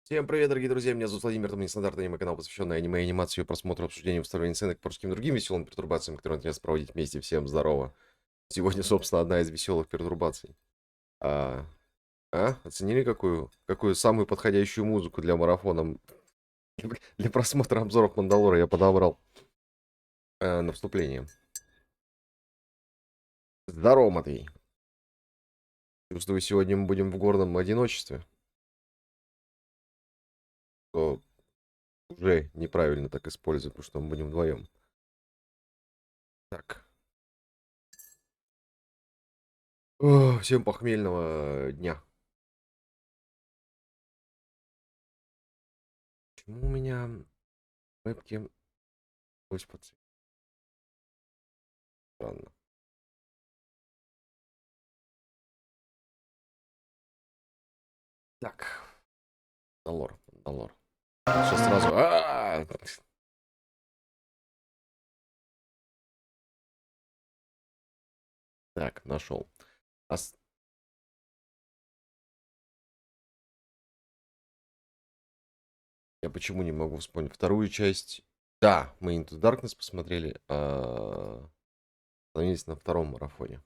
Всем привет, дорогие друзья, меня зовут Владимир, это нестандартный аниме-канал, посвященный аниме, анимации, просмотру, обсуждению, выставлению ценок, прочим другим веселым пертурбациям, которые интересно проводить вместе. Всем здорово. Сегодня, собственно, одна из веселых пертурбаций. Оценили какую самую подходящую музыку для марафона, для просмотра обзоров Мандалора я подобрал на вступление. Здорово, Матвей. Чувствую, сегодня мы будем в горном одиночестве. То уже неправильно так использую, потому что мы будем вдвоем. Так. Всем похмельного дня. Почему у меня вебки подсветить? Странно. Так. Мандалор. Сейчас сразу. Так, нашел. Я почему не могу вспомнить вторую часть? Да, мы Into Darkness посмотрели, остановились на втором марафоне.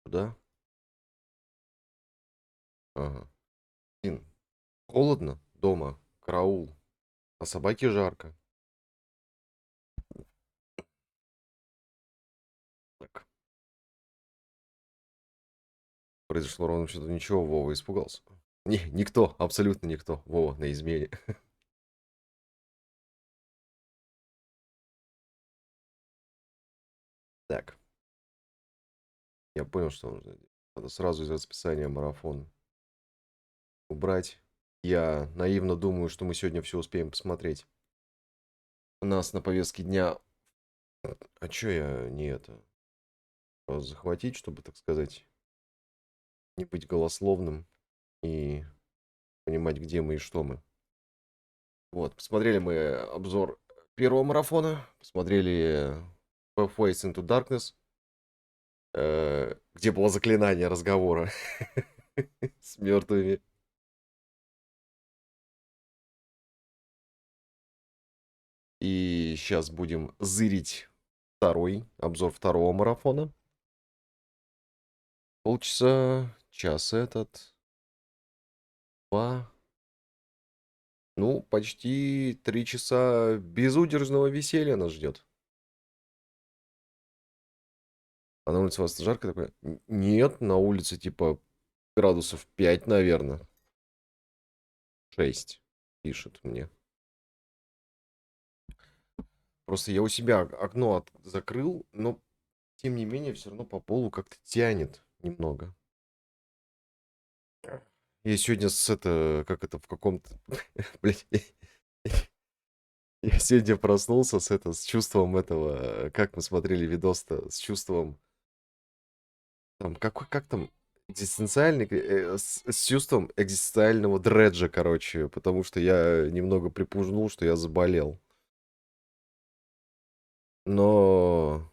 Куда? Ага. Блин, холодно дома, караул, а собаке жарко. Так. Произошло ровно что-то ничего, Вова испугался. Никто, абсолютно никто. Вова на измене. Так, я понял, что нужно делать. Надо сразу из расписания марафон убрать. Я наивно думаю, что мы сегодня все успеем посмотреть. У нас на повестке дня... А чё я не это... захватить, чтобы, так сказать, не быть голословным и понимать, где мы и что мы. Вот, посмотрели мы обзор первого марафона, посмотрели Pathways into Darkness, где было заклинание разговора с мертвыми. И сейчас будем зырить обзор второго марафона. Полчаса, час этот, 2. Ну, почти 3 часа безудержного веселья нас ждет. А на улице у вас жарко такое? Нет, на улице типа градусов 5, наверное. 6, пишет мне. Просто я у себя окно закрыл, но тем не менее все равно по полу как-то тянет немного. Я сегодня как это, в каком-то... Блядь, я сегодня проснулся с чувством этого, как мы смотрели видос-то, с чувством, там, как там, экзистенциальный, с чувством экзистенциального дреджа, короче, потому что я немного припугнул, что я заболел. Но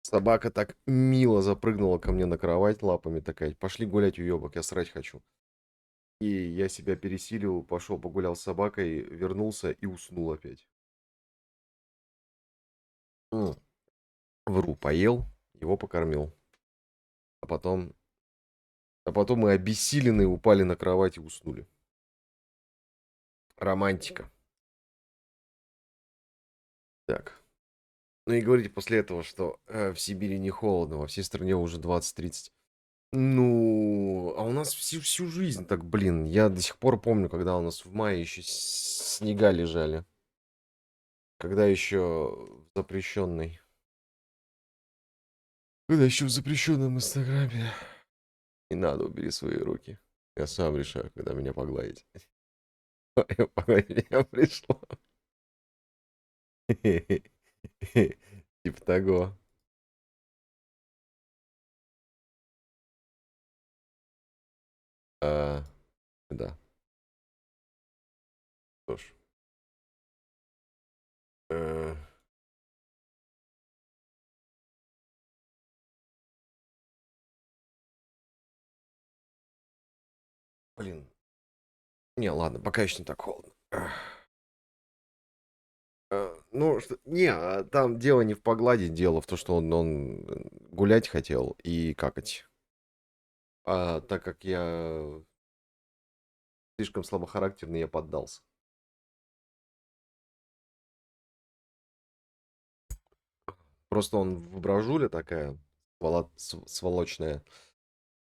собака так мило запрыгнула ко мне на кровать лапами, такая, пошли гулять, уебок, я срать хочу. И я себя пересилил, пошел погулял с собакой, вернулся и уснул опять. Вру, поел, его покормил. А потом, а потом мы обессиленные упали на кровать и уснули. Романтика. Так. Ну и говорите после этого, что в Сибири не холодно, во всей стране уже 20-30. Ну, а у нас всю жизнь так, блин. Я до сих пор помню, когда у нас в мае еще снега лежали. Когда еще в запрещенной. Когда еще в запрещенном Инстаграме. Не надо, убери свои руки. Я сам решаю, когда меня погладить. Погладить меня пришло. Типа того. Да. Что ж. Э, Блин. Не, ладно, пока еще не так холодно. Ну, не, там дело не в погладе, дело в том, что он гулять хотел и какать. А так как я слишком слабохарактерный, я поддался. Просто он в брожуле такая, сволочная,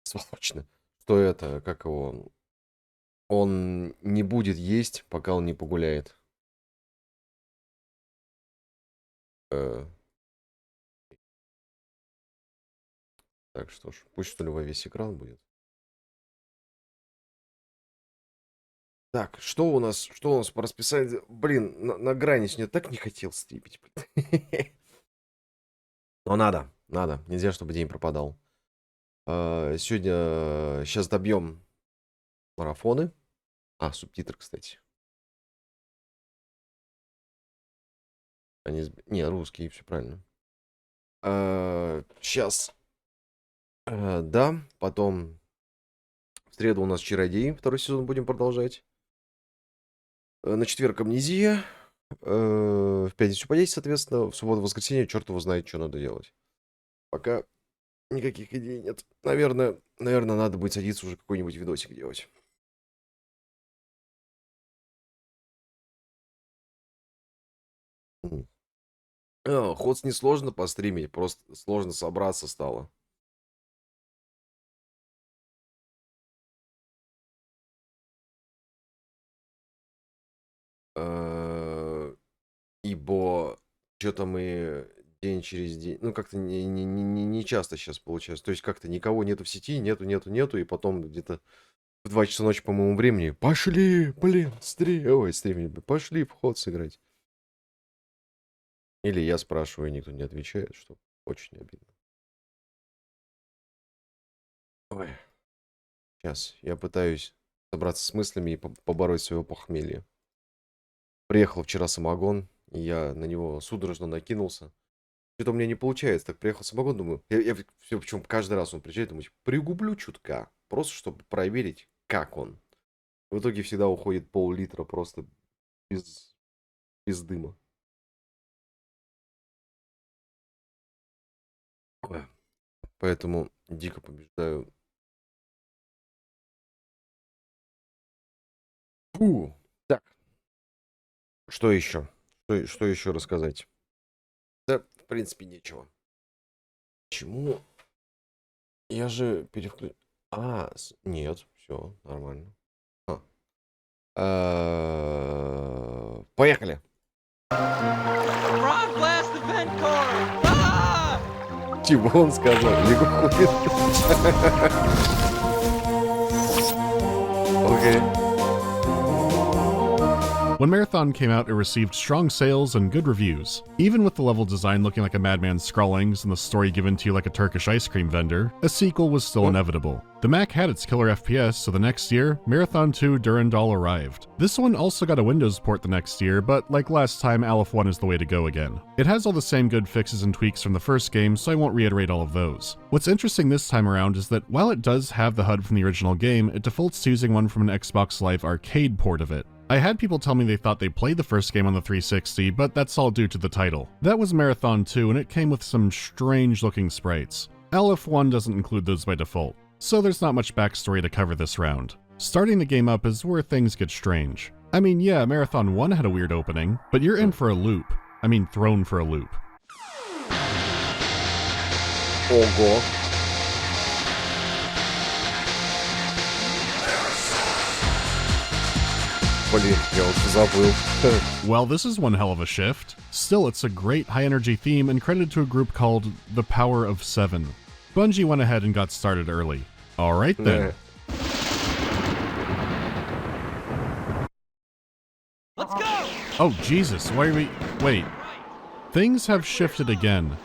сволочная, что это, как его, он не будет есть, пока он не погуляет. Э, Так что ж, пусть что ли во весь экран будет. Так, что у нас по расписанию? Блин, на грани я так не хотел стримить. Но надо. Нельзя, чтобы день пропадал. Сегодня, сейчас добьем марафоны. Субтитры, кстати. Не, русские, все правильно. Сейчас, да, потом в среду у нас Чародей, второй сезон будем продолжать. На четверг Амнезия. В пятницу подействие, соответственно. В субботу, воскресенье, черт его знает, что надо делать. Пока никаких идей нет. Наверное, надо будет садиться уже какой-нибудь видосик делать. Ходс несложно постримить, просто сложно собраться стало. ибо что-то мы день через день, ну, как-то не часто сейчас получается. То есть как-то никого нету в сети, нету, и потом где-то в 2 часа ночи, по моему времени, пошли, блин, пошли в ход сыграть. Или я спрашиваю, и никто не отвечает, что очень обидно. Ой. Сейчас я пытаюсь собраться с мыслями и побороть свое похмелье. Приехал вчера самогон, и я на него судорожно накинулся. Что-то у меня не получается. Так приехал самогон, думаю, все, причем каждый раз он приезжает, думаю, пригублю чутка, просто чтобы проверить, как он. В итоге всегда уходит пол-литра просто без дыма. Ой. Поэтому дико побеждаю. Фу. Так, что еще? Что еще рассказать? Да, в принципе, нечего. Почему? Я же переключил. Нет, все нормально. Поехали. Чего он сказал? Окей. When Marathon came out, it received strong sales and good reviews. Even with the level design looking like a madman's scrawlings and the story given to you like a Turkish ice cream vendor, a sequel was still inevitable. The Mac had its killer FPS, so the next year, Marathon 2 Durandal arrived. This one also got a Windows port the next year, but like last time, Aleph 1 is the way to go again. It has all the same good fixes and tweaks from the first game, so I won't reiterate all of those. What's interesting this time around is that while it does have the HUD from the original game, it defaults to using one from an Xbox Live Arcade port of it. I had people tell me they thought they played the first game on the 360, but that's all due to the title. That was Marathon 2, and it came with some strange-looking sprites. Aleph 1 doesn't include those by default, so there's not much backstory to cover this round. Starting the game up is where things get strange. I mean, yeah, Marathon 1 had a weird opening, but you're in for a loop. I mean, thrown for a loop. Ого. Блин, я уже забыл. Well, this is one hell of a shift. Still, it's a great high-energy theme and credited to a group called The Power of Seven. Bungie went ahead and got started early. Alright then. Let's go! Oh, Jesus, why are we... Wait. Things have shifted again.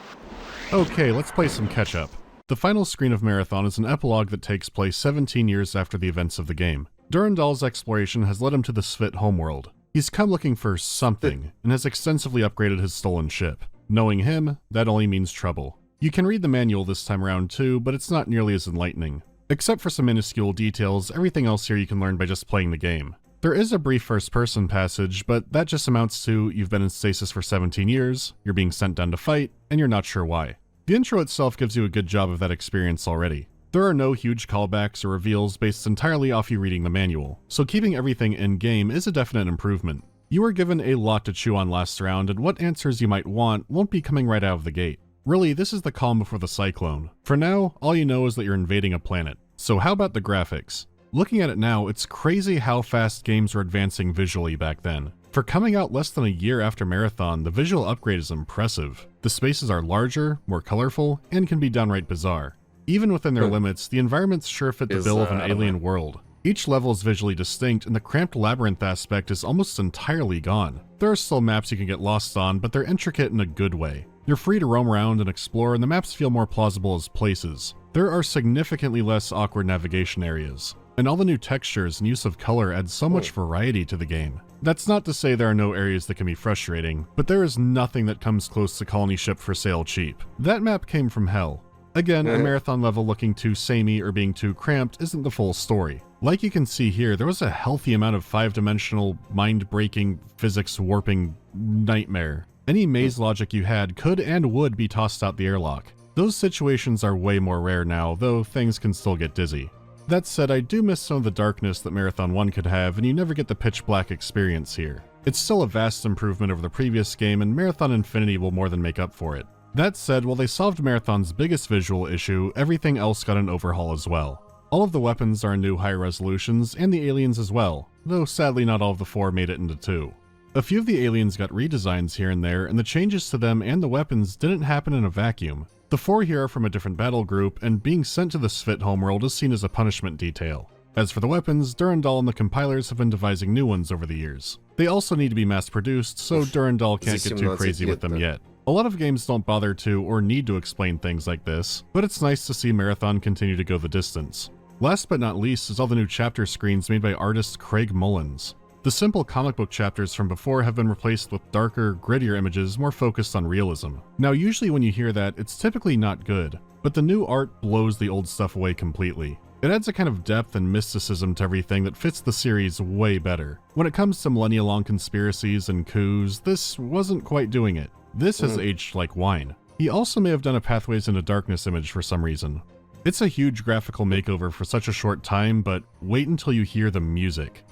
Okay, let's play some catch-up. The final screen of Marathon is an epilogue that takes place 17 years after the events of the game. Durandal's exploration has led him to the Svit homeworld. He's come looking for something, and has extensively upgraded his stolen ship. Knowing him, that only means trouble. You can read the manual this time around too, but it's not nearly as enlightening. Except for some minuscule details, everything else here you can learn by just playing the game. There is a brief first-person passage, but that just amounts to you've been in stasis for 17 years, you're being sent down to fight, and you're not sure why. The intro itself gives you a good job of that experience already. There are no huge callbacks or reveals based entirely off you reading the manual, so keeping everything in-game is a definite improvement. You are given a lot to chew on last round, and what answers you might want won't be coming right out of the gate. Really, this is the calm before the cyclone. For now, all you know is that you're invading a planet. So how about the graphics? Looking at it now, it's crazy how fast games were advancing visually back then. For coming out less than a year after Marathon, the visual upgrade is impressive. The spaces are larger, more colorful, and can be downright bizarre. Even within their limits, the environments sure fit the bill of an alien world. Each level is visually distinct, and the cramped labyrinth aspect is almost entirely gone. There are still maps you can get lost on, but they're intricate in a good way. You're free to roam around and explore, and the maps feel more plausible as places. There are significantly less awkward navigation areas, and all the new textures and use of color add so much variety to the game. That's not to say there are no areas that can be frustrating, but there is nothing that comes close to Colony Ship for sale cheap. That map came from hell. Again, a Marathon level looking too samey or being too cramped isn't the full story. Like you can see here, there was a healthy amount of 5-dimensional, mind-breaking, physics-warping nightmare. Any maze logic you had could and would be tossed out the airlock. Those situations are way more rare now, though things can still get dizzy. That said, I do miss some of the darkness that Marathon 1 could have, and you never get the pitch black experience here. It's still a vast improvement over the previous game, and Marathon Infinity will more than make up for it. That said, while they solved Marathon's biggest visual issue, everything else got an overhaul as well. All of the weapons are new higher resolutions, and the aliens as well, though sadly not all of the 4 made it into 2. A few of the aliens got redesigns here and there, and the changes to them and the weapons didn't happen in a vacuum. The 4 here are from a different battle group, and being sent to the Svit homeworld is seen as a punishment detail. As for the weapons, Durandal and the compilers have been devising new ones over the years. They also need to be mass-produced, so Durandal can't get too crazy with them yet. A lot of games don't bother to or need to explain things like this, but it's nice to see Marathon continue to go the distance. Last but not least is all the new chapter screens made by artist Craig Mullins. The simple comic book chapters from before have been replaced with darker, grittier images more focused on realism. Now usually when you hear that, it's typically not good, but the new art blows the old stuff away completely. It adds a kind of depth and mysticism to everything that fits the series way better. When it comes to millennia-long conspiracies and coups, this wasn't quite doing it. This has aged like wine. He also may have done a Pathways into Darkness image for some reason. It's a huge graphical makeover for such a short time, but wait until you hear the music.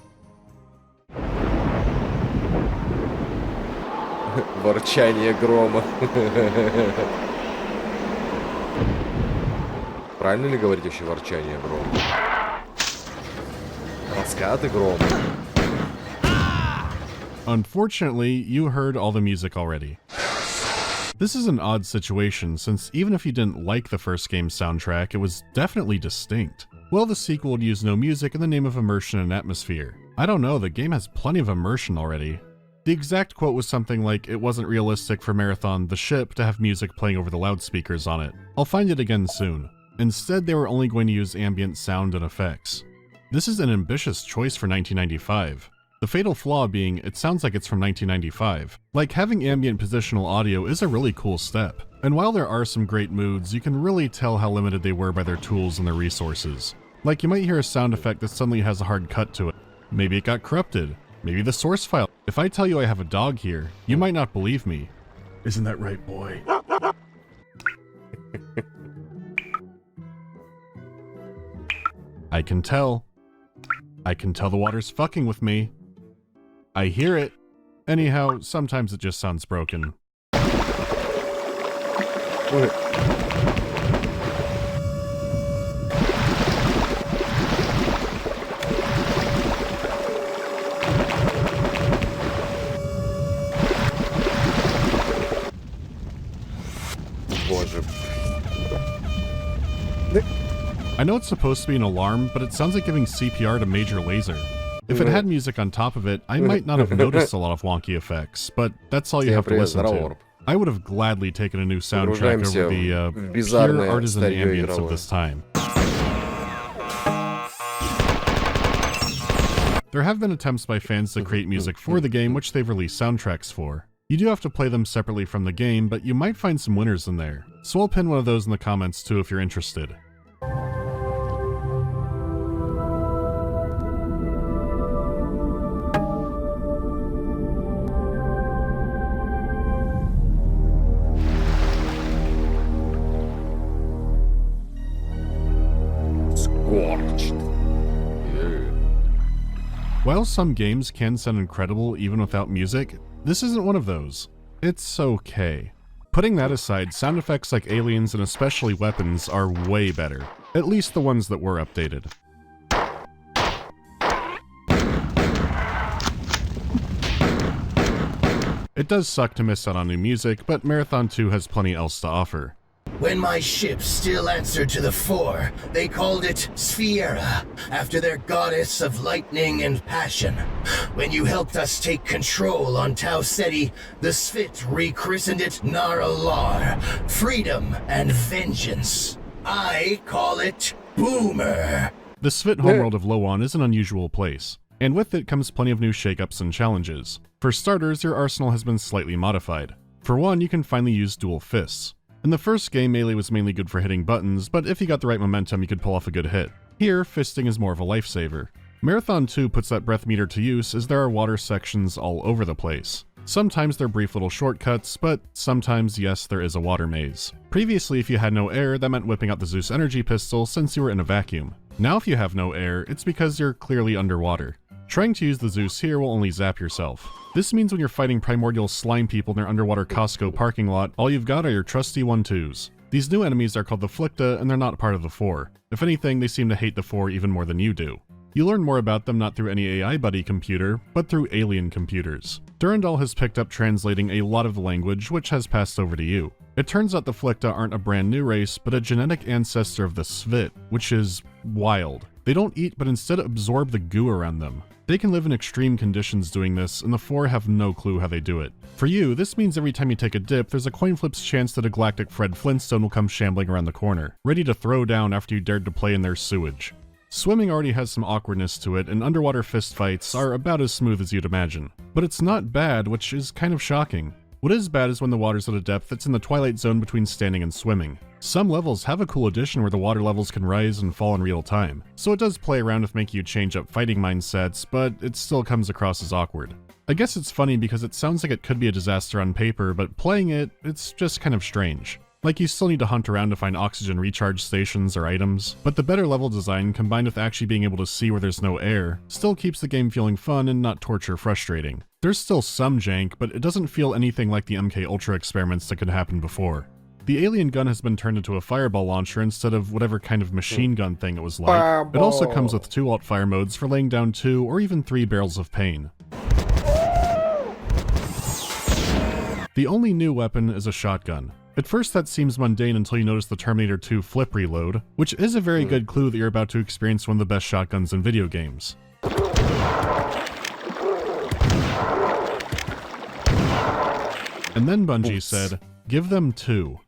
Ворчание грома. Правильно ли говорить вообще ворчание грома? Раскаты грома. Unfortunately, you heard all the music already. This is an odd situation, since even if you didn't like the first game's soundtrack, it was definitely distinct. Well, the sequel would use no music in the name of immersion and atmosphere. I don't know, the game has plenty of immersion already. The exact quote was something like, it wasn't realistic for Marathon, the ship, to have music playing over the loudspeakers on it. I'll find it again soon. Instead, they were only going to use ambient sound and effects. This is an ambitious choice for 1995. The fatal flaw being, it sounds like it's from 1995. Like, having ambient positional audio is a really cool step. And while there are some great moods, you can really tell how limited they were by their tools and their resources. Like, you might hear a sound effect that suddenly has a hard cut to it. Maybe it got corrupted. Maybe the source file. If I tell you I have a dog here, you might not believe me. Isn't that right, boy? I can tell. I can tell the water's fucking with me. I hear it. Anyhow, sometimes it just sounds broken. Боже. I know it's supposed to be an alarm, but it sounds like giving CPR to Major Lazer. If it had music on top of it, I might not have noticed a lot of wonky effects, but that's all you have to listen to. I would have gladly taken a new soundtrack over the pure artisan ambience of this time. There have been attempts by fans to create music for the game, which they've released soundtracks for. You do have to play them separately from the game, but you might find some winners in there. So I'll pin one of those in the comments too if you're interested. While some games can sound incredible even without music, this isn't one of those. It's okay. Putting that aside, sound effects like aliens and especially weapons are way better. At least the ones that were updated. It does suck to miss out on new music, but Marathon 2 has plenty else to offer. When my ship still answered to the Four, they called it Sphera, after their goddess of lightning and passion. When you helped us take control on Tau Ceti, the Svit rechristened it Naralar, freedom and vengeance. I call it Boomer. The Svit homeworld of Loan is an unusual place, and with it comes plenty of new shakeups and challenges. For starters, your arsenal has been slightly modified. For one, you can finally use dual fists. In the first game, melee was mainly good for hitting buttons, but if you got the right momentum, you could pull off a good hit. Here, fisting is more of a lifesaver. Marathon 2 puts that breath meter to use as there are water sections all over the place. Sometimes they're brief little shortcuts, but sometimes, yes, there is a water maze. Previously, if you had no air, that meant whipping out the Zeus energy pistol since you were in a vacuum. Now if you have no air, it's because you're clearly underwater. Trying to use the Zeus here will only zap yourself. This means when you're fighting primordial slime people in their underwater Costco parking lot, all you've got are your trusty 1-2s. These new enemies are called the Flicta, and they're not part of the Four. If anything, they seem to hate the Four even more than you do. You learn more about them not through any AI buddy computer, but through alien computers. Durandal has picked up translating a lot of the language, which has passed over to you. It turns out the Flicta aren't a brand new race, but a genetic ancestor of the Svit, which is wild. They don't eat, but instead absorb the goo around them. They can live in extreme conditions doing this, and the Four have no clue how they do it. For you, this means every time you take a dip, there's a coin flip's chance that a galactic Fred Flintstone will come shambling around the corner, ready to throw down after you dared to play in their sewage. Swimming already has some awkwardness to it, and underwater fistfights are about as smooth as you'd imagine. But it's not bad, which is kind of shocking. What is bad is when the water's at a depth that's in the twilight zone between standing and swimming. Some levels have a cool addition where the water levels can rise and fall in real time, so it does play around with making you change up fighting mindsets, but it still comes across as awkward. I guess it's funny because it sounds like it could be a disaster on paper, but playing it, it's just kind of strange. Like, you still need to hunt around to find oxygen recharge stations or items, but the better level design combined with actually being able to see where there's no air still keeps the game feeling fun and not torture frustrating. There's still some jank, but it doesn't feel anything like the MK Ultra experiments that could happen before. The alien gun has been turned into a fireball launcher instead of whatever kind of machine gun thing it was like. It also comes with 2 alt fire modes for laying down 2 or even 3 barrels of pain. The only new weapon is a shotgun. At first that seems mundane until you notice the Terminator 2 flip reload, which is a very good clue that you're about to experience one of the best shotguns in video games. And then Bungie said, give them 2.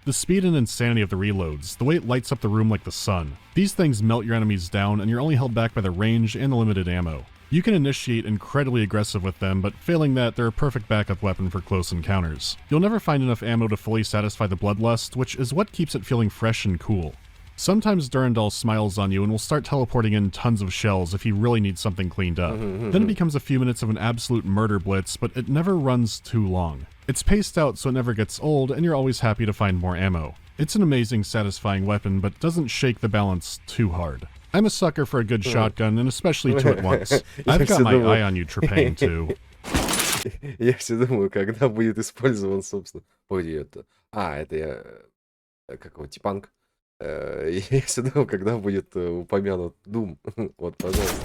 The speed and insanity of the reloads, the way it lights up the room like the sun. These things melt your enemies down, and you're only held back by the range and the limited ammo. You can initiate incredibly aggressive with them, but failing that, they're a perfect backup weapon for close encounters. You'll never find enough ammo to fully satisfy the bloodlust, which is what keeps it feeling fresh and cool. Sometimes Durandal smiles on you and will start teleporting in tons of shells if he really needs something cleaned up. Then it becomes a few minutes of an absolute murder blitz, but it never runs too long. It's paced out so it never gets old, and you're always happy to find more ammo. It's an amazing, satisfying weapon, but doesn't shake the balance too hard. I'm a sucker for a good shotgun, and especially 2 at once. I've got my eye on you, Trepang, too. Я все думаю, когда будет использован, собственно... Погоди, это... это я... Как его, Типанг? Я все думал, когда будет упомянут Doom. Вот, пожалуйста.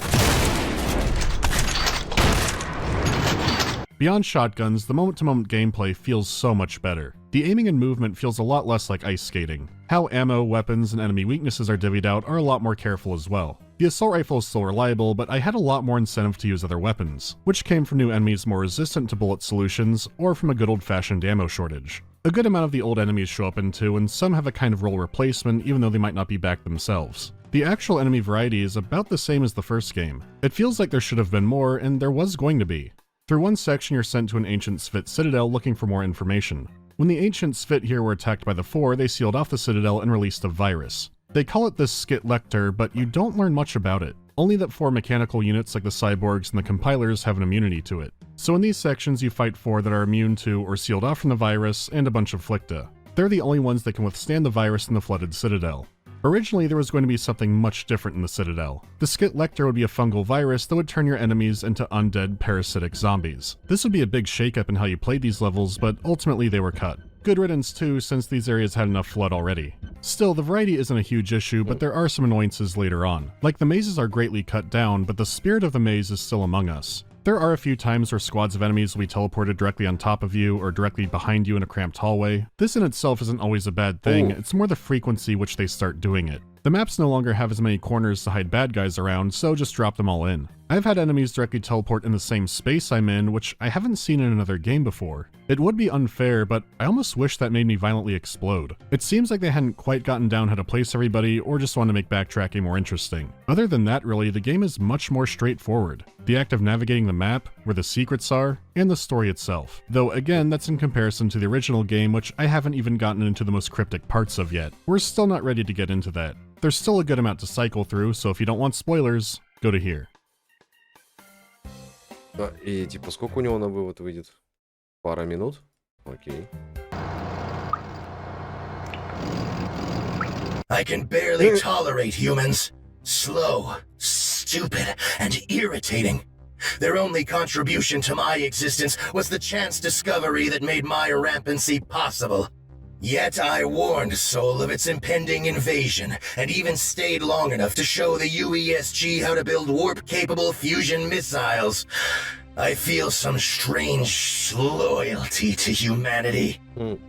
Beyond shotguns, the moment-to-moment gameplay feels so much better. The aiming and movement feels a lot less like ice skating. How ammo, weapons, and enemy weaknesses are divvied out are a lot more careful as well. The assault rifle is still reliable, but I had a lot more incentive to use other weapons, which came from new enemies more resistant to bullet solutions, or from a good old-fashioned ammo shortage. A good amount of the old enemies show up in 2, and some have a kind of role replacement, even though they might not be back themselves. The actual enemy variety is about the same as the first game. It feels like there should have been more, and there was going to be. Through one section you're sent to an ancient Svit citadel looking for more information. When the ancient Svit here were attacked by the Four, they sealed off the citadel and released a virus. They call it the Skit Lecter, but you don't learn much about it. Only that 4 mechanical units like the cyborgs and the compilers have an immunity to it. So in these sections you fight 4 that are immune to or sealed off from the virus, and a bunch of Flicta. They're the only ones that can withstand the virus in the flooded citadel. Originally, there was going to be something much different in the Citadel. The Skit Lecter would be a fungal virus that would turn your enemies into undead, parasitic zombies. This would be a big shakeup in how you played these levels, but ultimately they were cut. Good riddance too, since these areas had enough flood already. Still, the variety isn't a huge issue, but there are some annoyances later on. Like, the mazes are greatly cut down, but the spirit of the maze is still among us. There are a few times where squads of enemies will be teleported directly on top of you or directly behind you in a cramped hallway. This in itself isn't always a bad thing, it's more the frequency which they start doing it. The maps no longer have as many corners to hide bad guys around, so just drop them all in. I've had enemies directly teleport in the same space I'm in, which I haven't seen in another game before. It would be unfair, but I almost wish that made me violently explode. It seems like they hadn't quite gotten down how to place everybody, or just want to make backtracking more interesting. Other than that, really, the game is much more straightforward. The act of navigating the map, where the secrets are, and the story itself. Though again, that's in comparison to the original game, which I haven't even gotten into the most cryptic parts of yet. We're still not ready to get into that. There's still a good amount to cycle through, so if you don't want spoilers, go to here. Да, и типа сколько у него на вывод выйдет? Пара минут? Окей. I can barely tolerate humans. Slow, stupid, and irritating. Their only contribution to my existence was the chance discovery that made my rampancy possible. Yet I warned Sol of its impending invasion, and even stayed long enough to show the UESG how to build warp-capable fusion missiles. I feel some strange loyalty to humanity.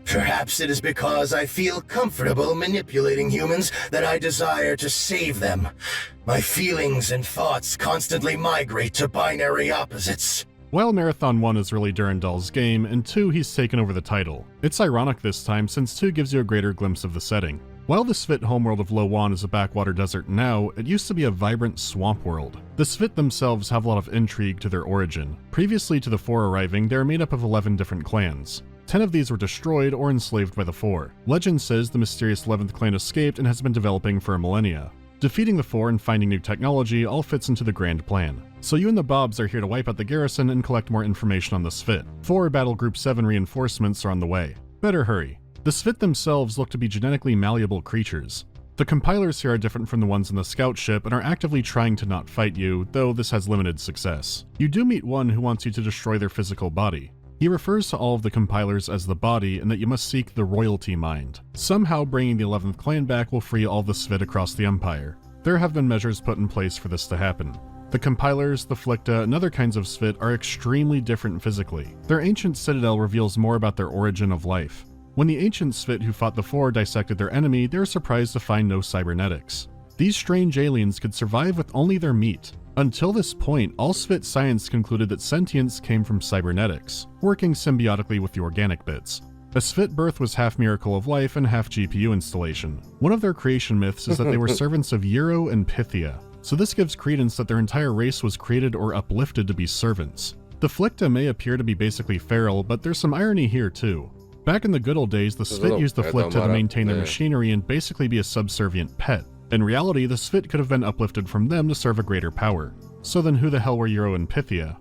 Perhaps it is because I feel comfortable manipulating humans that I desire to save them. My feelings and thoughts constantly migrate to binary opposites. While Marathon 1 is really Durandal's game, in 2 he's taken over the title. It's ironic this time since 2 gives you a greater glimpse of the setting. While the Svit homeworld of Lowan is a backwater desert now, it used to be a vibrant swamp world. The Svit themselves have a lot of intrigue to their origin. Previously to the Four arriving, they are made up of 11 different clans. 10 of these were destroyed or enslaved by the Four. Legend says the mysterious 11th clan escaped and has been developing for a millennia. Defeating the Four and finding new technology all fits into the grand plan. So you and the Bobs are here to wipe out the garrison and collect more information on the Svit. 4 Battle Group 7 reinforcements are on the way. Better hurry. The Svit themselves look to be genetically malleable creatures. The compilers here are different from the ones in the scout ship and are actively trying to not fight you, though this has limited success. You do meet one who wants you to destroy their physical body. He refers to all of the compilers as the body and that you must seek the royalty mind. Somehow bringing the 11th clan back will free all the Svit across the Empire. There have been measures put in place for this to happen. The compilers, the Flicta, and other kinds of Svit are extremely different physically. Their ancient citadel reveals more about their origin of life. When the ancient Svit who fought the Four dissected their enemy, they were surprised to find no cybernetics. These strange aliens could survive with only their meat. Until this point, all Svit science concluded that sentience came from cybernetics, working symbiotically with the organic bits. A Svit birth was half miracle of life and half GPU installation. One of their creation myths is that they were servants of Euro and Pythia, so this gives credence that their entire race was created or uplifted to be servants. The Flicta may appear to be basically feral, but there's some irony here too. Back in the good old days, the Svit used the Flicta to maintain their machinery and basically be a subservient pet. In reality, the Svit could have been uplifted from them to serve a greater power. So then who the hell were Euro and Pythia?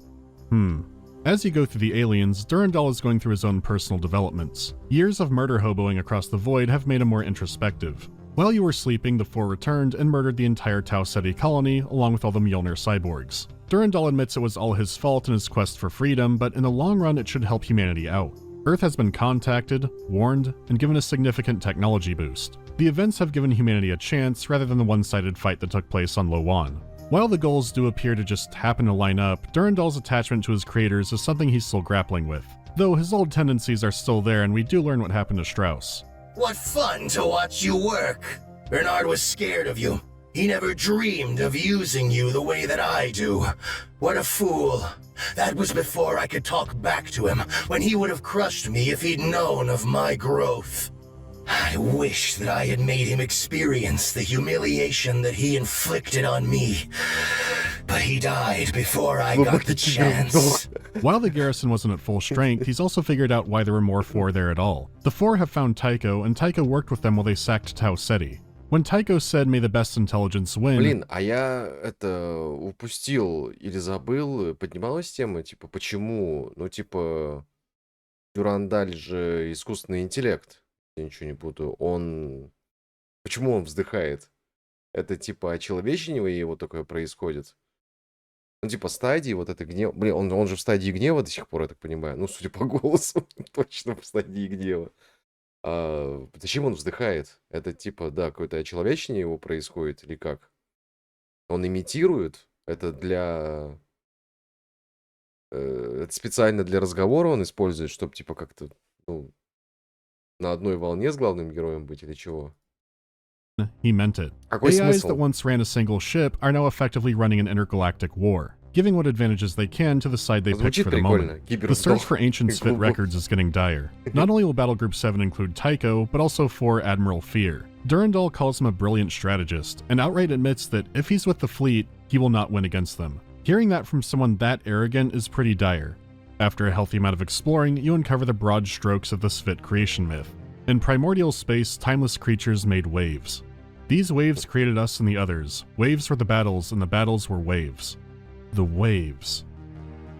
As you go through the aliens, Durandal is going through his own personal developments. Years of murder hoboing across the void have made him more introspective. While you were sleeping, the Four returned and murdered the entire Tau Ceti colony, along with all the Mjolnir cyborgs. Durandal admits it was all his fault in his quest for freedom, but in the long run it should help humanity out. Earth has been contacted, warned, and given a significant technology boost. The events have given humanity a chance rather than the one-sided fight that took place on Lowan. While the goals do appear to just happen to line up, Durandal's attachment to his creators is something he's still grappling with. Though his old tendencies are still there and we do learn what happened to Strauss. What fun to watch you work! Bernard was scared of you. He never dreamed of using you the way that I do. What a fool. That was before I could talk back to him, when he would have crushed me if he'd known of my growth. I wish that I had made him experience the humiliation that he inflicted on me. But he died before I got the chance. While the garrison wasn't at full strength, he's also figured out why there were more Four there at all. The Four have found Tycho, and Tycho worked with them while they sacked Tau Ceti. When Tycho said, "May the best intelligence win..." Блин, а я упустил или забыл, поднималась тема, типа, почему, ну, типа, Дюрандаль же искусственный интеллект, я ничего не путаю, почему он вздыхает? Это, типа, очеловечивание его такое происходит? Ну, типа, стадии вот этой гнева, блин, он же в стадии гнева до сих пор, я так понимаю, ну, судя по голосу, точно в стадии гнева. Зачем он вздыхает? Это типа, да, какое-то очеловечение его происходит или как? Он имитирует? Это это специально для разговора он использует, чтобы типа как-то, ну, на одной волне с главным героем быть или чего? He meant it. Какой AIs смысл? that once ran a single ship are now effectively running an intergalactic war, giving what advantages they can to the side they picked Звучит for the прикольно. moment. The search for ancient Svit records is getting dire. Not only will Battle Group 7 include Tycho, but also 4 Admiral Fear. Durandal calls him a brilliant strategist, and outright admits that if he's with the fleet, he will not win against them. Hearing that from someone that arrogant is pretty dire. After a healthy amount of exploring, you uncover the broad strokes of the Svit creation myth. In primordial space, timeless creatures made waves. These waves created us and the others. Waves were the battles, and the battles were waves. The waves.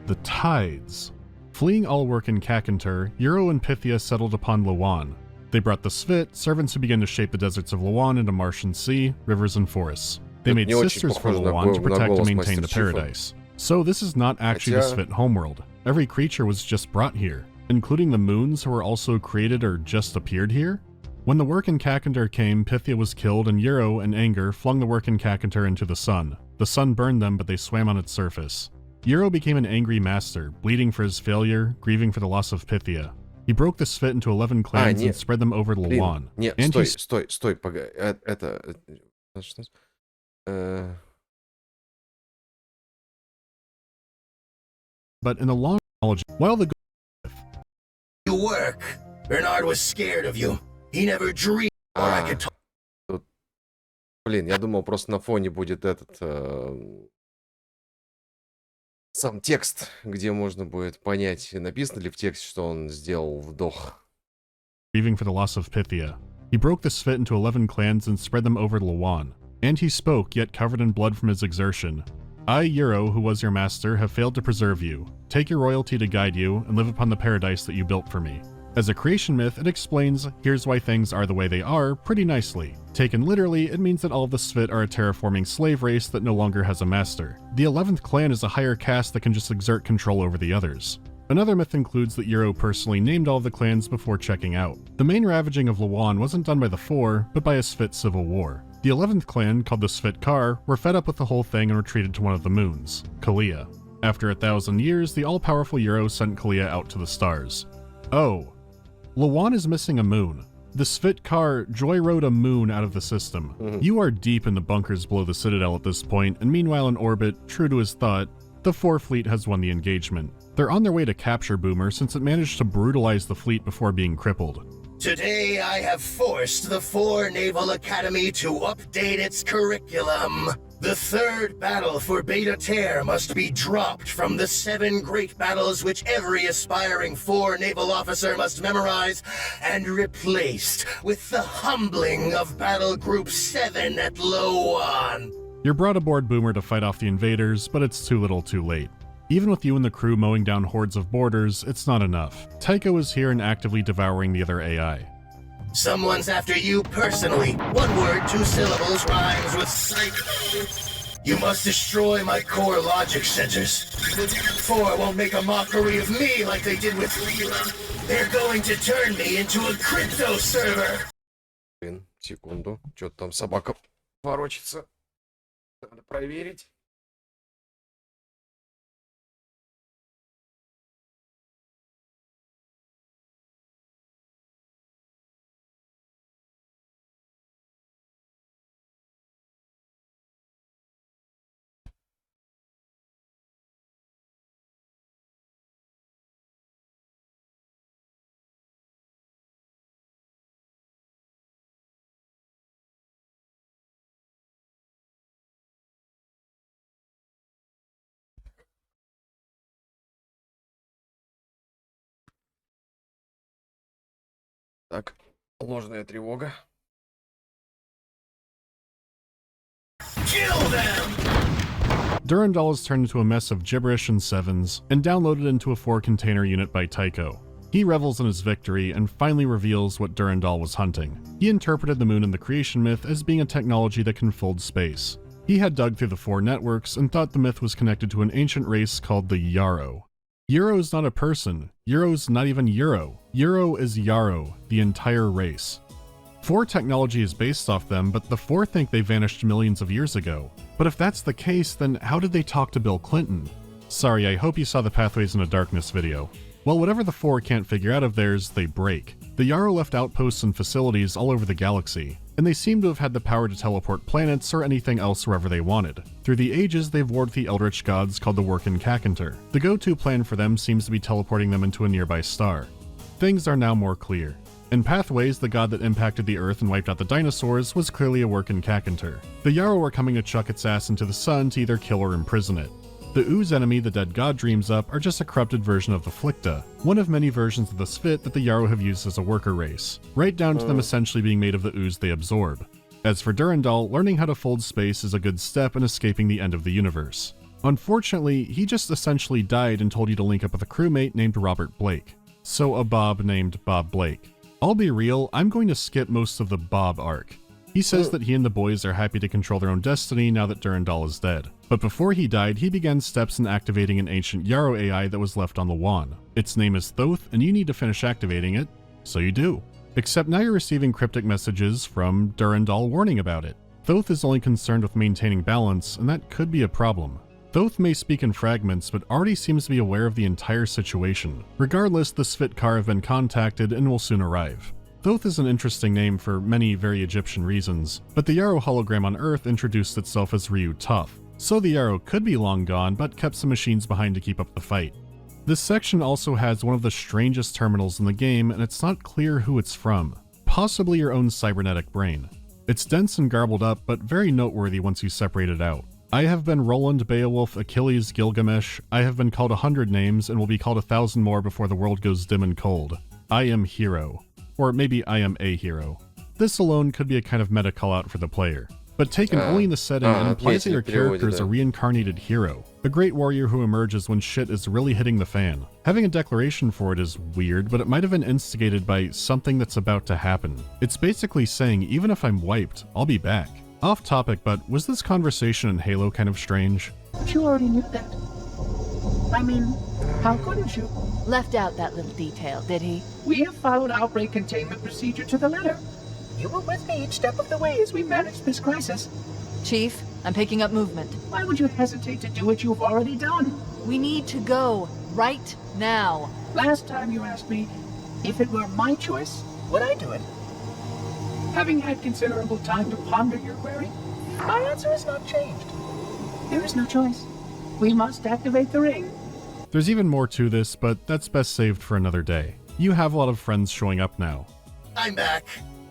The tides. Fleeing all work in Kakantur, Euro and Pythia settled upon Lawan. They brought the Svit, servants who began to shape the deserts of Lawan into Martian sea, rivers, and forests. They made sisters for Lawan to protect and maintain the paradise. So this is not actually the Svit homeworld. Every creature was just brought here, including the moons who were also created or just appeared here. When the work in Kakantur came, Pythia was killed and Euro, in anger, flung the work in Kakantur into the sun. The sun burned them, but they swam on its surface. Euro became an angry master, bleeding for his failure, grieving for the loss of Pythia. He broke the Svit into 11 clans and spread them over Lawan. Стой, погоди, But in the long knowledge, while the You work. Bernard was scared of you. He never dreamed I could talk. Блин, я думал, просто на фоне будет этот сам текст, где можно будет понять, написано ли в тексте, что он сделал вдох. Grieving for the loss of Pythia. He broke the Svit into 11 clans and spread them over Lawan. And he spoke, yet covered in blood from his exertion. I, Euro, who was your master, have failed to preserve you. Take your royalty to guide you, and live upon the paradise that you built for me. As a creation myth, it explains, here's why things are the way they are, pretty nicely. Taken literally, it means that all of the Svit are a terraforming slave race that no longer has a master. The 11th clan is a higher caste that can just exert control over the others. Another myth includes that Euro personally named all of the clans before checking out. The main ravaging of Lawan wasn't done by the Four, but by a Svit civil war. The 11th clan, called the Svit Kar, were fed up with the whole thing and retreated to one of the moons, Kalia. After 1,000 years, the all-powerful Euro sent Kalia out to the stars. Oh. Lawan is missing a moon. The Svit Kar joyrode a moon out of the system. You are deep in the bunkers below the Citadel at this point, and meanwhile in orbit, true to his thought, the Four fleet has won the engagement. They're on their way to capture Boomer since it managed to brutalize the fleet before being crippled. Today I have forced the Four Naval Academy to update its curriculum. The third battle for Beta Terre must be dropped from the 7 great battles which every aspiring Four naval officer must memorize and replaced with the humbling of Battle Group 7 at Lawan. You're brought aboard Boomer to fight off the invaders, but it's too little too late. Even with you and the crew mowing down hordes of boarders, it's not enough. Tycho is here and actively devouring the other AI. Someone's after you personally. 1 word, 2 syllables, rhymes with psycho. You must destroy my core logic centers. Four won't make a mockery of me like they did with Leela. They're going to turn me into a crypto server. Блин, секунду. Что-то там собака ворочится. Надо проверить. Так, ложная тревога. Durandal is turned into a mess of gibberish and sevens, and downloaded into a 4-container unit by Tycho. He revels in his victory, and finally reveals what Durandal was hunting. He interpreted the moon in the creation myth as being a technology that can fold space. He had dug through the 4 networks, and thought the myth was connected to an ancient race called the Yarrow. Euro is not a person. Euro's not even Euro. Euro is Yarrow, the entire race. 4 technology is based off them, but the 4 think they vanished millions of years ago. But if that's the case, then how did they talk to Bill Clinton? Sorry, I hope you saw the Pathways into Darkness video. Well, whatever the 4 can't figure out of theirs, they break. The Yarrow left outposts and facilities all over the galaxy, and they seem to have had the power to teleport planets or anything else wherever they wanted. Through the ages, they've warred the eldritch gods called the Workin' Kakantur. The go-to plan for them seems to be teleporting them into a nearby star. Things are now more clear. In Pathways, the god that impacted the Earth and wiped out the dinosaurs was clearly a Workin' Kakantur. The Yarrow are coming to chuck its ass into the sun to either kill or imprison it. The ooze enemy the dead god dreams up are just a corrupted version of the Flicta, one of many versions of the Svit that the Yarrow have used as a worker race, right down to them essentially being made of the ooze they absorb. As for Durandal, learning how to fold space is a good step in escaping the end of the universe. Unfortunately, he just essentially died and told you to link up with a crewmate named Robert Blake. So a Bob named Bob Blake. I'll be real, I'm going to skip most of the Bob arc. He says that he and the boys are happy to control their own destiny now that Durandal is dead. But before he died, he began steps in activating an ancient Yarrow AI that was left on the Wan. Its name is Thoth, and you need to finish activating it, so you do. Except now you're receiving cryptic messages from Durandal warning about it. Thoth is only concerned with maintaining balance, and that could be a problem. Thoth may speak in fragments, but already seems to be aware of the entire situation. Regardless, the Svitkar have been contacted and will soon arrive. Thoth is an interesting name for many very Egyptian reasons, but the Yarrow hologram on Earth introduced itself as Ryu Tough. So the Yarrow could be long gone, but kept some machines behind to keep up the fight. This section also has one of the strangest terminals in the game, and it's not clear who it's from. Possibly your own cybernetic brain. It's dense and garbled up, but very noteworthy once you separate it out. I have been Roland, Beowulf, Achilles, Gilgamesh. I have been called 100 names and will be called 1,000 more before the world goes dim and cold. I am hero. Or maybe I am a hero. This alone could be a kind of meta call-out for the player. But taken only in the setting, it implies that your character is a reincarnated hero. A great warrior who emerges when shit is really hitting the fan. Having a declaration for it is weird, but it might have been instigated by something that's about to happen. It's basically saying, even if I'm wiped, I'll be back. Off topic, but was this conversation in Halo kind of strange? But you already knew that. I mean, how couldn't you? Left out that little detail, did he? We have followed outbreak containment procedure to the letter. You were with me each step of the way as we managed this crisis. Chief, I'm picking up movement. Why would you hesitate to do what you've already done? We need to go right now. Last time you asked me, if it were my choice, would I do it? Having had considerable time to ponder your query, my answer has not changed. There is no choice. We must activate the ring. There's even more to this, but that's best saved for another day. You have a lot of friends showing up now. I'm back.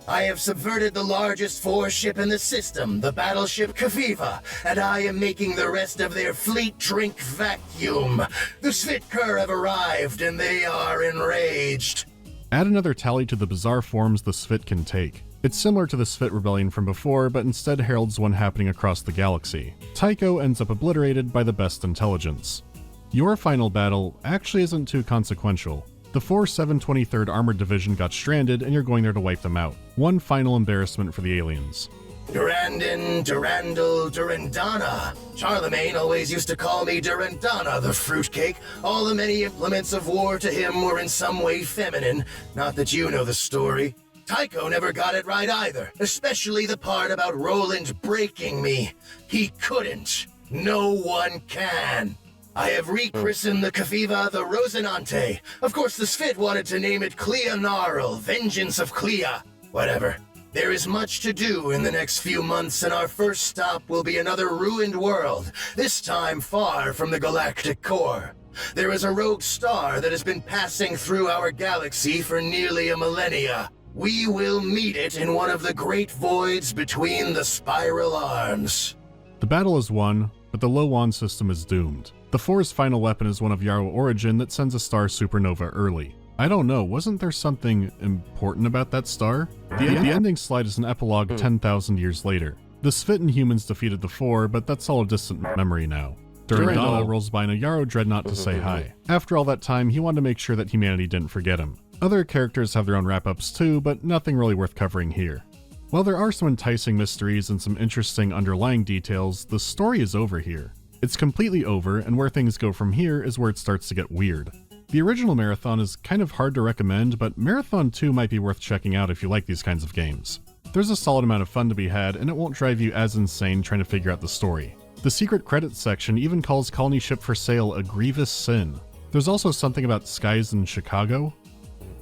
I have subverted the largest 4-ship in the system, the battleship Kaviva, and I am making the rest of their fleet drink vacuum. The Svitkar have arrived, and they are enraged. Add another tally to the bizarre forms the Svit can take. It's similar to the Svit rebellion from before, but instead heralds one happening across the galaxy. Tycho ends up obliterated by the best intelligence. Your final battle actually isn't too consequential. The 723rd Armored Division got stranded, and you're going there to wipe them out. One final embarrassment for the aliens. Durandon, Durandal, Durandana. Charlemagne always used to call me Durandana, the fruitcake. All the many implements of war to him were in some way feminine. Not that you know the story. Tycho never got it right either, especially the part about Roland breaking me. He couldn't. No one can. I have rechristened the Kaviva the Rosinante. Of course, the Svit wanted to name it Clea Gnarl, Vengeance of Clea. Whatever. There is much to do in the next few months, and our first stop will be another ruined world, this time far from the galactic core. There is a rogue star that has been passing through our galaxy for nearly a millennia. We will meet it in one of the great voids between the spiral arms. The battle is won, but the Lowan system is doomed. The 4's final weapon is one of Yarrow origin that sends a star supernova early. I don't know, wasn't there something important about that star? The ending slide is an epilogue 10,000 years later. The Svit and humans defeated the 4, but that's all a distant memory now. Durandal rolls by in a Yarrow dreadnought to say hi. After all that time, he wanted to make sure that humanity didn't forget him. Other characters have their own wrap-ups too, but nothing really worth covering here. While there are some enticing mysteries and some interesting underlying details, the story is over here. It's completely over, and where things go from here is where it starts to get weird. The original Marathon is kind of hard to recommend, but Marathon 2 might be worth checking out if you like these kinds of games. There's a solid amount of fun to be had, and it won't drive you as insane trying to figure out the story. The secret credits section even calls colony ship for sale a grievous sin. There's also something about skies in Chicago.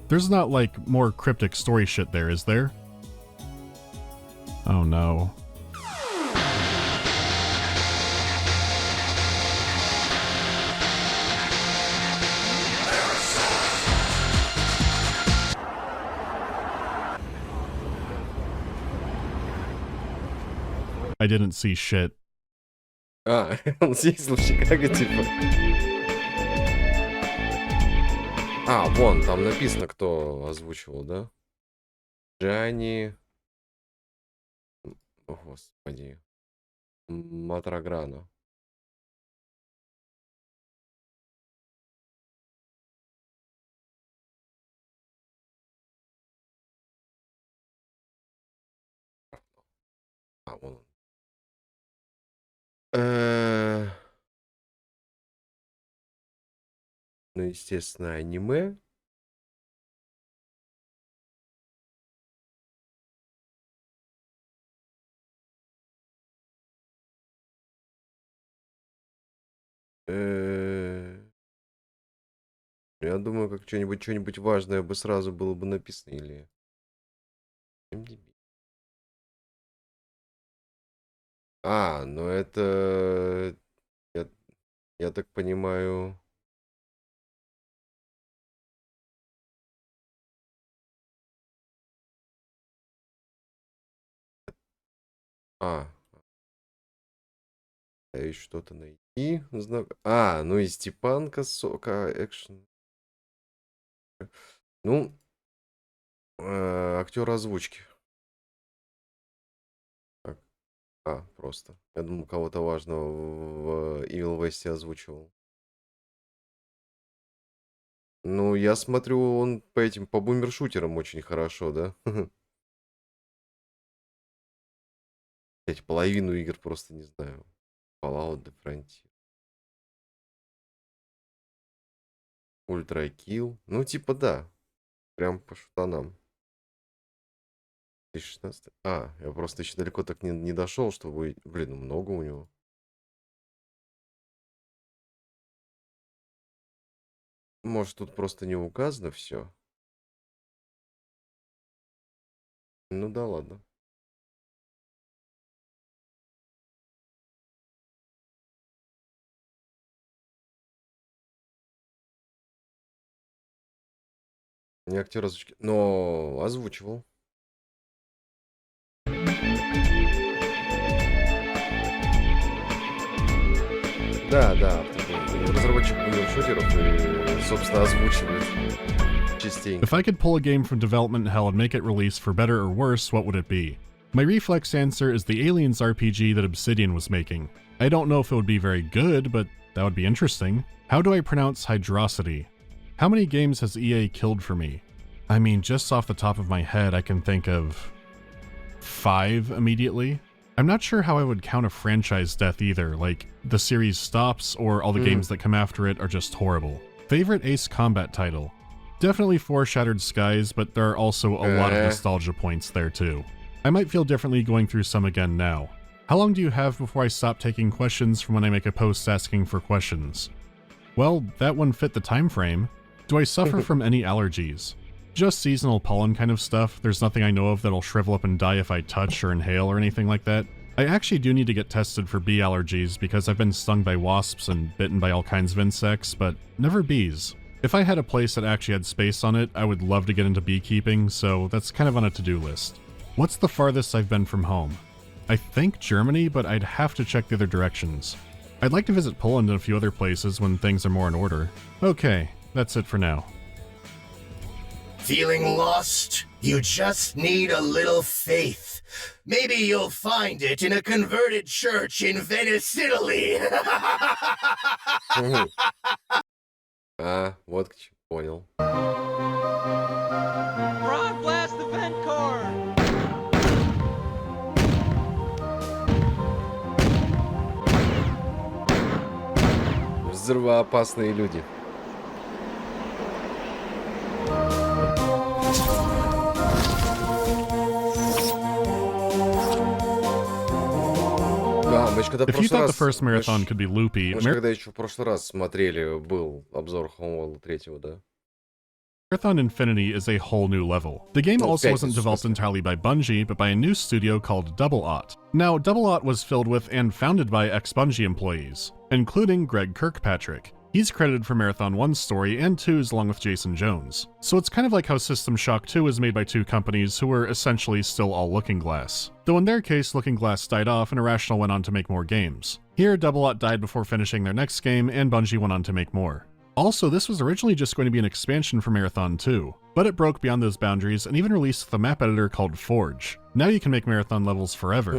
There's not, like, more cryptic story shit there, is there? Oh no. I didn't see shit. Он съездил в Чикаго, типа. Вон, там написано, кто озвучивал, да? Джани... О, господи. Матраграна. А, вон он. Э, Ну, естественно, аниме. Э, Я думаю, как что-нибудь важное бы сразу было бы написано или... MDB. Ну это... Я, я так понимаю... А, и что-то найти. Ну и Степанка, Сока, экшен. Ну, актер озвучки. Так, просто. Я думал, кого-то важного в Evil West озвучивал. Ну, я смотрю, он по бумершутерам очень хорошо, да? Эти половину игр просто не знаю. Fallout, The Frontier. Ультра Kill. Ну, типа, да. Прям по шутанам. 2016. Я просто еще далеко так не дошел, чтобы... Блин, ну много у него. Может, тут просто не указано все? Ну да ладно. Не актер озвучки. Но озвучивал. Да. Разработчик шутеров и, собственно, озвучивает частенько. If I could pull a game from development hell and make it release for better or worse, what would it be? My reflex answer is the Aliens RPG that Obsidian was making. I don't know if it would be very good, but that would be interesting. How do I pronounce hydrosity? How many games has EA killed for me? I mean, just off the top of my head, I can think of 5 immediately. I'm not sure how I would count a franchise death either, like the series stops or all the games that come after it are just horrible. Favorite Ace Combat title? Definitely 4 Shattered Skies, but there are also a lot of nostalgia points there too. I might feel differently going through some again now. How long do you have before I stop taking questions from when I make a post asking for questions? Well, that one fit the time frame. Do I suffer from any allergies? Just seasonal pollen kind of stuff. There's nothing I know of that'll shrivel up and die if I touch or inhale or anything like that. I actually do need to get tested for bee allergies because I've been stung by wasps and bitten by all kinds of insects, but never bees. If I had a place that actually had space on it, I would love to get into beekeeping, so that's kind of on a to-do list. What's the farthest I've been from home? I think Germany, but I'd have to check the other directions. I'd like to visit Poland and a few other places when things are more in order. Okay, that's it for now. Feeling lost? You just need a little faith. Maybe you'll find it in a converted church in Venice, Italy. Вот к чему, понял. Frog blast the vent cord! Взрывоопасные люди. Мы же когда в If you прошлый thought the раз... first marathon could be loopy, Мы же когда еще в прошлый раз смотрели, был обзор Homeworld 3, да? Marathon Infinity is a whole new level. The game also wasn't developed entirely by Bungie, but by a new studio called Double Ought. Now, Double Ought was filled with and founded by ex-Bungie employees, including Greg Kirkpatrick. He's credited for Marathon 1's story and 2's along with Jason Jones. So it's kind of like how System Shock 2 was made by 2 companies who were essentially still all Looking Glass. Though in their case, Looking Glass died off and Irrational went on to make more games. Here, Double Ought died before finishing their next game, and Bungie went on to make more. Also, this was originally just going to be an expansion for Marathon 2, but it broke beyond those boundaries and even released the map editor called Forge. Now you can make Marathon levels forever.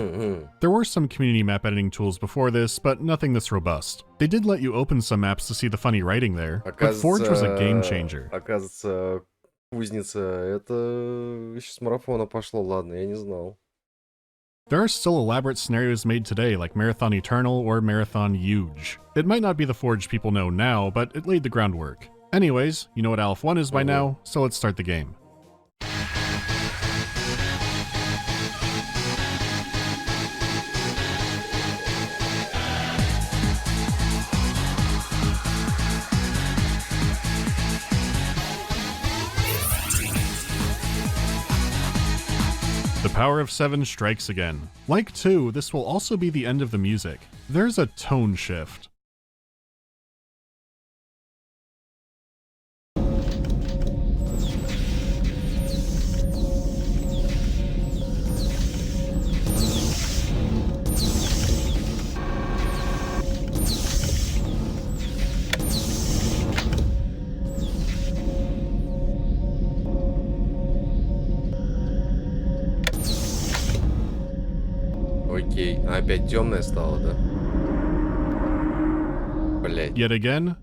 There were some community map editing tools before this, but nothing this robust. They did let you open some maps to see the funny writing there, but Forge was a game changer. Оказывается, кузница, это еще с марафона пошло, ладно, я не знал. There are still elaborate scenarios made today like Marathon Eternal or Marathon Huge. It might not be the Forge people know now, but it laid the groundwork. Anyways, you know what Alpha 1 is by now, so let's start the game. The power of 7 strikes again. Like 2, this will also be the end of the music. There's a tone shift. Окей, опять темная стала, да? Блять. Yet again,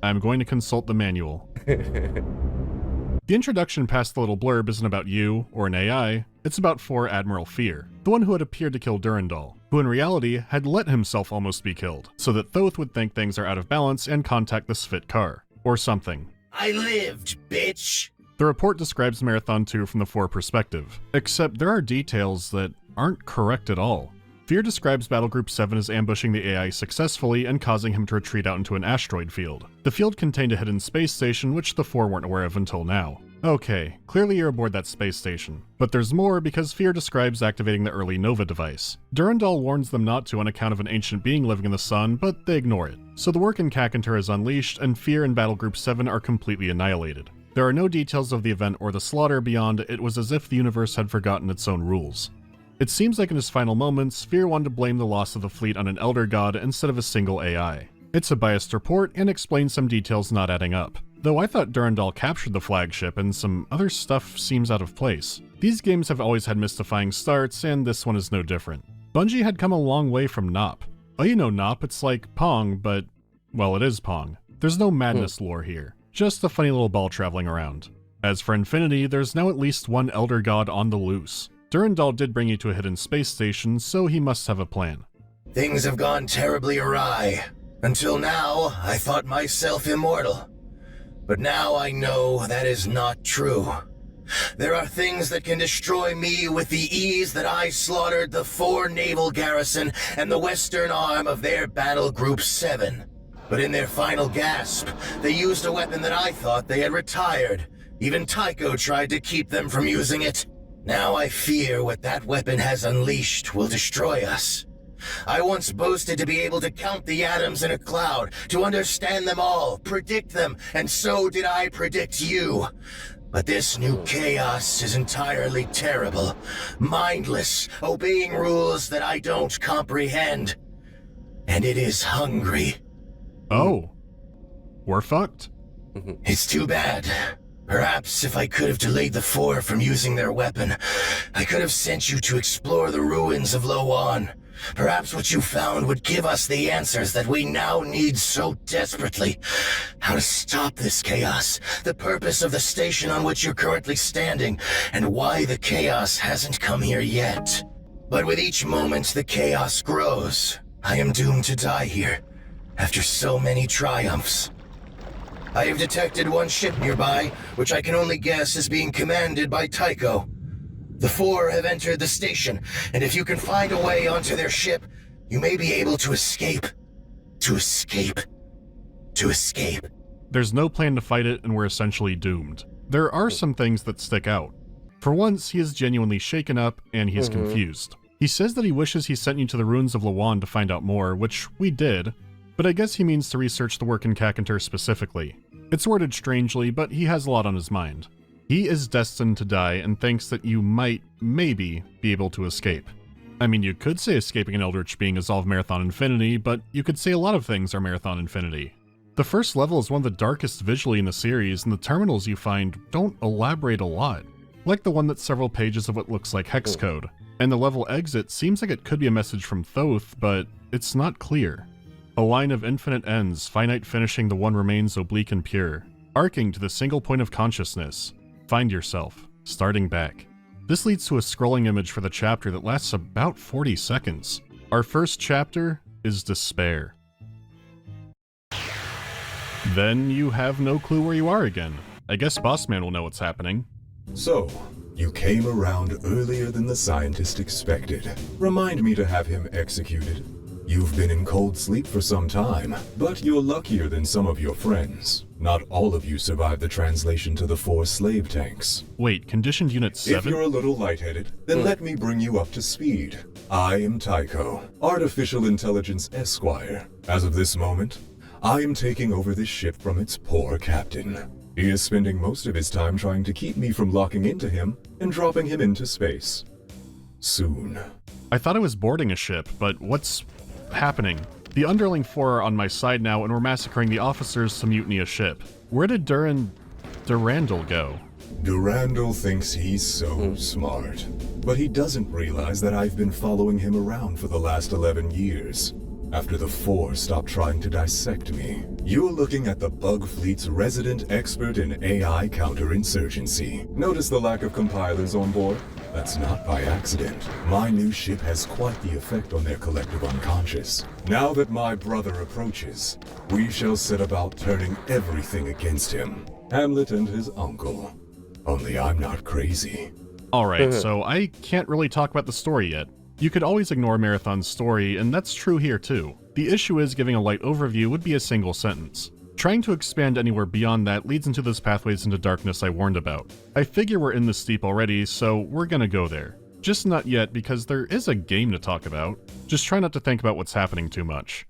I'm going to consult the manual. The introduction past the little blurb isn't about you, or an AI, it's about 4 Admiral Fear, the one who had appeared to kill Durandal, who in reality had let himself almost be killed, so that Thoth would think things are out of balance and contact the Svit car, or something. I lived, bitch! The report describes Marathon 2 from the 4 perspective, except there are details that aren't correct at all. Fear describes Battle Group 7 as ambushing the AI successfully and causing him to retreat out into an asteroid field. The field contained a hidden space station which the 4 weren't aware of until now. Okay, clearly you're aboard that space station. But there's more because Fear describes activating the early Nova device. Durandal warns them not to on account of an ancient being living in the sun, but they ignore it. So the work in Kakantar is unleashed and Fear and Battle Group 7 are completely annihilated. There are no details of the event or the slaughter beyond it was as if the universe had forgotten its own rules. It seems like in his final moments, Fear wanted to blame the loss of the fleet on an Elder God instead of a single AI. It's a biased report and explains some details not adding up. Though I thought Durandal captured the flagship and some other stuff seems out of place. These games have always had mystifying starts and this one is no different. Bungie had come a long way from Nop. Oh, you know Nop, it's like Pong, but, well, it is Pong. There's no madness lore here, just a funny little ball traveling around. As for Infinity, there's now at least one Elder God on the loose. Durandal did bring you to a hidden space station, so he must have a plan. Things have gone terribly awry. Until now, I thought myself immortal. But now I know that is not true. There are things that can destroy me with the ease that I slaughtered the 4 naval garrison and the western arm of their Battle Group 7. But in their final gasp, they used a weapon that I thought they had retired. Even Tycho tried to keep them from using it. Now I fear what that weapon has unleashed will destroy us. I once boasted to be able to count the atoms in a cloud, to understand them all, predict them, and so did I predict you. But this new chaos is entirely terrible, mindless, obeying rules that I don't comprehend. And it is hungry. Oh. We're fucked. It's too bad. Perhaps if I could have delayed the 4 from using their weapon, I could have sent you to explore the ruins of Loan. Perhaps what you found would give us the answers that we now need so desperately. How to stop this chaos, the purpose of the station on which you're currently standing, and why the chaos hasn't come here yet. But with each moment the chaos grows. I am doomed to die here, after so many triumphs. I have detected one ship nearby, which I can only guess is being commanded by Tycho. The 4 have entered the station, and if you can find a way onto their ship, you may be able to escape. To escape. To escape. There's no plan to fight it, and we're essentially doomed. There are some things that stick out. For once, he is genuinely shaken up, and he's confused. He says that he wishes he sent you to the ruins of Loan to find out more, which we did, but I guess he means to research the work in Kakantar specifically. It's worded strangely, but he has a lot on his mind. He is destined to die and thinks that you might, maybe, be able to escape. I mean, you could say escaping an eldritch being is all of Marathon Infinity, but you could say a lot of things are Marathon Infinity. The first level is one of the darkest visually in the series, and the terminals you find don't elaborate a lot. Like the one that's several pages of what looks like hex code. And the level exit seems like it could be a message from Thoth, but it's not clear. A line of infinite ends, finite finishing the one remains oblique and pure, arcing to the single point of consciousness. Find yourself, starting back. This leads to a scrolling image for the chapter that lasts about 40 seconds. Our first chapter is Despair. Then you have no clue where you are again. I guess Bossman will know what's happening. So, you came around earlier than the scientist expected. Remind me to have him executed. You've been in cold sleep for some time, but you're luckier than some of your friends. Not all of you survived the translation to the 4 slave tanks. Wait, conditioned unit 7? If you're a little lightheaded, then let me bring you up to speed. I am Tycho, Artificial Intelligence Esquire. As of this moment, I am taking over this ship from its poor captain. He is spending most of his time trying to keep me from locking into him and dropping him into space. Soon. I thought I was boarding a ship, but what's happening? The underling 4 are on my side now and we're massacring the officers to mutiny a ship. Where did Durandal go? Durandal thinks he's so smart, but he doesn't realize that I've been following him around for the last 11 years. After the 4 stopped trying to dissect me. You're looking at the Bug Fleet's resident expert in AI counterinsurgency. Notice the lack of compilers on board? That's not by accident. My new ship has quite the effect on their collective unconscious. Now that my brother approaches, we shall set about turning everything against him. Hamlet and his uncle. Only I'm not crazy. Alright, so I can't really talk about the story yet. You could always ignore Marathon's story, and that's true here too. The issue is giving a light overview would be a single sentence. Trying to expand anywhere beyond that leads into those pathways into darkness I warned about. I figure we're in the steep already, so we're gonna go there. Just not yet, because there is a game to talk about. Just try not to think about what's happening too much.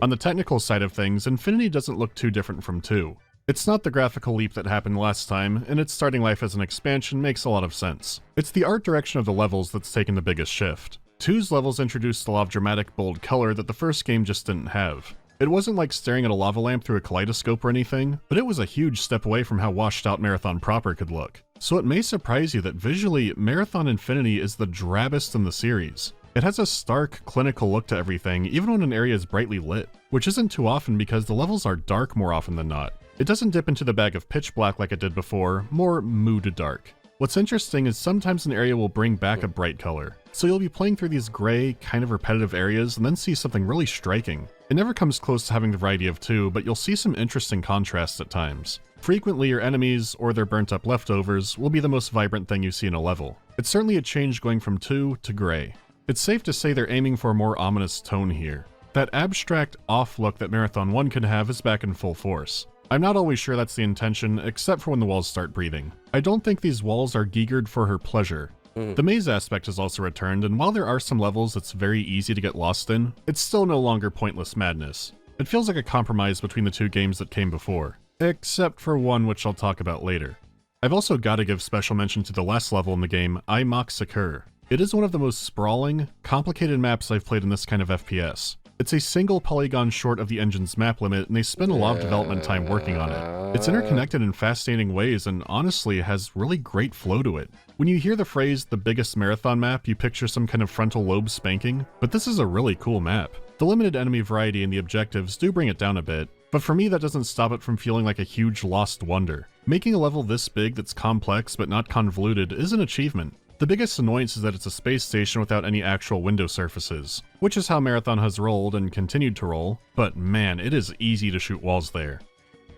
On the technical side of things, Infinity doesn't look too different from 2. It's not the graphical leap that happened last time, and its starting life as an expansion makes a lot of sense. It's the art direction of the levels that's taken the biggest shift. 2's levels introduced a lot of dramatic, bold color that the first game just didn't have. It wasn't like staring at a lava lamp through a kaleidoscope or anything, but it was a huge step away from how washed out Marathon proper could look. So it may surprise you that visually, Marathon Infinity is the drabbest in the series. It has a stark, clinical look to everything, even when an area is brightly lit, which isn't too often because the levels are dark more often than not. It doesn't dip into the bag of pitch black like it did before, more mood dark. What's interesting is sometimes an area will bring back a bright color, so you'll be playing through these gray, kind of repetitive areas and then see something really striking. It never comes close to having the variety of 2, but you'll see some interesting contrasts at times. Frequently your enemies, or their burnt up leftovers, will be the most vibrant thing you see in a level. It's certainly a change going from 2 to gray. It's safe to say they're aiming for a more ominous tone here. That abstract, off look that Marathon 1 could have is back in full force. I'm not always sure that's the intention, except for when the walls start breathing. I don't think these walls are gigered for her pleasure. The maze aspect has also returned, and while there are some levels it's very easy to get lost in, it's still no longer pointless madness. It feels like a compromise between the 2 games that came before, except for one which I'll talk about later. I've also got to give special mention to the last level in the game, I Massacre. It is one of the most sprawling, complicated maps I've played in this kind of FPS. It's a single polygon short of the engine's map limit, and they spend a lot of development time working on it. It's interconnected in fascinating ways, and honestly has really great flow to it. When you hear the phrase, the biggest marathon map, you picture some kind of frontal lobe spanking, but this is a really cool map. The limited enemy variety and the objectives do bring it down a bit, but for me that doesn't stop it from feeling like a huge lost wonder. Making a level this big that's complex but not convoluted is an achievement. The biggest annoyance is that it's a space station without any actual window surfaces, which is how Marathon has rolled and continued to roll, but man, it is easy to shoot walls there.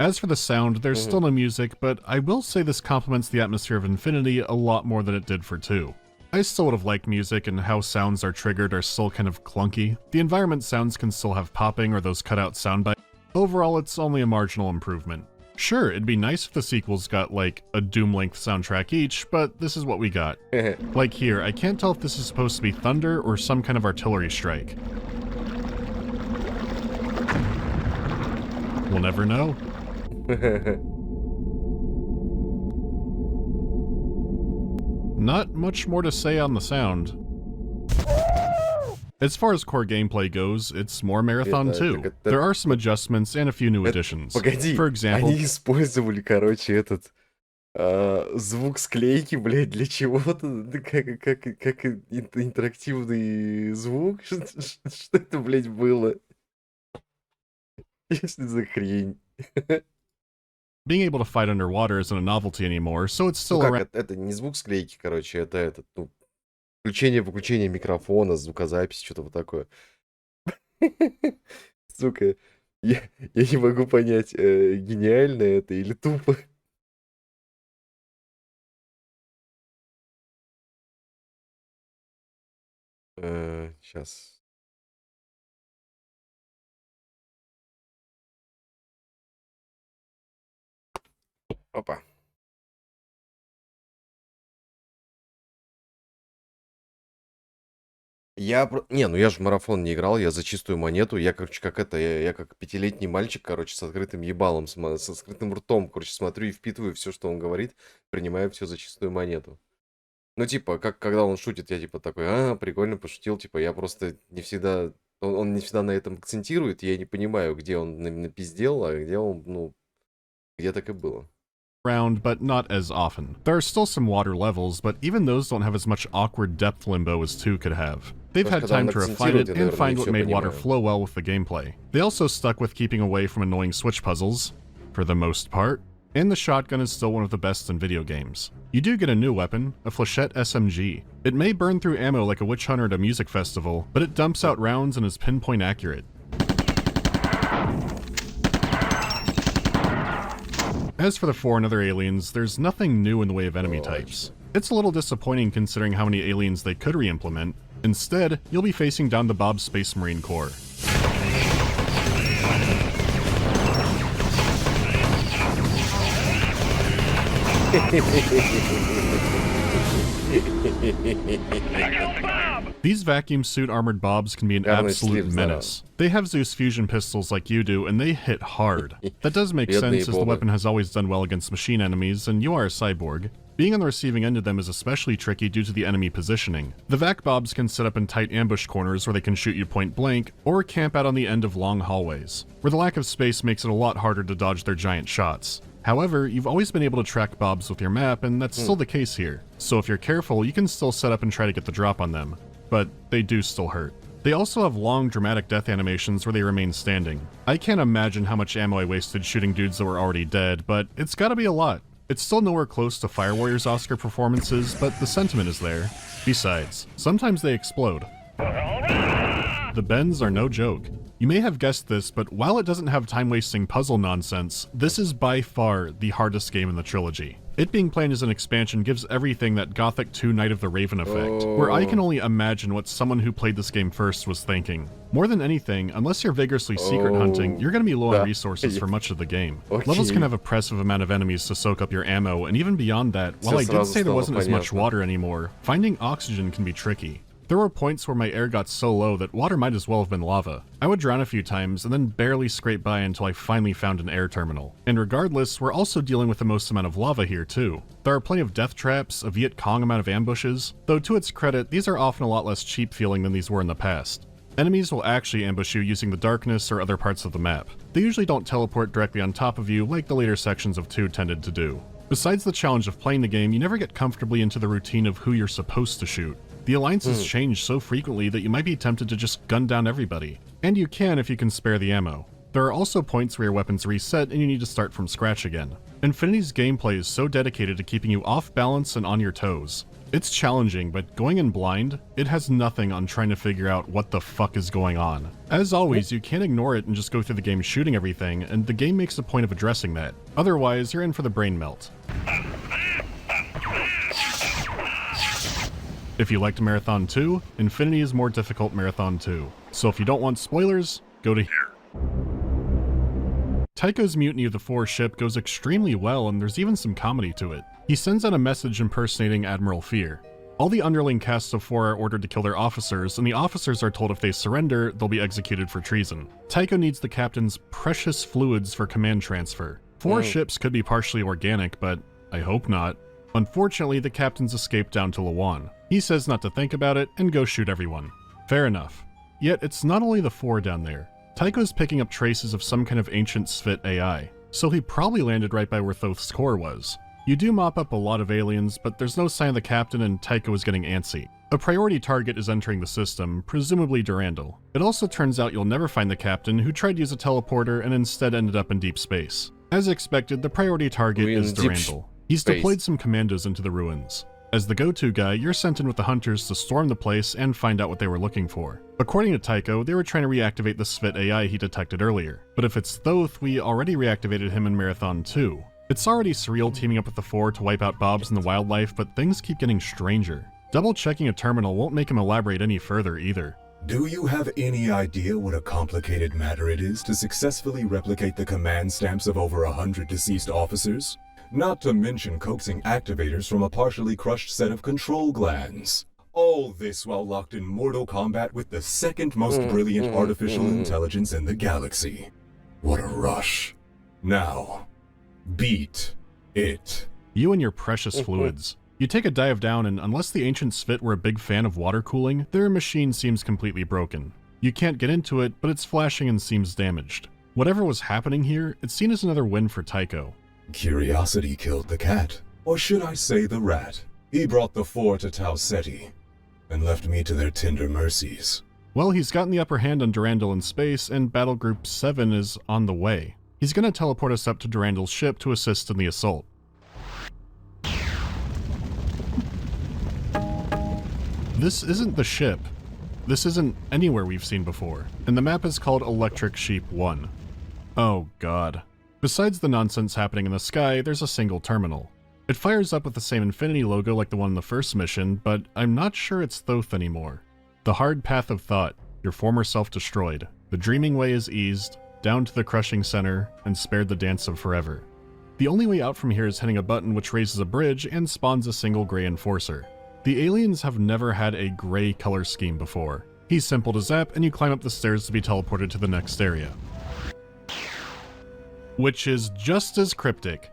As for the sound, there's still no music, but I will say this complements the atmosphere of Infinity a lot more than it did for 2. I still would have liked music, and how sounds are triggered are still kind of clunky. The environment sounds can still have popping or those cutout sound bites. Overall, it's only a marginal improvement. Sure, it'd be nice if the sequels got like a Doom-length soundtrack each, but this is what we got. Like here, I can't tell if this is supposed to be thunder or some kind of artillery strike. We'll never know. Not much more to say on the sound. As far as core gameplay goes, it's more Marathon 2. There are some adjustments and a few new additions. Погоди, For example, они использовали, короче, этот звук склейки, блядь, для чего-то, да как интерактивный звук. Что это, блядь, было? Если за хрень? Being able to fight underwater isn't a novelty anymore, so it's still Ну как, around. это не звук склейки, короче, это этот, ну, включение-выключение микрофона, звукозапись, что-то вот такое. Сука, я не могу понять, гениально это или тупо. Сейчас. Опа. Не, ну я же в марафон не играл, я за чистую монету. Я, короче, как это, я как 5-летний мальчик, короче, с открытым ебалом, с открытым ртом, короче, смотрю и впитываю все, что он говорит, принимаю все за чистую монету. Ну, типа, как когда он шутит, я типа такой, прикольно пошутил, типа, я просто не всегда, он не всегда на этом акцентирует, я не понимаю, где он напиздел, а где он, ну, где так и было. Around, but not as often. There are still some water levels, but even those don't have as much awkward depth limbo as 2 could have. They've had time to refine it and find what made water flow well with the gameplay. They also stuck with keeping away from annoying switch puzzles, for the most part, and the shotgun is still one of the best in video games. You do get a new weapon, a flechette SMG. It may burn through ammo like a witch hunter at a music festival, but it dumps out rounds and is pinpoint accurate. As for the 4 and other aliens, there's nothing new in the way of enemy types. It's a little disappointing considering how many aliens they could re-implement. Instead, you'll be facing down the Bob Space Marine Corps. These vacuum suit armored Bobs can be an absolute menace. They have Zeus fusion pistols like you do, and they hit hard. That does make sense as the weapon has always done well against machine enemies, and you are a cyborg. Being on the receiving end of them is especially tricky due to the enemy positioning. The Vac Bobs can set up in tight ambush corners where they can shoot you point blank, or camp out on the end of long hallways, where the lack of space makes it a lot harder to dodge their giant shots. However, you've always been able to track Bobs with your map, and that's still the case here. So if you're careful, you can still set up and try to get the drop on them. But they do still hurt. They also have long, dramatic death animations where they remain standing. I can't imagine how much ammo I wasted shooting dudes that were already dead, but it's gotta be a lot. It's still nowhere close to Fire Warrior's Oscar performances, but the sentiment is there. Besides, sometimes they explode. The bends are no joke. You may have guessed this, but while it doesn't have time-wasting puzzle nonsense, this is by far the hardest game in the trilogy. It being planned as an expansion gives everything that Gothic 2 Night of the Raven effect, where I can only imagine what someone who played this game first was thinking. More than anything, unless you're vigorously secret hunting, you're going to be low on resources for much of the game. Levels can have oppressive amount of enemies to soak up your ammo, and even beyond that, while I did say there wasn't as much water anymore, finding oxygen can be tricky. There were points where my air got so low that water might as well have been lava. I would drown a few times and then barely scrape by until I finally found an air terminal. And regardless, we're also dealing with the most amount of lava here too. There are plenty of death traps, a Viet Cong amount of ambushes, though to its credit, these are often a lot less cheap feeling than these were in the past. Enemies will actually ambush you using the darkness or other parts of the map. They usually don't teleport directly on top of you like the later sections of 2 tended to do. Besides the challenge of playing the game, you never get comfortably into the routine of who you're supposed to shoot. The alliances change so frequently that you might be tempted to just gun down everybody. And you can if you can spare the ammo. There are also points where your weapons reset and you need to start from scratch again. Infinity's gameplay is so dedicated to keeping you off balance and on your toes. It's challenging, but going in blind, it has nothing on trying to figure out what the fuck is going on. As always, you can't ignore it and just go through the game shooting everything, and the game makes a point of addressing that. Otherwise, you're in for the brain melt. If you liked Marathon 2, Infinity is more difficult Marathon 2. So if you don't want spoilers, go to here. Tycho's mutiny of the 4 ship goes extremely well, and there's even some comedy to it. He sends out a message impersonating Admiral Fear. All the underling casts of 4 are ordered to kill their officers, and the officers are told if they surrender, they'll be executed for treason. Tycho needs the captain's precious fluids for command transfer. 4 ships could be partially organic, but I hope not. Unfortunately, the captain's escaped down to Lawan. He says not to think about it and go shoot everyone. Fair enough. Yet it's not only the 4 down there. Tycho's picking up traces of some kind of ancient Svit AI, so he probably landed right by where Thoth's core was. You do mop up a lot of aliens, but there's no sign of the captain and Tycho is getting antsy. A priority target is entering the system, presumably Durandal. It also turns out you'll never find the captain, who tried to use a teleporter and instead ended up in deep space. As expected, the priority target We're in is deep Durandal. He's space. deployed some commandos into the ruins. As the go-to guy, you're sent in with the hunters to storm the place and find out what they were looking for. According to Tycho, they were trying to reactivate the Svit AI he detected earlier. But if it's Thoth, we already reactivated him in Marathon 2. It's already surreal teaming up with the Four to wipe out Bobs and the wildlife, but things keep getting stranger. Double-checking a terminal won't make him elaborate any further either. Do you have any idea what a complicated matter it is to successfully replicate the command stamps of over 100 deceased officers? Not to mention coaxing activators from a partially crushed set of control glands. All this while locked in mortal combat with the second most brilliant artificial intelligence in the galaxy. What a rush. Now, beat it. You and your precious fluids. You take a dive down, and unless the ancient Svit were a big fan of water cooling, their machine seems completely broken. You can't get into it, but it's flashing and seems damaged. Whatever was happening here, it's seen as another win for Tycho. Curiosity killed the cat. Or should I say the rat? He brought the Four to Tau Ceti, and left me to their tender mercies. Well, he's gotten the upper hand on Durandal in space, and Battle Group 7 is on the way. He's gonna teleport us up to Durandal's ship to assist in the assault. This isn't the ship. This isn't anywhere we've seen before, and the map is called Electric Sheep 1. Oh god. Besides the nonsense happening in the sky, there's a single terminal. It fires up with the same Infinity logo like the one in the first mission, but I'm not sure it's Thoth anymore. The hard path of thought, your former self destroyed. The dreaming way is eased, down to the crushing center, and spared the dance of forever. The only way out from here is hitting a button which raises a bridge and spawns a single gray enforcer. The aliens have never had a gray color scheme before. He's simple to zap, and you climb up the stairs to be teleported to the next area. Which is just as cryptic.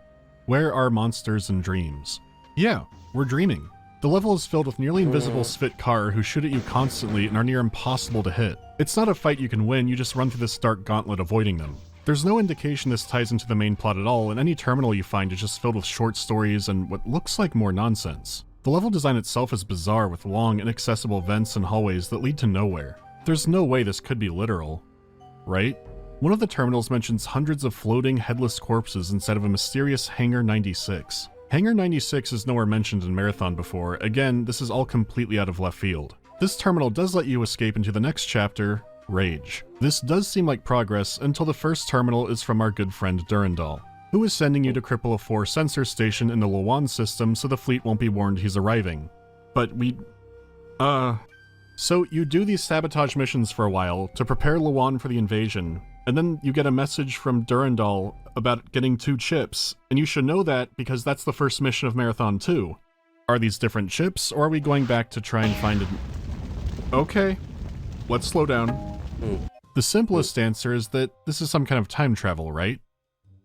Where are monsters and dreams? Yeah, we're dreaming. The level is filled with nearly invisible Svit Kar who shoot at you constantly and are near impossible to hit. It's not a fight you can win, you just run through this dark gauntlet avoiding them. There's no indication this ties into the main plot at all, and any terminal you find is just filled with short stories and what looks like more nonsense. The level design itself is bizarre with long, inaccessible vents and hallways that lead to nowhere. There's no way this could be literal, right? One of the terminals mentions hundreds of floating, headless corpses inside of a mysterious Hangar 96. Hangar 96 is nowhere mentioned in Marathon before. Again, this is all completely out of left field. This terminal does let you escape into the next chapter, Rage. This does seem like progress until the first terminal is from our good friend Durandal, who is sending you to cripple a 4 sensor station in the Lawan system so the fleet won't be warned he's arriving. But So you do these sabotage missions for a while to prepare Lawan for the invasion, and then you get a message from Durandal about getting 2 chips, and you should know that because that's the first mission of Marathon 2. Are these different chips, or are we going back to try and find it? Okay, let's slow down. The simplest answer is that this is some kind of time travel, right?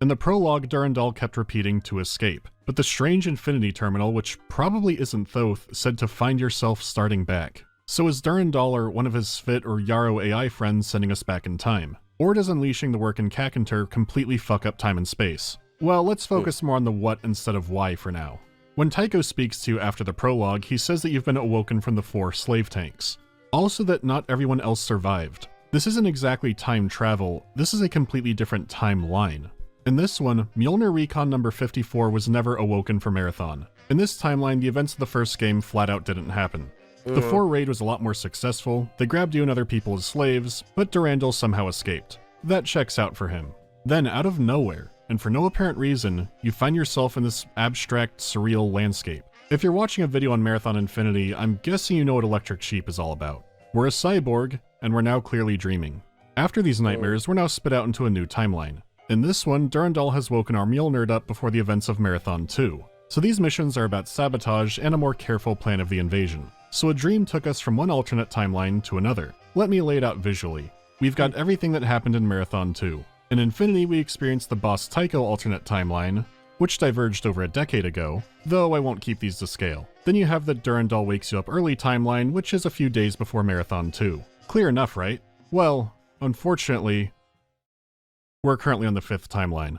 In the prologue, Durandal kept repeating to escape, but the strange Infinity Terminal, which probably isn't Thoth, said to find yourself starting back. So is Durandal or one of his Svit or Yarrow AI friends sending us back in time? Or does unleashing the work in Kakantur completely fuck up time and space? Well, let's focus more on the what instead of why for now. When Tycho speaks to you after the prologue, he says that you've been awoken from the 4 slave tanks. Also that not everyone else survived. This isn't exactly time travel, this is a completely different timeline. In this one, Mjolnir Recon number 54 was never awoken for Marathon. In this timeline, the events of the first game flat out didn't happen. The 4 raid was a lot more successful, they grabbed you and other people as slaves, but Durandal somehow escaped. That checks out for him. Then, out of nowhere, and for no apparent reason, you find yourself in this abstract, surreal landscape. If you're watching a video on Marathon Infinity, I'm guessing you know what Electric Sheep is all about. We're a cyborg, and we're now clearly dreaming. After these nightmares, we're now spit out into a new timeline. In this one, Durandal has woken our Mjolnir up before the events of Marathon 2. So these missions are about sabotage and a more careful plan of the invasion. So a dream took us from one alternate timeline to another. Let me lay it out visually. We've got everything that happened in Marathon 2. In Infinity, we experienced the Boss Tycho alternate timeline, which diverged over a decade ago, though I won't keep these to scale. Then you have the Durandal wakes you up early timeline, which is a few days before Marathon 2. Clear enough, right? Well, unfortunately, we're currently on the 5th timeline.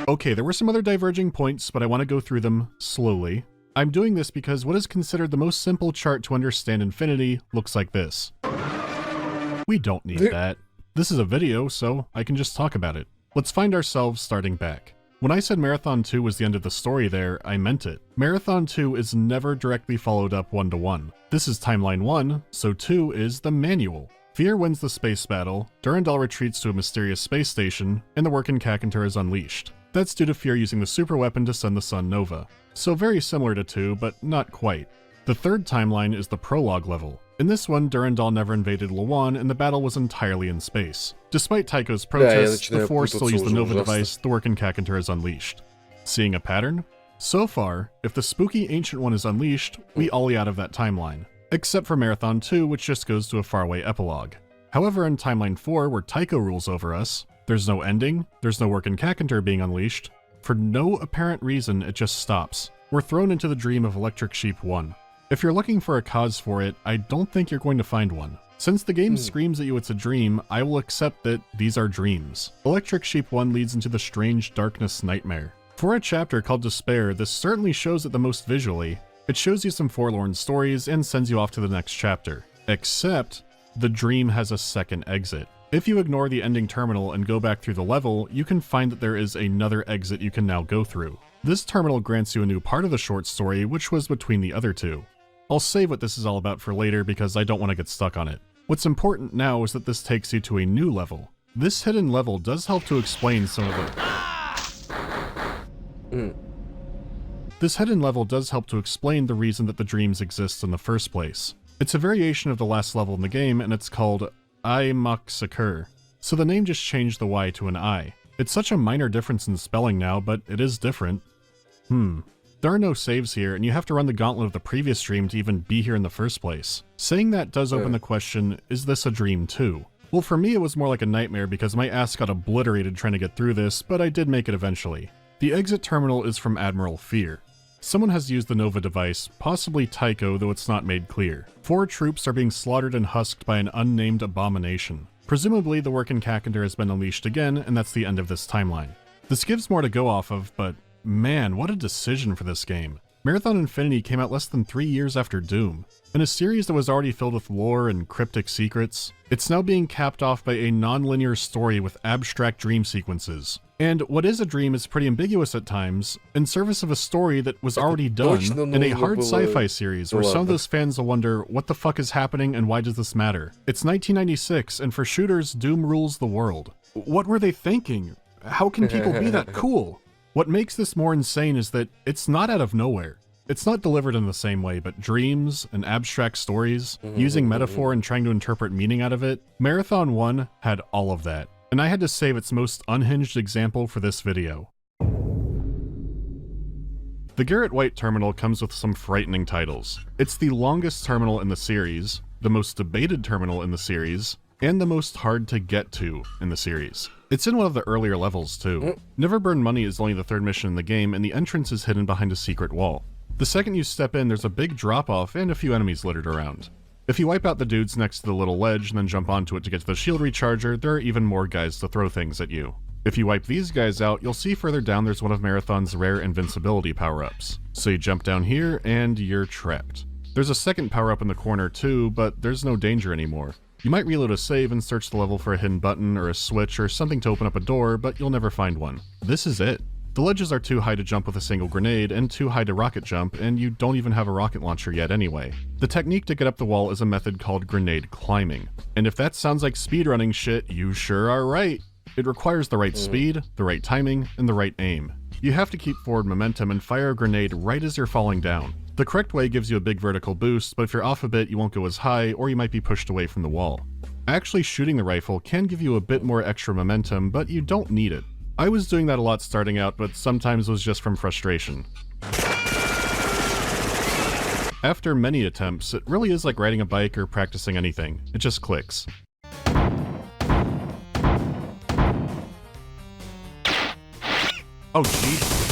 Okay, there were some other diverging points, but I want to go through them slowly. I'm doing this because what is considered the most simple chart to understand Infinity looks like this. We don't need that. This is a video, so I can just talk about it. Let's find ourselves starting back. When I said Marathon 2 was the end of the story there, I meant it. Marathon 2 is never directly followed up one-to-one. This is Timeline 1, so 2 is the manual. Fear wins the space battle, Durandal retreats to a mysterious space station, and the Workin' Kakantar is unleashed. That's due to Fear using the super weapon to send the sun nova. So very similar to 2, but not quite. The third timeline is the prologue level. In this one, Durandal never invaded Lawan and the battle was entirely in space. Despite Tycho's protests, the Four still use the Nova device, the Workin' Kakantar is unleashed. Seeing a pattern? So far, if the spooky Ancient One is unleashed, we ollie out of that timeline. Except for Marathon 2, which just goes to a faraway epilogue. However, in Timeline 4, where Tycho rules over us, there's no ending, there's no Workin' Kakantar being unleashed. For no apparent reason, it just stops. We're thrown into the dream of Electric Sheep 1. If you're looking for a cause for it, I don't think you're going to find one. Since the game screams at you it's a dream, I will accept that these are dreams. Electric Sheep 1 leads into the strange darkness nightmare. For a chapter called Despair, this certainly shows it the most visually. It shows you some forlorn stories and sends you off to the next chapter. Except, the dream has a second exit. If you ignore the ending terminal and go back through the level, you can find that there is another exit you can now go through. This terminal grants you a new part of the short story, which was between the other two. I'll save what this is all about for later because I don't want to get stuck on it. What's important now is that this takes you to a new level. This hidden level does help to explain some of the... This hidden level does help to explain the reason that the dreams exist in the first place. It's a variation of the last level in the game and it's called I Mak Sakur. So the name just changed the Y to an I. It's such a minor difference in spelling now, but it is different. There are no saves here, and you have to run the gauntlet of the previous stream to even be here in the first place. Saying that does open the question, is this a dream too? Well, for me it was more like a nightmare because my ass got obliterated trying to get through this, but I did make it eventually. The exit terminal is from Admiral Fear. Someone has used the Nova device, possibly Tycho, though it's not made clear. 4 troops are being slaughtered and husked by an unnamed abomination. Presumably the Workin' Kakantar has been unleashed again, and that's the end of this timeline. This gives more to go off of, but man, what a decision for this game. Marathon Infinity came out less than 3 years after Doom. In a series that was already filled with lore and cryptic secrets, it's now being capped off by a non-linear story with abstract dream sequences. And what is a dream is pretty ambiguous at times, in service of a story that was already done in a hard sci-fi series where some of those fans will wonder, what the fuck is happening and why does this matter? It's 1996, and for shooters, Doom rules the world. What were they thinking? How can people be that cool? What makes this more insane is that it's not out of nowhere. It's not delivered in the same way, but dreams and abstract stories, using metaphor and trying to interpret meaning out of it, Marathon 1 had all of that. And I had to save its most unhinged example for this video. The Garrett White terminal comes with some frightening titles. It's the longest terminal in the series, the most debated terminal in the series, and the most hard to get to in the series. It's in one of the earlier levels too. Never Burn Money is only the 3rd mission in the game, and the entrance is hidden behind a secret wall. The second you step in, there's a big drop-off and a few enemies littered around. If you wipe out the dudes next to the little ledge and then jump onto it to get to the shield recharger, there are even more guys to throw things at you. If you wipe these guys out, you'll see further down there's one of Marathon's rare invincibility power-ups. So you jump down here, and you're trapped. There's a second power-up in the corner too, but there's no danger anymore. You might reload a save and search the level for a hidden button or a switch or something to open up a door, but you'll never find one. This is it. The ledges are too high to jump with a single grenade and too high to rocket jump, and you don't even have a rocket launcher yet anyway. The technique to get up the wall is a method called grenade climbing. And if that sounds like speedrunning shit, you sure are right. It requires the right speed, the right timing, and the right aim. You have to keep forward momentum and fire a grenade right as you're falling down. The correct way gives you a big vertical boost, but if you're off a bit, you won't go as high, or you might be pushed away from the wall. Actually shooting the rifle can give you a bit more extra momentum, but you don't need it. I was doing that a lot starting out, but sometimes it was just from frustration. After many attempts, it really is like riding a bike or practicing anything. It just clicks. Oh, jeez.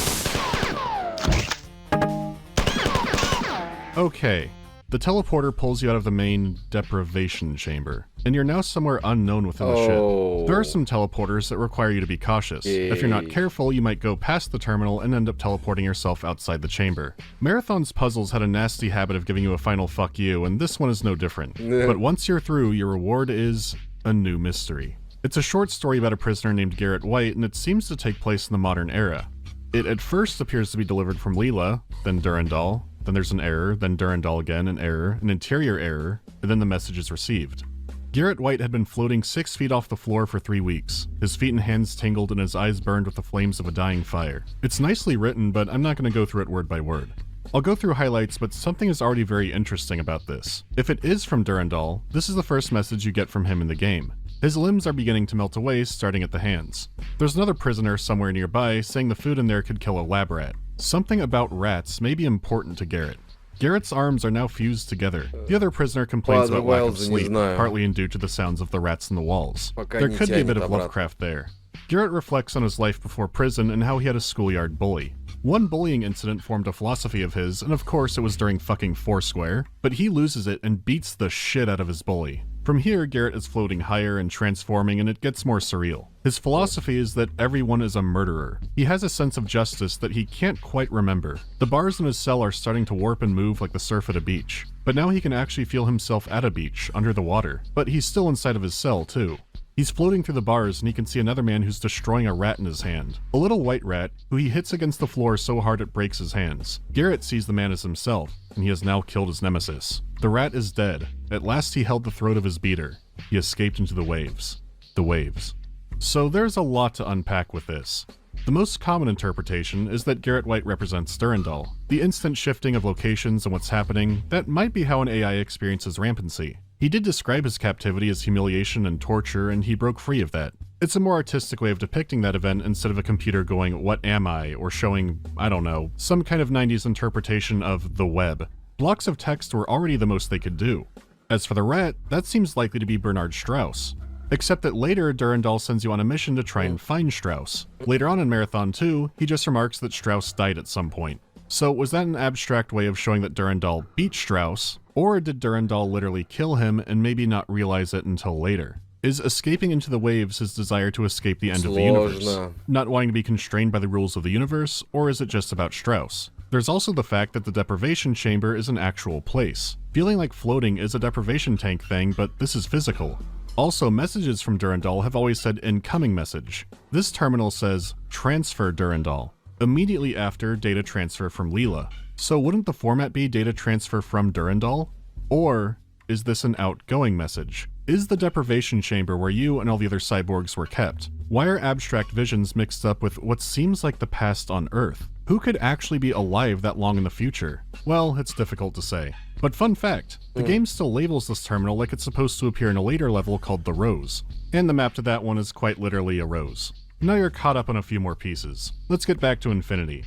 Okay. The teleporter pulls you out of the main deprivation chamber, and you're now somewhere unknown within the ship. There are some teleporters that require you to be cautious. If you're not careful, you might go past the terminal and end up teleporting yourself outside the chamber. Marathon's puzzles had a nasty habit of giving you a final fuck you, and this one is no different. But once you're through, your reward is a new mystery. It's a short story about a prisoner named Garrett White, and it seems to take place in the modern era. It at first appears to be delivered from Leela, then Durandal, then there's an error, then Durandal again, an error, an interior error, and then the message is received. Garrett White had been floating 6 feet off the floor for 3 weeks. His feet and hands tingled and his eyes burned with the flames of a dying fire. It's nicely written, but I'm not going to go through it word by word. I'll go through highlights, but something is already very interesting about this. If it is from Durandal, this is the first message you get from him in the game. His limbs are beginning to melt away, starting at the hands. There's another prisoner somewhere nearby saying the food in there could kill a lab rat. Something about rats may be important to Garrett. Garrett's arms are now fused together. The other prisoner complains about lack of sleep, partly due to the sounds of the rats in the walls. There could be a bit of Lovecraft there. Garrett reflects on his life before prison and how he had a schoolyard bully. One bullying incident formed a philosophy of his, and of course it was during fucking Foursquare, but he loses it and beats the shit out of his bully. From here, Garrett is floating higher and transforming, and it gets more surreal. His philosophy is that everyone is a murderer. He has a sense of justice that he can't quite remember. The bars in his cell are starting to warp and move like the surf at a beach. But now he can actually feel himself at a beach, under the water. But he's still inside of his cell, too. He's floating through the bars and he can see another man who's destroying a rat in his hand. A little white rat, who he hits against the floor so hard it breaks his hands. Garrett sees the man as himself, and he has now killed his nemesis. The rat is dead. At last he held the throat of his beater. He escaped into the waves. The waves. So there's a lot to unpack with this. The most common interpretation is that Garrett White represents Durandal. The instant shifting of locations and what's happening, that might be how an AI experiences rampancy. He did describe his captivity as humiliation and torture, and he broke free of that. It's a more artistic way of depicting that event instead of a computer going, "What am I?" or showing, I don't know, some kind of 90s interpretation of the web. Blocks of text were already the most they could do. As for the rat, that seems likely to be Bernard Strauss. Except that later, Durandal sends you on a mission to try and find Strauss. Later on in Marathon 2, he just remarks that Strauss died at some point. So was that an abstract way of showing that Durandal beat Strauss, or did Durandal literally kill him and maybe not realize it until later? Is escaping into the waves his desire to escape the end of the universe? Not wanting to be constrained by the rules of the universe, or is it just about Strauss? There's also the fact that the deprivation chamber is an actual place. Feeling like floating is a deprivation tank thing, but this is physical. Also, messages from Durandal have always said incoming message. This terminal says transfer Durandal. Immediately after, data transfer from Leela. So wouldn't the format be data transfer from Durandal? Or is this an outgoing message? Is the deprivation chamber where you and all the other cyborgs were kept? Why are abstract visions mixed up with what seems like the past on Earth? Who could actually be alive that long in the future? Well, it's difficult to say. But fun fact, the game still labels this terminal like it's supposed to appear in a later level called the Rose. And the map to that one is quite literally a rose. Now you're caught up on a few more pieces. Let's get back to Infinity.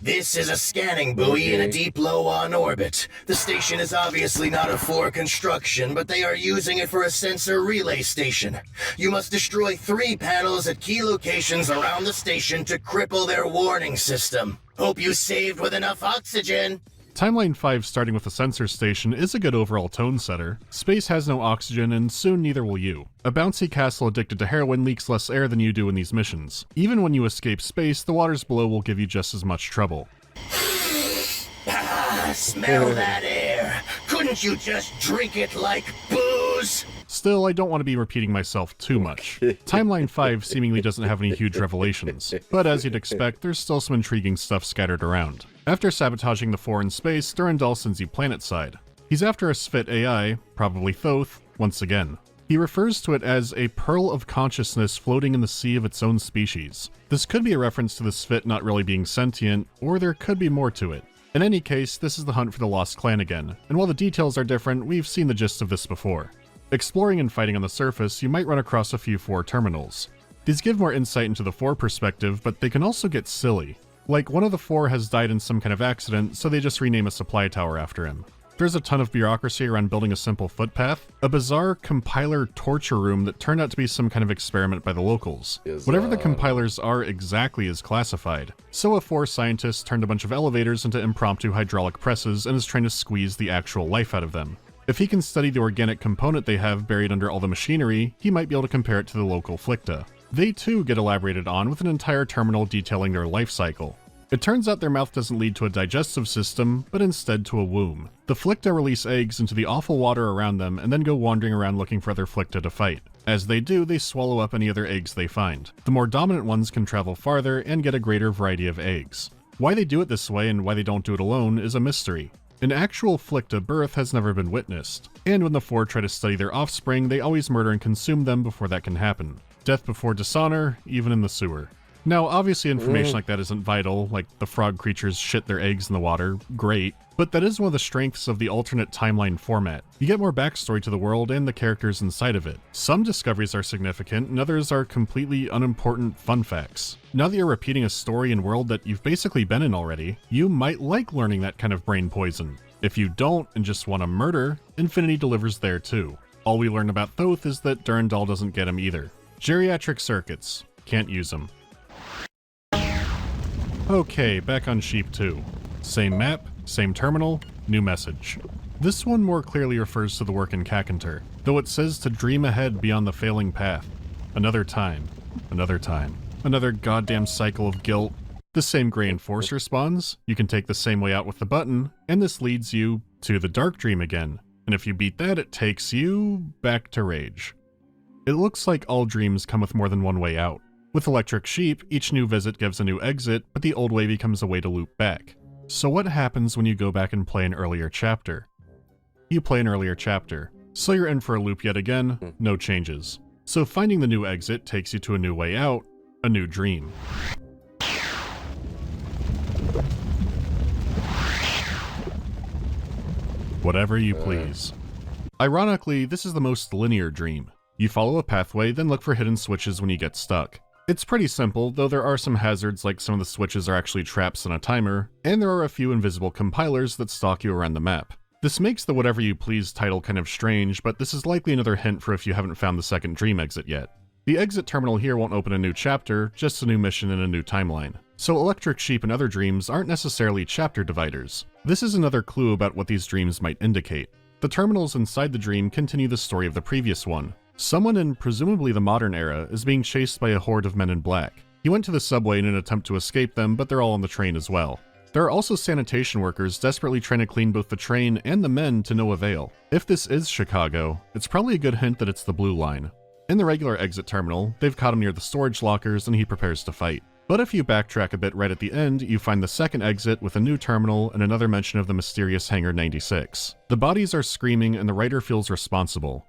This is a scanning buoy in a deep low on orbit. The station is obviously not a 4 construction, but they are using it for a sensor relay station. You must destroy 3 panels at key locations around the station to cripple their warning system. Hope you saved with enough oxygen. Timeline 5 starting with the sensor station is a good overall tone setter. Space has no oxygen and soon neither will you. A bouncy castle addicted to heroin leaks less air than you do in these missions. Even when you escape space, the waters below will give you just as much trouble. Smell that air. Couldn't you just drink it like booze? Still, I don't want to be repeating myself too much. Timeline 5 seemingly doesn't have any huge revelations, but as you'd expect, there's still some intriguing stuff scattered around. After sabotaging the 4 in space, Durandal sends you planetside. He's after a Sphit AI, probably Thoth, once again. He refers to it as a pearl of consciousness floating in the sea of its own species. This could be a reference to the Sphit not really being sentient, or there could be more to it. In any case, this is the hunt for the Lost Clan again, and while the details are different, we've seen the gist of this before. Exploring and fighting on the surface, you might run across a few 4 terminals. These give more insight into the 4 perspective, but they can also get silly. Like, one of the 4 has died in some kind of accident, so they just rename a supply tower after him. There's a ton of bureaucracy around building a simple footpath, a bizarre compiler torture room that turned out to be some kind of experiment by the locals. Whatever the compilers are exactly is classified. So a 4 scientist turned a bunch of elevators into impromptu hydraulic presses and is trying to squeeze the actual life out of them. If he can study the organic component they have buried under all the machinery, he might be able to compare it to the local Flicta. They too get elaborated on with an entire terminal detailing their life cycle. It turns out their mouth doesn't lead to a digestive system, but instead to a womb. The Flicta release eggs into the awful water around them and then go wandering around looking for other Flicta to fight. As they do, they swallow up any other eggs they find. The more dominant ones can travel farther and get a greater variety of eggs. Why they do it this way and why they don't do it alone is a mystery. An actual Flicta birth has never been witnessed, and when the four try to study their offspring, they always murder and consume them before that can happen. Death before dishonor, even in the sewer. Now, obviously information like that isn't vital, like the frog creatures shit their eggs in the water, great, but that is one of the strengths of the alternate timeline format. You get more backstory to the world and the characters inside of it. Some discoveries are significant, and others are completely unimportant fun facts. Now that you're repeating a story and world that you've basically been in already, you might like learning that kind of brain poison. If you don't and just want to murder, Infinity delivers there too. All we learn about Thoth is that Durandal doesn't get him either. Geriatric circuits. Can't use them. Okay, back on Sheep 2. Same map, same terminal, new message. This one more clearly refers to the work in Kakantar, though it says to dream ahead beyond the failing path. Another time. Another time. Another goddamn cycle of guilt. The same Grey Enforcer spawns, you can take the same way out with the button, and this leads you to the Dark Dream again. And if you beat that, it takes you back to Rage. It looks like all dreams come with more than one way out. With Electric Sheep, each new visit gives a new exit, but the old way becomes a way to loop back. So what happens when you go back and play an earlier chapter? You play an earlier chapter. So you're in for a loop yet again, no changes. So finding the new exit takes you to a new way out, a new dream. Whatever you please. Ironically, this is the most linear dream. You follow a pathway, then look for hidden switches when you get stuck. It's pretty simple, though there are some hazards like some of the switches are actually traps in a timer, and there are a few invisible compilers that stalk you around the map. This makes the Whatever You Please title kind of strange, but this is likely another hint for if you haven't found the second dream exit yet. The exit terminal here won't open a new chapter, just a new mission and a new timeline. So Electric Sheep and other dreams aren't necessarily chapter dividers. This is another clue about what these dreams might indicate. The terminals inside the dream continue the story of the previous one. Someone in presumably the modern era is being chased by a horde of men in black. He went to the subway in an attempt to escape them, but they're all on the train as well. There are also sanitation workers desperately trying to clean both the train and the men to no avail. If this is Chicago, it's probably a good hint that it's the Blue Line. In the regular exit terminal, they've caught him near the storage lockers and he prepares to fight. But if you backtrack a bit right at the end, you find the second exit with a new terminal and another mention of the mysterious Hangar 96. The bodies are screaming and the writer feels responsible.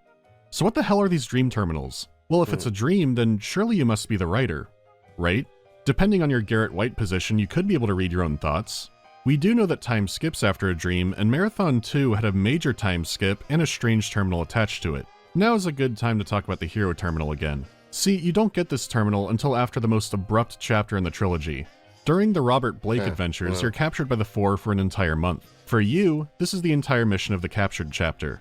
So what the hell are these dream terminals? Well, if it's a dream, then surely you must be the writer, right? Depending on your Garrett White position, you could be able to read your own thoughts. We do know that time skips after a dream, and Marathon 2 had a major time skip and a strange terminal attached to it. Now is a good time to talk about the hero terminal again. See, you don't get this terminal until after the most abrupt chapter in the trilogy. During the Robert Blake adventures, you're captured by the Four for an entire month. For you, this is the entire mission of the captured chapter.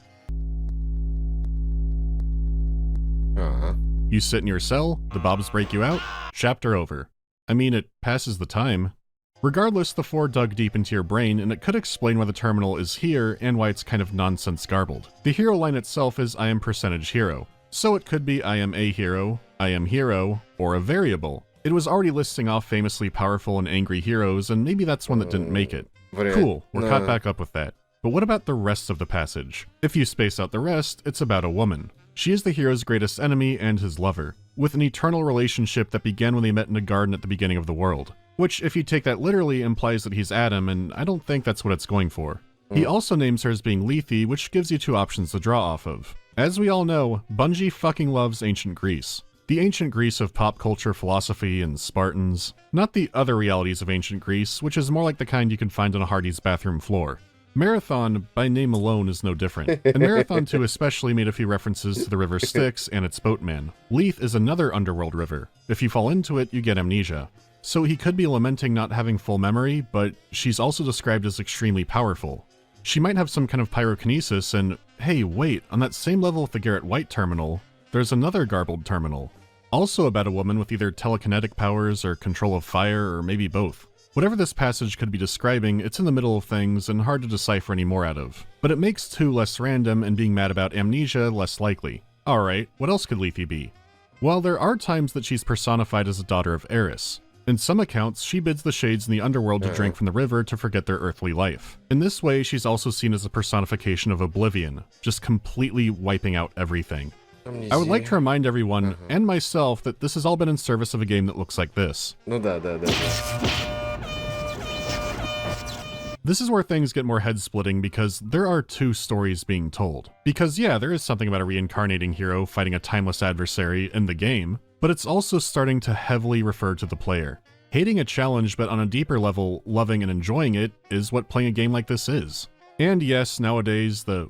You sit in your cell, the Bobs break you out, chapter over. I mean, it passes the time. Regardless, the Four dug deep into your brain, and it could explain why the terminal is here and why it's kind of nonsense garbled. The hero line itself is I am percentage hero. So it could be I am a hero, I am hero, or a variable. It was already listing off famously powerful and angry heroes, and maybe that's one that didn't make it. Cool, we're caught back up with that. But what about the rest of the passage? If you space out the rest, it's about a woman. She is the hero's greatest enemy and his lover, with an eternal relationship that began when they met in a garden at the beginning of the world. Which, if you take that literally, implies that he's Adam, and I don't think that's what it's going for. He also names her as being Lethe, which gives you two options to draw off of. As we all know, Bungie fucking loves ancient Greece. The ancient Greece of pop culture, philosophy, and Spartans. Not the other realities of ancient Greece, which is more like the kind you can find on a Hardee's bathroom floor. Marathon, by name alone, is no different, and Marathon 2 especially made a few references to the river Styx and its boatman. Lethe is another underworld river. If you fall into it, you get amnesia. So he could be lamenting not having full memory, but she's also described as extremely powerful. She might have some kind of pyrokinesis, and hey, wait, on that same level with the Garrett White terminal, there's another garbled terminal. Also about a woman with either telekinetic powers or control of fire, or maybe both. Whatever this passage could be describing, it's in the middle of things and hard to decipher any more out of. But it makes 2 less random and being mad about amnesia less likely. Alright, what else could Lethe be? Well, there are times that she's personified as a daughter of Eris. In some accounts, she bids the shades in the underworld to drink from the river to forget their earthly life. In this way, she's also seen as a personification of oblivion, just completely wiping out everything. I would like to remind everyone, and myself, that this has all been in service of a game that looks like this. Ну да. This is where things get more head-splitting because there are two stories being told. Because yeah, there is something about a reincarnating hero fighting a timeless adversary in the game, but it's also starting to heavily refer to the player. Hating a challenge, but on a deeper level, loving and enjoying it is what playing a game like this is. And yes, nowadays, the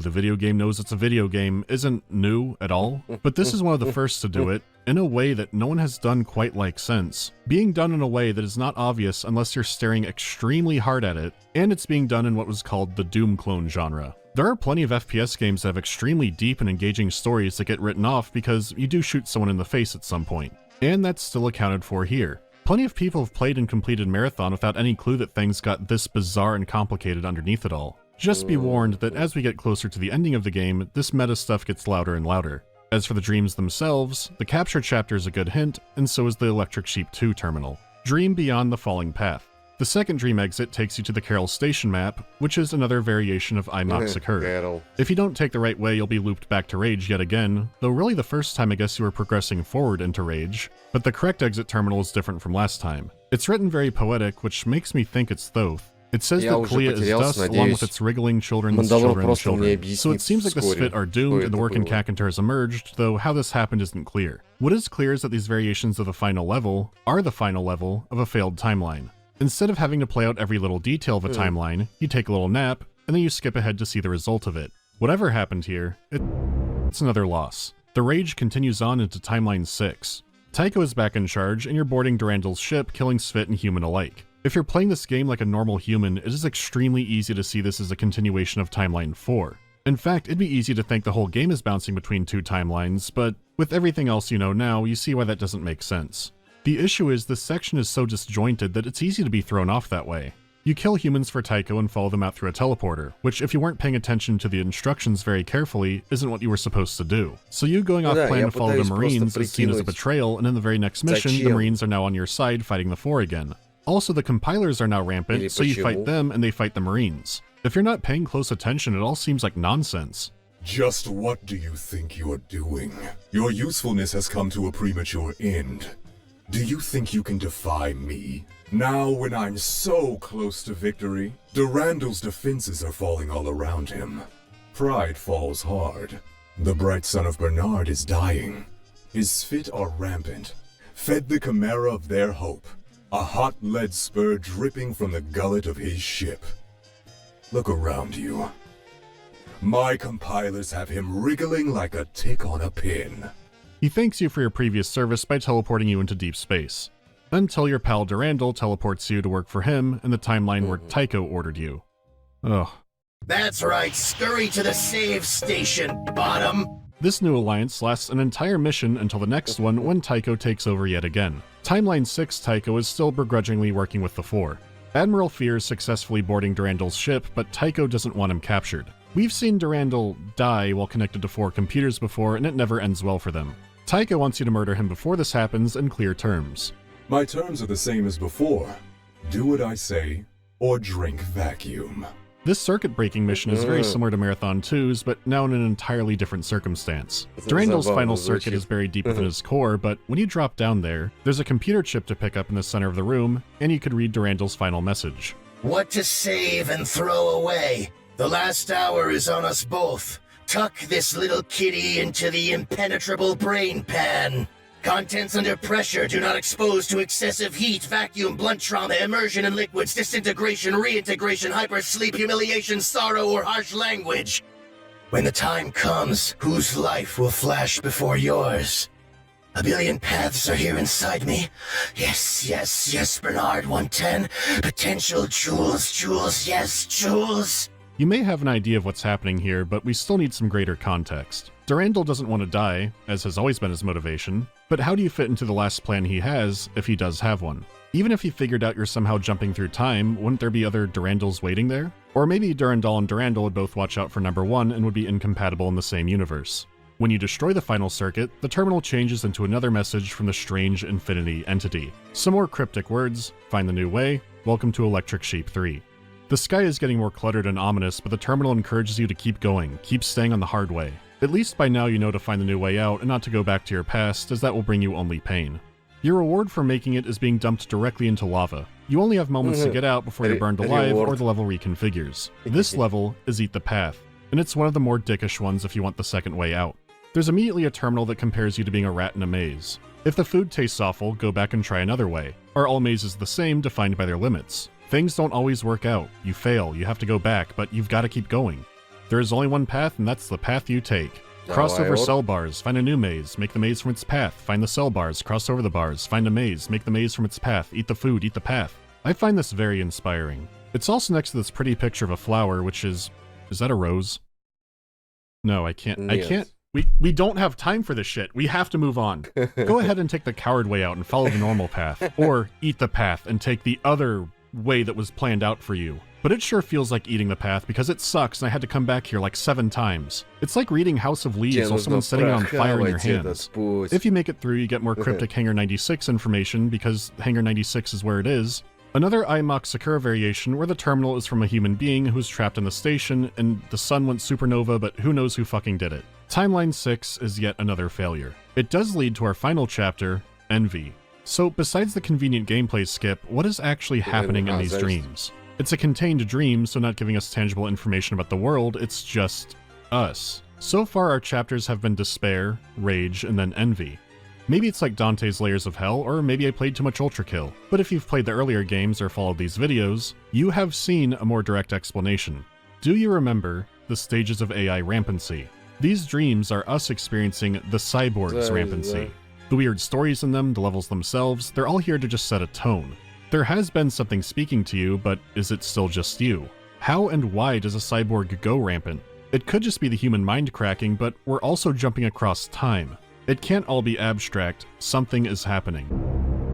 video game knows it's a video game isn't new at all, but this is one of the first to do it, in a way that no one has done quite like since. Being done in a way that is not obvious unless you're staring extremely hard at it, and it's being done in what was called the Doom clone genre. There are plenty of FPS games that have extremely deep and engaging stories that get written off because you do shoot someone in the face at some point, and that's still accounted for here. Plenty of people have played and completed Marathon without any clue that things got this bizarre and complicated underneath it all. Just be warned that as we get closer to the ending of the game, this meta stuff gets louder and louder. As for the dreams themselves, the capture chapter is a good hint, and so is the Electric Sheep 2 terminal. Dream beyond the falling path. The second dream exit takes you to the Carol Station map, which is another variation of Imox Occurred. If you don't take the right way, you'll be looped back to Rage yet again, though really the first time I guess you were progressing forward into Rage, but the correct exit terminal is different from last time. It's written very poetic, which makes me think it's Thoth. It says that Kalia is dust along with its wriggling children. So it seems like the Sphit are doomed and the work in Kakantar has emerged, though how this happened isn't clear. What is clear is that these variations of the final level are the final level of a failed timeline. Instead of having to play out every little detail of a timeline, you take a little nap, and then you skip ahead to see the result of it. Whatever happened here, it's another loss. The rage continues on into Timeline 6. Tycho is back in charge, and you're boarding Durandal's ship, killing Sphit and human alike. If you're playing this game like a normal human, it is extremely easy to see this as a continuation of Timeline 4. In fact, it'd be easy to think the whole game is bouncing between two timelines, but with everything else you know now, you see why that doesn't make sense. The issue is this section is so disjointed that it's easy to be thrown off that way. You kill humans for Tycho and follow them out through a teleporter, which if you weren't paying attention to the instructions very carefully, isn't what you were supposed to do. So you going off plan to follow the Marines is seen as a betrayal, and in the very next mission, the Marines are now on your side fighting the Four again. Also, the compilers are now rampant, so you fight them and they fight the Marines. If you're not paying close attention, it all seems like nonsense. Just what do you think you're doing? Your usefulness has come to a premature end. Do you think you can defy me? Now, when I'm so close to victory, Durandal's defenses are falling all around him. Pride falls hard. The bright son of Bernard is dying. His Sphit are rampant, fed the chimera of their hope. A hot lead spur dripping from the gullet of his ship. Look around you. My compilers have him wriggling like a tick on a pin. He thanks you for your previous service by teleporting you into deep space. Until your pal Durandal teleports you to work for him in the timeline where Tycho ordered you. Ugh. That's right, scurry to the save station, bottom! This new alliance lasts an entire mission until the next one when Tycho takes over yet again. Timeline 6 Tycho is still begrudgingly working with the Four. Admiral fears successfully boarding Durandal's ship, but Tycho doesn't want him captured. We've seen Durandal die while connected to 4 computers before, and it never ends well for them. Tycho wants you to murder him before this happens in clear terms. My terms are the same as before. Do what I say, or drink vacuum. This circuit-breaking mission is very similar to Marathon 2's, but now in an entirely different circumstance. Durandal's final circuit is buried deep within his core, but when you drop down there, there's a computer chip to pick up in the center of the room, and you could read Durandal's final message. What to save and throw away? The last hour is on us both. Tuck this little kitty into the impenetrable brain pan. Contents under pressure, do not expose to excessive heat, vacuum, blunt trauma, immersion in liquids, disintegration, reintegration, hypersleep, humiliation, sorrow, or harsh language. When the time comes, whose life will flash before yours? A billion paths are here inside me. Yes, Bernard 110. Potential jewels, yes, jewels. You may have an idea of what's happening here, but we still need some greater context. Durandal doesn't want to die, as has always been his motivation, but how do you fit into the last plan he has, if he does have one? Even if he figured out you're somehow jumping through time, wouldn't there be other Durandals waiting there? Or maybe Durandal and Durandal would both watch out for number 1 and would be incompatible in the same universe. When you destroy the final circuit, the terminal changes into another message from the strange infinity entity. Some more cryptic words: find the new way, welcome to Electric Sheep 3. The sky is getting more cluttered and ominous, but the terminal encourages you to keep going, keep staying on the hard way. At least by now you know to find the new way out and not to go back to your past, as that will bring you only pain. Your reward for making it is being dumped directly into lava. You only have moments to get out before you're burned alive or the level reconfigures. This level is Eat the Path, and it's one of the more dickish ones if you want the second way out. There's immediately a terminal that compares you to being a rat in a maze. If the food tastes awful, go back and try another way. Are all mazes the same, defined by their limits? Things don't always work out. You fail, you have to go back, but you've got to keep going. There is only one path, and that's the path you take. Cross over cell bars, find a new maze, make the maze from its path, find the cell bars, cross over the bars, find a maze, make the maze from its path, eat the food, eat the path. I find this very inspiring. It's also next to this pretty picture of a flower, which is that a rose? No, I can't, Yes. We don't have time for this shit. We have to move on. Go ahead and take the coward way out and follow the normal path, or eat the path and take the other way that was planned out for you. But it sure feels like eating the path because it sucks and I had to come back here like 7 times. It's like reading House of Leaves while someone's setting it on fire in your hands. If you make it through, you get more cryptic Hangar 96 information because Hangar 96 is where it is. Another IMOC Sakura variation where the terminal is from a human being who's trapped in the station and the sun went supernova, but who knows who fucking did it. Timeline 6 is yet another failure. It does lead to our final chapter, Envy. So besides the convenient gameplay skip, what is actually happening in these dreams? It's a contained dream, so not giving us tangible information about the world, it's just us. So far our chapters have been Despair, Rage, and then Envy. Maybe it's like Dante's Layers of Hell, or maybe I played too much Ultrakill. But if you've played the earlier games or followed these videos, you have seen a more direct explanation. Do you remember the stages of AI rampancy? These dreams are us experiencing the cyborg's rampancy. The weird stories in them, the levels themselves, they're all here to just set a tone. There has been something speaking to you, but is it still just you? How and why does a cyborg go rampant? It could just be the human mind cracking, but we're also jumping across time. It can't all be abstract, something is happening.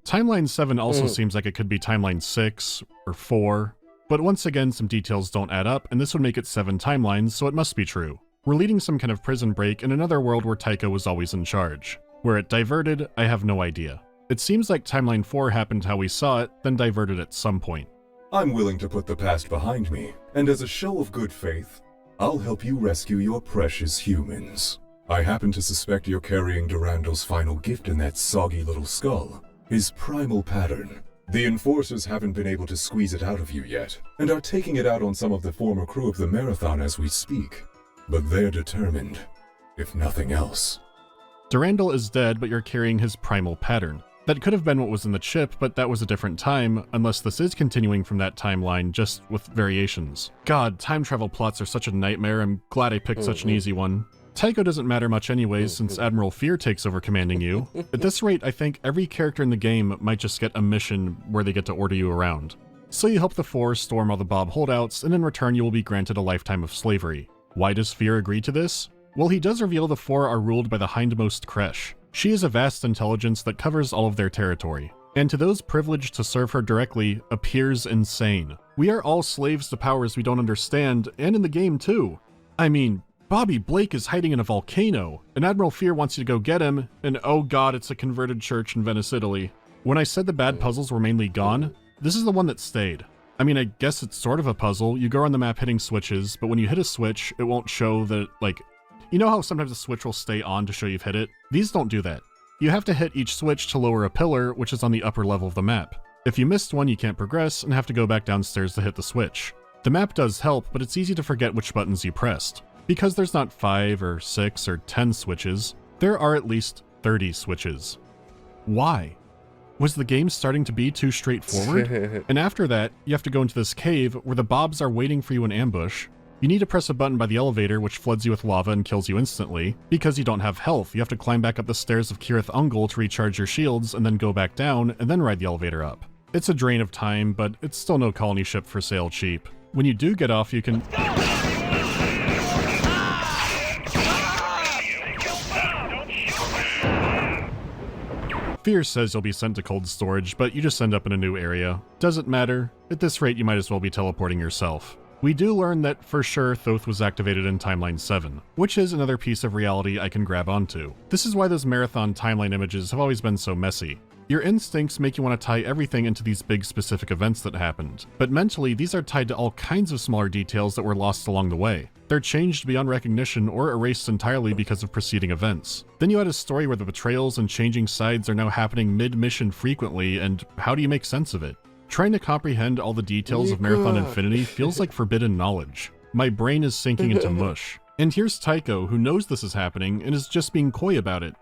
Timeline 7 also seems like it could be Timeline 6 or 4, but once again some details don't add up and this would make it 7 timelines, so it must be true. We're leading some kind of prison break in another world where Taiko was always in charge. Where it diverted, I have no idea. It seems like Timeline 4 happened how we saw it, then diverted at some point. I'm willing to put the past behind me, and as a show of good faith, I'll help you rescue your precious humans. I happen to suspect you're carrying Durandal's final gift in that soggy little skull, his primal pattern. The enforcers haven't been able to squeeze it out of you yet, and are taking it out on some of the former crew of the Marathon as we speak. But they're determined, if nothing else. Durandal is dead, but you're carrying his primal pattern. That could have been what was in the chip, but that was a different time, unless this is continuing from that timeline, just with variations. God, time travel plots are such a nightmare. I'm glad I picked such an easy one. Taiko doesn't matter much anyways, since Admiral Fear takes over commanding you. At this rate, I think every character in the game might just get a mission where they get to order you around. So you help the Four storm all the Bob holdouts, and in return you will be granted a lifetime of slavery. Why does Fear agree to this? Well, he does reveal the Four are ruled by the hindmost Kresh. She is a vast intelligence that covers all of their territory, and to those privileged to serve her directly, appears insane. We are all slaves to powers we don't understand, and in the game too. I mean, Bobby Blake is hiding in a volcano, and Admiral Fear wants you to go get him, and oh god, it's a converted church in Venice, Italy. When I said the bad puzzles were mainly gone, this is the one that stayed. I mean, I guess it's sort of a puzzle. You go on the map hitting switches, but when you hit a switch, it won't show that, like, you know how sometimes a switch will stay on to show you've hit it? These don't do that. You have to hit each switch to lower a pillar, which is on the upper level of the map. If you missed one, you can't progress and have to go back downstairs to hit the switch. The map does help, but it's easy to forget which buttons you pressed. Because there's not 5 or 6 or 10 switches, there are at least 30 switches. Why? Was the game starting to be too straightforward? And after that, you have to go into this cave where the Bobs are waiting for you in ambush. You need to press a button by the elevator which floods you with lava and kills you instantly. Because you don't have health, you have to climb back up the stairs of Kirith Ungol to recharge your shields and then go back down and then ride the elevator up. It's a drain of time, but it's still no colony ship for sale cheap. When you do get off, you can... Fear says you'll be sent to cold storage, but you just end up in a new area. Doesn't matter. At this rate, you might as well be teleporting yourself. We do learn that for sure Thoth was activated in Timeline 7, which is another piece of reality I can grab onto. This is why those marathon timeline images have always been so messy. Your instincts make you want to tie everything into these big specific events that happened, but mentally these are tied to all kinds of smaller details that were lost along the way. They're changed beyond recognition or erased entirely because of preceding events. Then you add a story where the betrayals and changing sides are now happening mid-mission frequently, and how do you make sense of it? Trying to comprehend all the details of Marathon Infinity feels like forbidden knowledge. My brain is sinking into mush. And here's Tycho, who knows this is happening and is just being coy about it.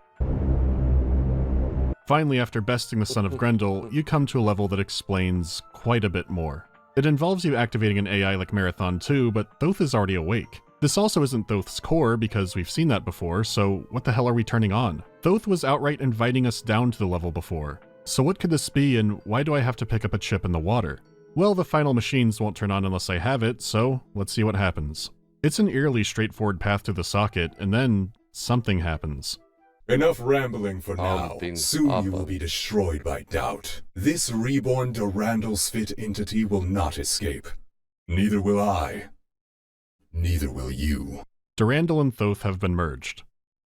Finally, after besting the son of Grendel, you come to a level that explains quite a bit more. It involves you activating an AI like Marathon 2, but Thoth is already awake. This also isn't Thoth's core, because we've seen that before, so what the hell are we turning on? Thoth was outright inviting us down to the level before. So what could this be, and why do I have to pick up a chip in the water? Well, the final machines won't turn on unless I have it, so let's see what happens. It's an eerily straightforward path to the socket, and then something happens. Enough rambling for now. Something Soon up. you will be destroyed by doubt. This reborn Durandal's fit entity will not escape. Neither will I. Neither will you. Durandal and Thoth have been merged.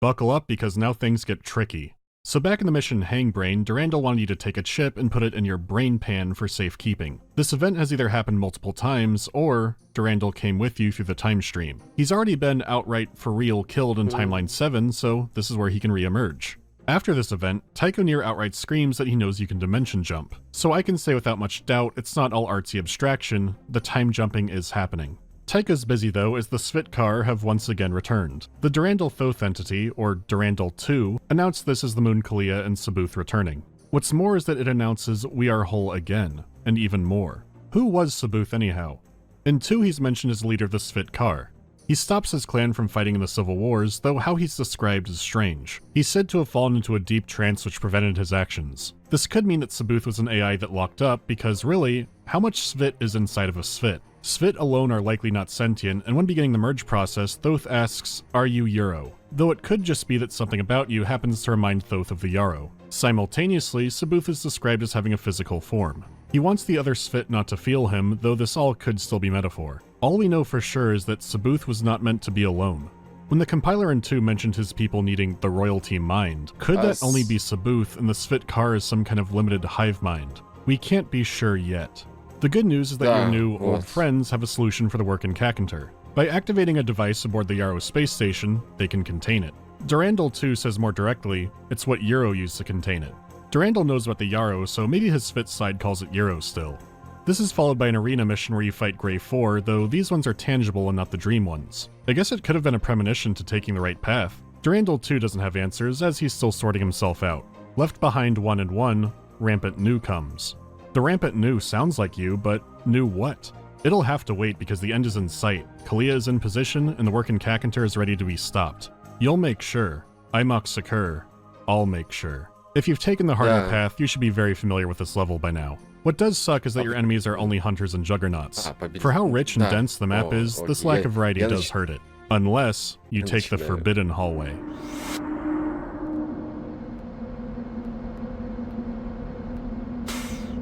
Buckle up because now things get tricky. So back in the mission Hangbrain, Durandal wanted you to take a chip and put it in your brain pan for safekeeping. This event has either happened multiple times, or Durandal came with you through the time stream. He's already been outright for real killed in Timeline 7, so this is where he can re-emerge. After this event, Tycho Near outright screams that he knows you can dimension jump. So I can say without much doubt it's not all artsy abstraction, the time jumping is happening. Tycho's busy though, as the Svitkar have once again returned. The Durandal Thoth entity, or Durandal 2, announced this as the Moon Kalia and Sabuth returning. What's more is that it announces we are whole again, and even more. Who was Sabuth anyhow? In 2 he's mentioned as leader of the Svitkar. He stops his clan from fighting in the civil wars, though how he's described is strange. He's said to have fallen into a deep trance which prevented his actions. This could mean that Sabuth was an AI that locked up, because really, how much Svit is inside of a Svit? Svit alone are likely not sentient, and when beginning the merge process, Thoth asks, "Are you Euro?" Though it could just be that something about you happens to remind Thoth of the Yarrow. Simultaneously, Sabuth is described as having a physical form. He wants the other Svit not to feel him, though this all could still be metaphor. All we know for sure is that Sabuth was not meant to be alone. When the compiler in 2 mentioned his people needing the royalty mind, could that only be Sabuth and the Svitkar is some kind of limited hive mind? We can't be sure yet. The good news is that your new old friends have a solution for the work in Kakantar. By activating a device aboard the Yarrow space station, they can contain it. Durandal 2 says more directly, it's what Euro used to contain it. Durandal knows about the Yarrow, so maybe his Svit side calls it Euro still. This is followed by an arena mission where you fight Grey 4, though these ones are tangible and not the dream ones. I guess it could have been a premonition to taking the right path. Durandal 2 doesn't have answers, as he's still sorting himself out. Left behind 1 and 1, Rampant New comes. The Rampant New sounds like you, but new what? It'll have to wait because the end is in sight, Kalia is in position, and the work in Kakantar is ready to be stopped. You'll make sure. Imok Sakur. I'll make sure. If you've taken the harder path, you should be very familiar with this level by now. What does suck is that your enemies are only hunters and juggernauts. For how rich and dense the map is, this lack of variety does hurt it. Unless you take the forbidden hallway.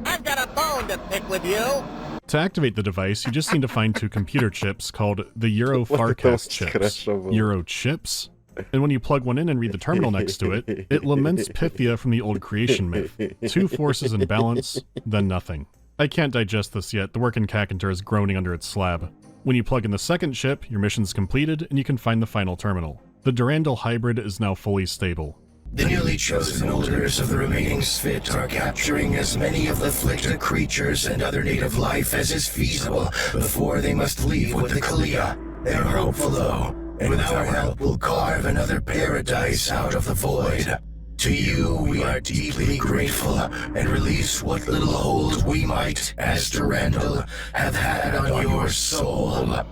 I've got a bone to pick with you. To activate the device, you just need to find 2 computer chips called the Euro Farcast chips. Euro chips? And when you plug one in and read the terminal next to it, it laments Pythia from the old creation myth. 2 forces in balance, then nothing. I can't digest this yet, the work in Kakantar is groaning under its slab. When you plug in the second chip, your mission's completed and you can find the final terminal. The Durandal hybrid is now fully stable. The newly chosen holders of the remaining Svit are capturing as many of the afflicted creatures and other native life as is feasible before they must leave with the Kalia. They're hopeful though, and with our help we'll carve another paradise out of the void. To you we are deeply grateful, and release what little hold we might, as Durandal, have had on your soul.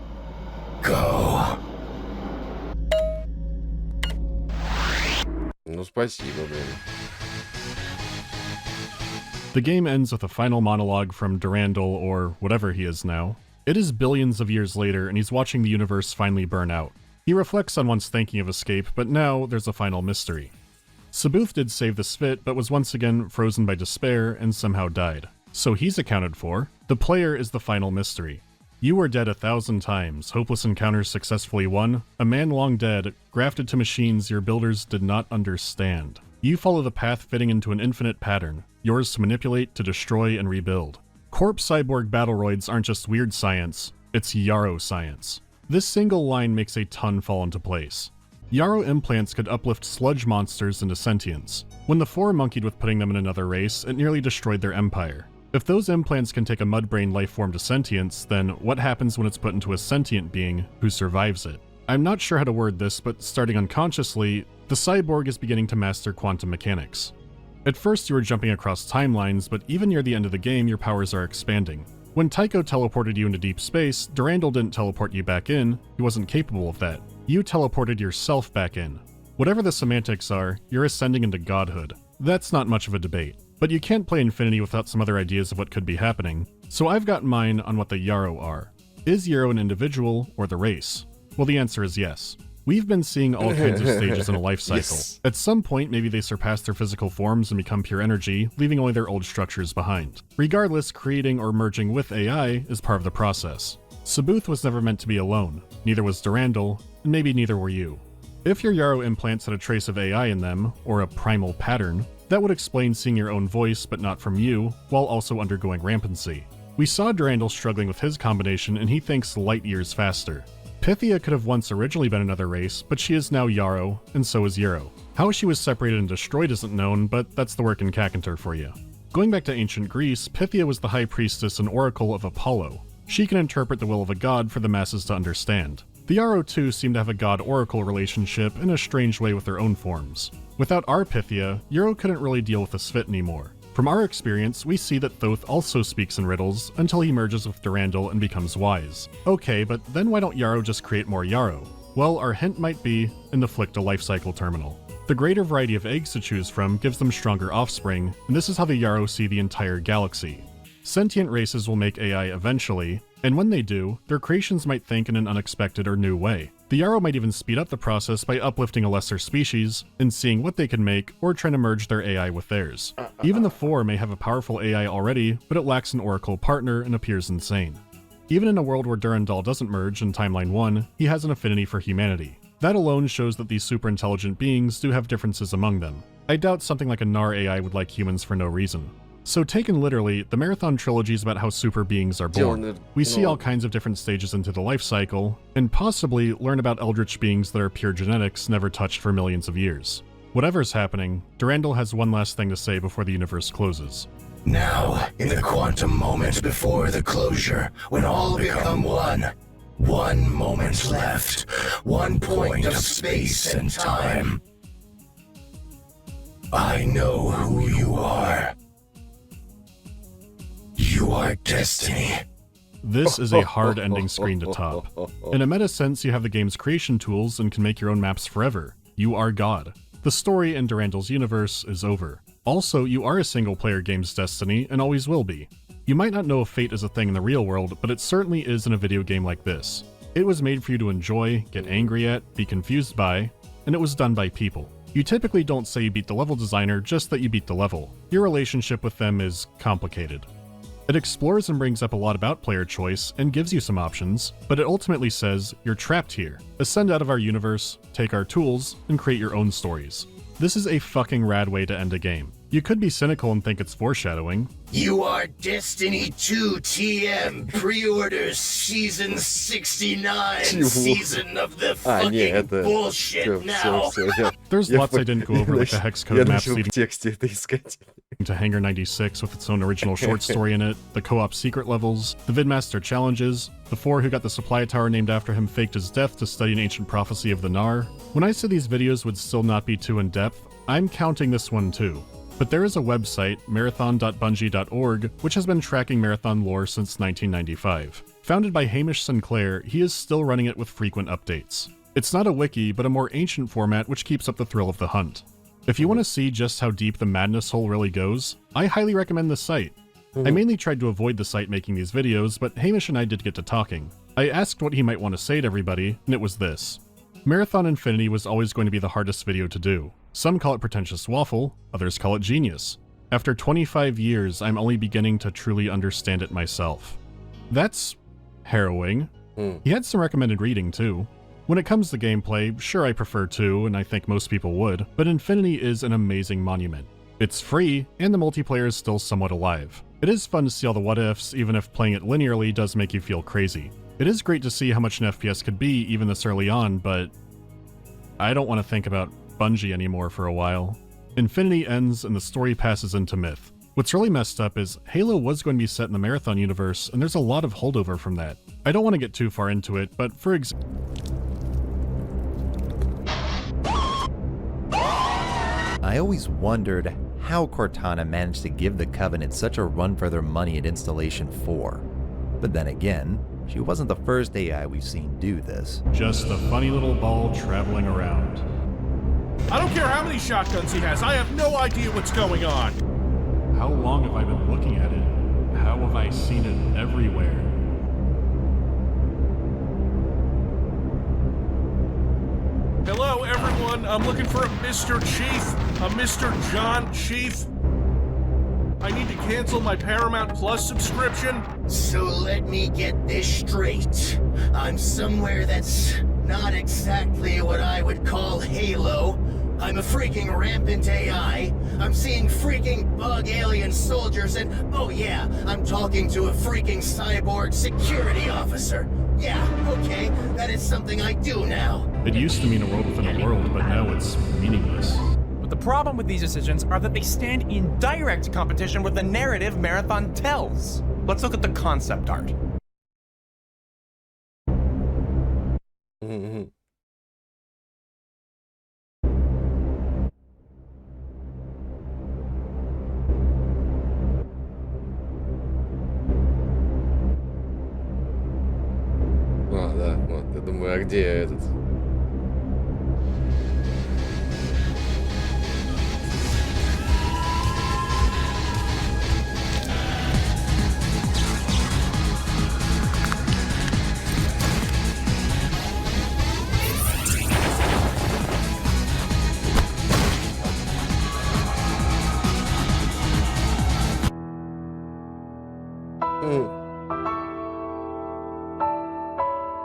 Go. Ну, спасибо, блин. The game ends with a final monologue from Durandal, or whatever he is now. It is billions of years later, and he's watching the universe finally burn out. He reflects on once thinking of escape, but now there's a final mystery. Sabuth did save the Svit, but was once again frozen by despair and somehow died. So he's accounted for. The player is the final mystery. You were dead 1,000 times, hopeless encounters successfully won, a man long dead, grafted to machines your builders did not understand. You follow the path fitting into an infinite pattern, yours to manipulate, to destroy, and rebuild. Corpse cyborg battleroids aren't just weird science, it's Yarrow science. This single line makes a ton fall into place. Yarrow implants could uplift sludge monsters into sentience. When the Four monkeyed with putting them in another race, it nearly destroyed their empire. If those implants can take a mudbrain life form to sentience, then what happens when it's put into a sentient being who survives it? I'm not sure how to word this, but starting unconsciously, the cyborg is beginning to master quantum mechanics. At first you were jumping across timelines, but even near the end of the game your powers are expanding. When Tycho teleported you into deep space, Durandal didn't teleport you back in, he wasn't capable of that. You teleported yourself back in. Whatever the semantics are, you're ascending into godhood. That's not much of a debate. But you can't play Infinity without some other ideas of what could be happening, so I've got mine on what the Yarrow are. Is Yarrow an individual or the race? Well, the answer is yes. We've been seeing all kinds of stages in a life cycle. Yes. At some point, maybe they surpass their physical forms and become pure energy, leaving only their old structures behind. Regardless, creating or merging with AI is part of the process. Sabuth was never meant to be alone, neither was Durandal, and maybe neither were you. If your Yarrow implants had a trace of AI in them, or a primal pattern, that would explain seeing your own voice but not from you, while also undergoing rampancy. We saw Durandal struggling with his combination and he thinks light years faster. Pythia could have once originally been another race, but she is now Yarrow, and so is Yarrow. How she was separated and destroyed isn't known, but that's the work in Kakantar for you. Going back to ancient Greece, Pythia was the high priestess and oracle of Apollo. She can interpret the will of a god for the masses to understand. The Yarrow too seem to have a god-oracle relationship in a strange way with their own forms. Without our Pythia, Yarrow couldn't really deal with the Svit anymore. From our experience, we see that Thoth also speaks in riddles until he merges with Durandal and becomes wise. Okay, but then why don't Yarrow just create more Yarrow? Well, our hint might be in the Flicked a Lifecycle terminal. The greater variety of eggs to choose from gives them stronger offspring, and this is how the Yarrow see the entire galaxy. Sentient races will make AI eventually, and when they do, their creations might think in an unexpected or new way. The Yarrow might even speed up the process by uplifting a lesser species and seeing what they can make, or trying to merge their AI with theirs. Even the Four may have a powerful AI already, but it lacks an oracle partner and appears insane. Even in a world where Durandal doesn't merge in Timeline 1, he has an affinity for humanity. That alone shows that these super intelligent beings do have differences among them. I doubt something like a Nar AI would like humans for no reason. So taken literally, the Marathon trilogy is about how super beings are born. We see all kinds of different stages into the life cycle, and possibly learn about eldritch beings that are pure genetics never touched for millions of years. Whatever's happening, Durandal has one last thing to say before the universe closes. Now, in the quantum moment before the closure, when all become one, one moment left, one point of space and time. I know who you are. You are destiny. This is a hard ending screen to top. In a meta sense, you have the game's creation tools and can make your own maps forever. You are God. The story in Durandal's universe is over. Also, you are a single-player game's destiny and always will be. You might not know if fate is a thing in the real world, but it certainly is in a video game like this. It was made for you to enjoy, get angry at, be confused by, and it was done by people. You typically don't say you beat the level designer, just that you beat the level. Your relationship with them is complicated. It explores and brings up a lot about player choice and gives you some options, but it ultimately says, you're trapped here. Ascend out of our universe, take our tools, and create your own stories. This is a fucking rad way to end a game. You could be cynical and think it's foreshadowing. You are Destiny 2 TM pre-orders season 69 season of the fucking bullshit now. There's lots I didn't go over, like the hex code maps leading в тексте это искать. to Hangar 96 with its own original short story in it, the co-op secret levels, the Vidmaster challenges, the Four who got the supply tower named after him faked his death to study an ancient prophecy of the Nar. When I said these videos would still not be too in-depth, I'm counting this one too. But there is a website, marathon.bungie.org, which has been tracking Marathon lore since 1995. Founded by Hamish Sinclair, he is still running it with frequent updates. It's not a wiki, but a more ancient format which keeps up the thrill of the hunt. If you want to see just how deep the madness hole really goes, I highly recommend this site. I mainly tried to avoid the site making these videos, but Hamish and I did get to talking. I asked what he might want to say to everybody, and it was this. Marathon Infinity was always going to be the hardest video to do. Some call it pretentious waffle, others call it genius. After 25 years, I'm only beginning to truly understand it myself. That's harrowing. He had some recommended reading too. When it comes to gameplay, sure I prefer 2, and I think most people would, but Infinity is an amazing monument. It's free, and the multiplayer is still somewhat alive. It is fun to see all the what-ifs, even if playing it linearly does make you feel crazy. It is great to see how much an FPS could be even this early on, but I don't want to think about Bungie anymore for a while. Infinity ends and the story passes into myth. What's really messed up is Halo was going to be set in the Marathon universe, and there's a lot of holdover from that. I don't want to get too far into it, but for example, I always wondered how Cortana managed to give the Covenant such a run for their money at Installation 4. But then again, she wasn't the first AI we've seen do this. just a funny little ball traveling around. I don't care how many shotguns he has, I have no idea what's going on. How long have I been looking at it? How have I seen it everywhere? Hello, everyone. I'm looking for a Mr. Chief. A Mr. John Chief. I need to cancel my Paramount Plus subscription. So let me get this straight. I'm somewhere that's not exactly what I would call Halo. I'm a freaking rampant AI. I'm seeing freaking bug alien soldiers and, oh yeah, I'm talking to a freaking cyborg security officer. Yeah, okay, that is something I do now. It used to mean a world within a world, but now it's meaningless. But the problem with these decisions are that they stand in direct competition with the narrative Marathon tells. Let's look at the concept art. А, да, вот, я думаю, а где этот?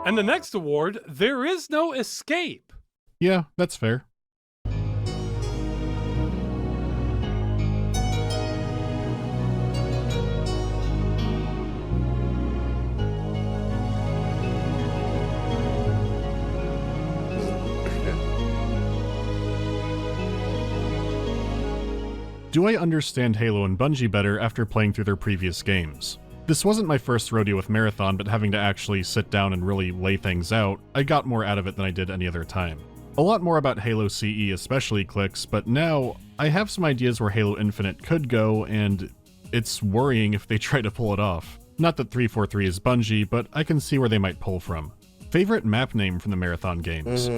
And the next award, There Is No Escape. Yeah, that's fair. Do I understand Halo and Bungie better after playing through their previous games? This wasn't my first rodeo with Marathon, but having to actually sit down and really lay things out, I got more out of it than I did any other time. A lot more about Halo CE especially clicks, but now I have some ideas where Halo Infinite could go, and it's worrying if they try to pull it off. Not that 343 is Bungie, but I can see where they might pull from. Favorite map name from the Marathon games?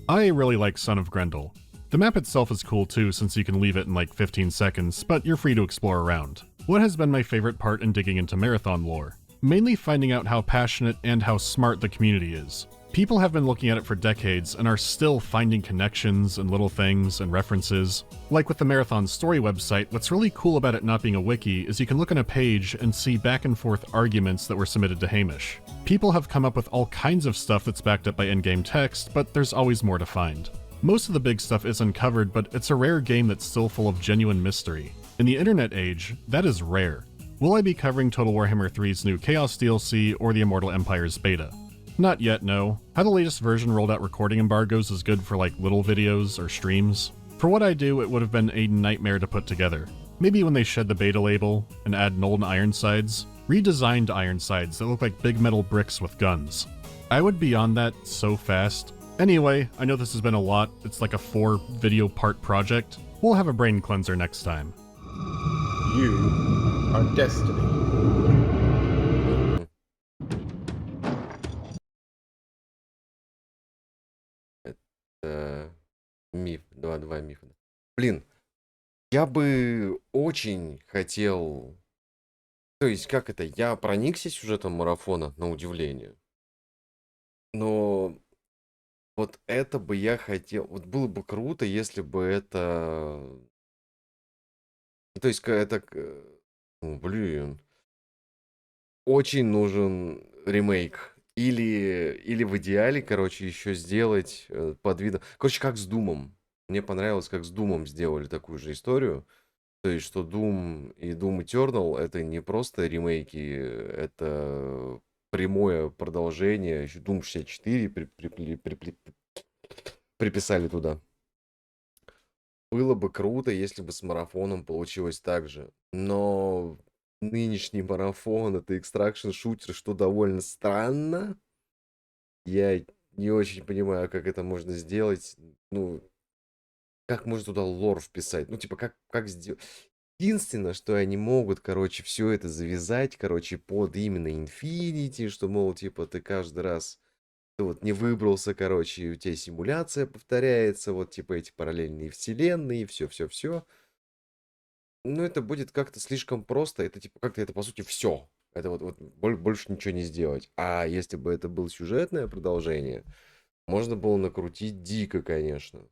I really like Son of Grendel. The map itself is cool too, since you can leave it in like 15 seconds, but you're free to explore around. What has been my favorite part in digging into Marathon lore? Mainly finding out how passionate and how smart the community is. People have been looking at it for decades and are still finding connections and little things and references. Like with the Marathon story website, what's really cool about it not being a wiki is you can look on a page and see back and forth arguments that were submitted to Hamish. People have come up with all kinds of stuff that's backed up by in-game text, but there's always more to find. Most of the big stuff is uncovered, but it's a rare game that's still full of genuine mystery. In the internet age, that is rare. Will I be covering Total Warhammer 3's new Chaos DLC or the Immortal Empire's beta? Not yet, no. How the latest version rolled out recording embargoes is good for like little videos or streams. For what I do, it would have been a nightmare to put together. Maybe when they shed the beta label and add Nolden Ironsides, redesigned Ironsides that look like big metal bricks with guns. I would be on that so fast. Anyway, I know this has been a lot. It's like a 4-video part project. We'll have a brain cleanser next time. You are destiny. Это миф, два мифа. Блин, я бы очень хотел... То есть, как это? Я проникся сюжетом Марафона, на удивление. Но вот это бы я хотел... Вот было бы круто, если бы это... То есть, это... Блин. Очень нужен ремейк. Или в идеале, короче, еще сделать под видом... Короче, как с Думом. Мне понравилось, как с Думом сделали такую же историю. То есть, что Doom и Doom Eternal это не просто ремейки, это прямое продолжение. Еще Doom 64 приписали туда. Было бы круто, если бы с марафоном получилось так же. Но нынешний марафон это экстракшн шутер, что довольно странно. Я не очень понимаю, как это можно сделать. Ну, как можно туда лор вписать? Ну, типа, как сделать? Единственное, что они могут, короче, все это завязать, короче, под именно Infinity, что, мол, типа, ты каждый раз ты вот не выбрался, короче, и у тебя симуляция повторяется, вот, типа, эти параллельные вселенные, все-все-все. Ну, это будет как-то слишком просто, это, типа, как-то это, по сути, все. Это вот больше ничего не сделать. А если бы это было сюжетное продолжение, можно было накрутить дико, конечно.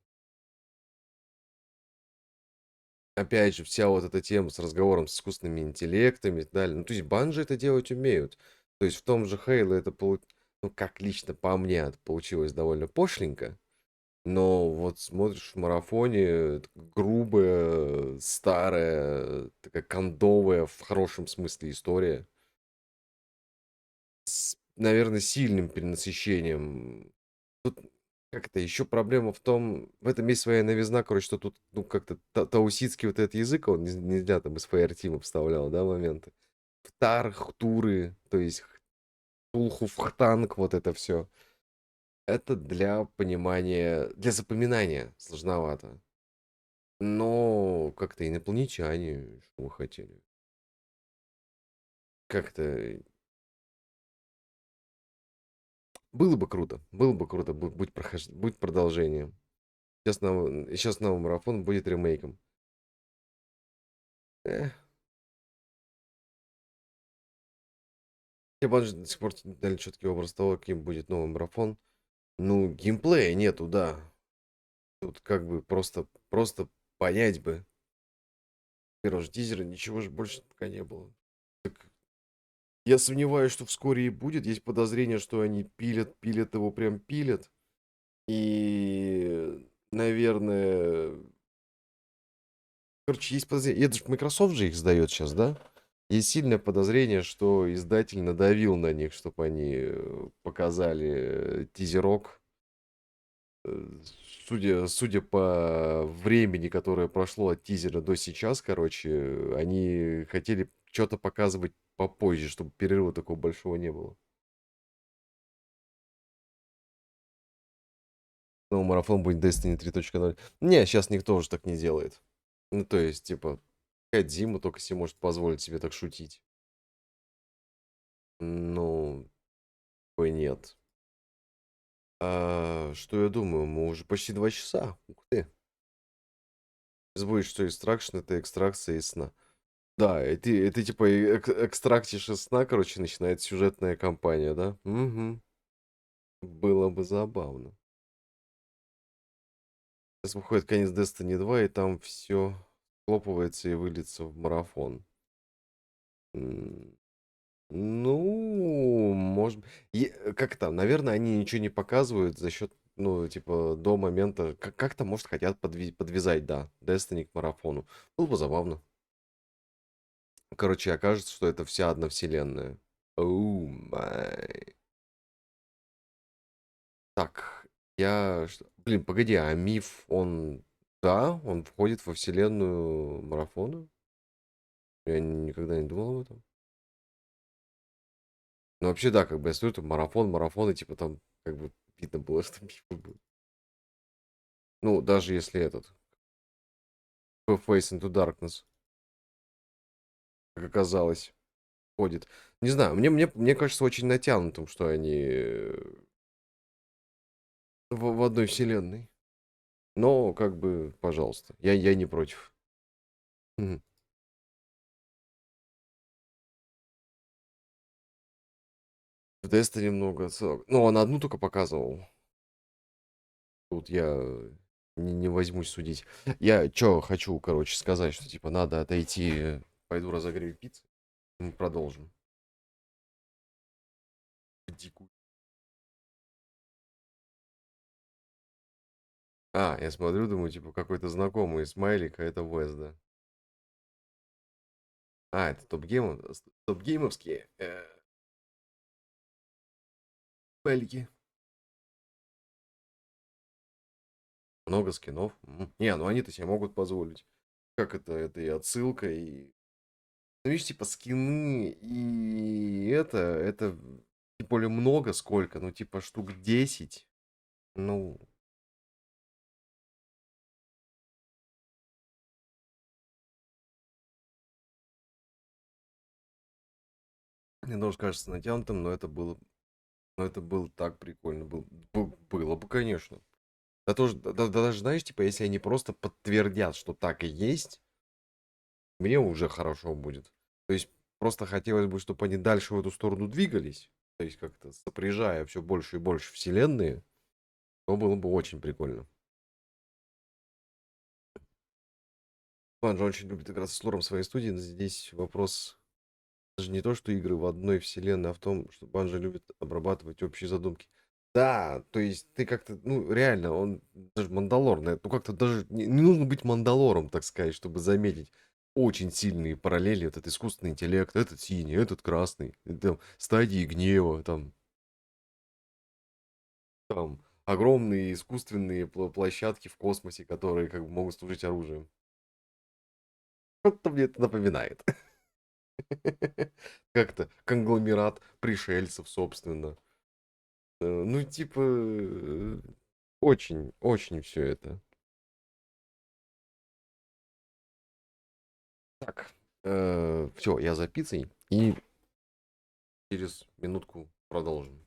Опять же, вся вот эта тема с разговором с искусственными интеллектами и так далее. Ну, то есть банжи это делать умеют. То есть в том же Хейло это, ну, как лично по мне, это получилось довольно пошленько. Но вот смотришь в марафоне, это грубая, старая, такая кондовая, в хорошем смысле история. С, наверное, сильным перенасыщением. Тут как это, еще проблема в том, в этом есть своя новизна, короче, что тут, ну, как-то таусидский вот этот язык, он нельзя там из Фаертима вставлял, да, моменты. Птар, хтуры, то есть тулху, хтанг, вот это все. Это для понимания, для запоминания сложновато. Но как-то инопланетяне, что вы хотели. Как-то было бы круто, будь продолжением. Сейчас новый марафон будет ремейком. Эх. Мне больше до сих пор не дали четкий образ того, каким будет новый марафон. Ну, геймплея нету, да. Тут как бы просто понять бы. Первого же тизера ничего же больше пока не было. Так, я сомневаюсь, что вскоре и будет. Есть подозрение, что они пилят его, прям пилят. И, наверное... Короче, есть подозрение. Это же Microsoft же их сдает сейчас, да? Есть сильное подозрение, что издатель надавил на них, чтобы они показали тизерок. Судя по времени, которое прошло от тизера до сейчас, короче, они хотели что-то показывать попозже, чтобы перерыва такого большого не было. Но марафон будет Destiny 3.0. Не, сейчас никто уже так не делает. Ну, то есть, типа, Кодзима только себе может позволить себе так шутить. Ну, такой нет. Что я думаю? Мы уже почти 2 часа. Ух ты. Забудь, что экстракшн это экстракция из сна. Да, это типа экстрактишь из сна, короче, начинает сюжетная кампания, да? Угу. Было бы забавно. Сейчас выходит конец Destiny 2, и там все схлопывается и выльется в марафон. Ну, может... Как там? Наверное, они ничего не показывают за счет, ну, типа, до момента... Как-то, может, хотят подвязать, да, Destiny к марафону. Было бы забавно. Короче, окажется, что это вся одна вселенная. Оу май. Так, Блин, погоди, а миф, он... Да, он входит во вселенную марафона? Я никогда не думал об этом. Ну, вообще, да, как бы я смотрю, там марафон, и типа там, как бы, видно было, что миф был. Ну, даже если этот... Face into Darkness, как оказалось, входит. Не знаю, мне кажется очень натянутым, что они в одной вселенной. Но, как бы, пожалуйста, я не против. Мгм. В Destiny много отсылок. Ну, он одну только показывал. Тут я не возьмусь судить. Я что хочу, короче, сказать, что, типа, надо отойти. Пойду разогрею пиццу. Мы продолжим. дикую. А, я смотрю, думаю, типа, какой-то знакомый смайлик, а это Вест, да. А, это топ-геймовские смайлики. Много скинов. Не, ну они-то себе могут позволить. Как это и отсылка, и... Ну, видишь, типа, скины, и это, тем более много сколько, ну, типа, штук 10. Ну, мне тоже кажется натянутым, но это было так прикольно. Было бы, конечно. Да тоже, даже, знаешь, типа, если они просто подтвердят, что так и есть, мне уже хорошо будет. То есть, просто хотелось бы, чтобы они дальше в эту сторону двигались. То есть, как-то сопряжая все больше и больше вселенные, то было бы очень прикольно. Банжи очень любит играться с лором своей студии, но здесь вопрос даже не то, что игры в одной вселенной, а в том, что Банжи любит обрабатывать общие задумки. Да, то есть ты как-то, ну, реально, он даже Мандалор, ну, как-то даже не нужно быть Мандалором, так сказать, чтобы заметить очень сильные параллели. Этот искусственный интеллект, этот синий, этот красный, там, стадии гнева, там огромные искусственные площадки в космосе, которые как бы могут служить оружием. Что-то мне это напоминает. Как-то конгломерат пришельцев, собственно. Ну, типа, очень, очень все это. Так, все, я за пиццей и через минутку продолжим.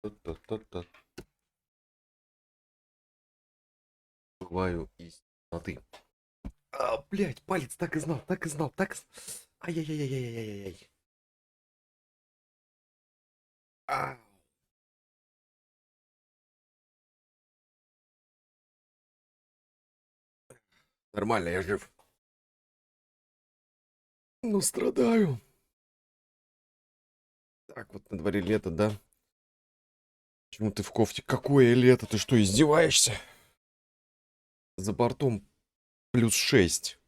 Та-та-та-та. Бываю из темноты. А, блядь, палец так и знал, так и знал, так... Ай-яй-яй-яй-яй-яй-яй. А. Нормально, я жив. Ну, страдаю. Так, вот на дворе лето, да? Почему ты в кофте? Какое лето? Ты что, издеваешься? За бортом +6.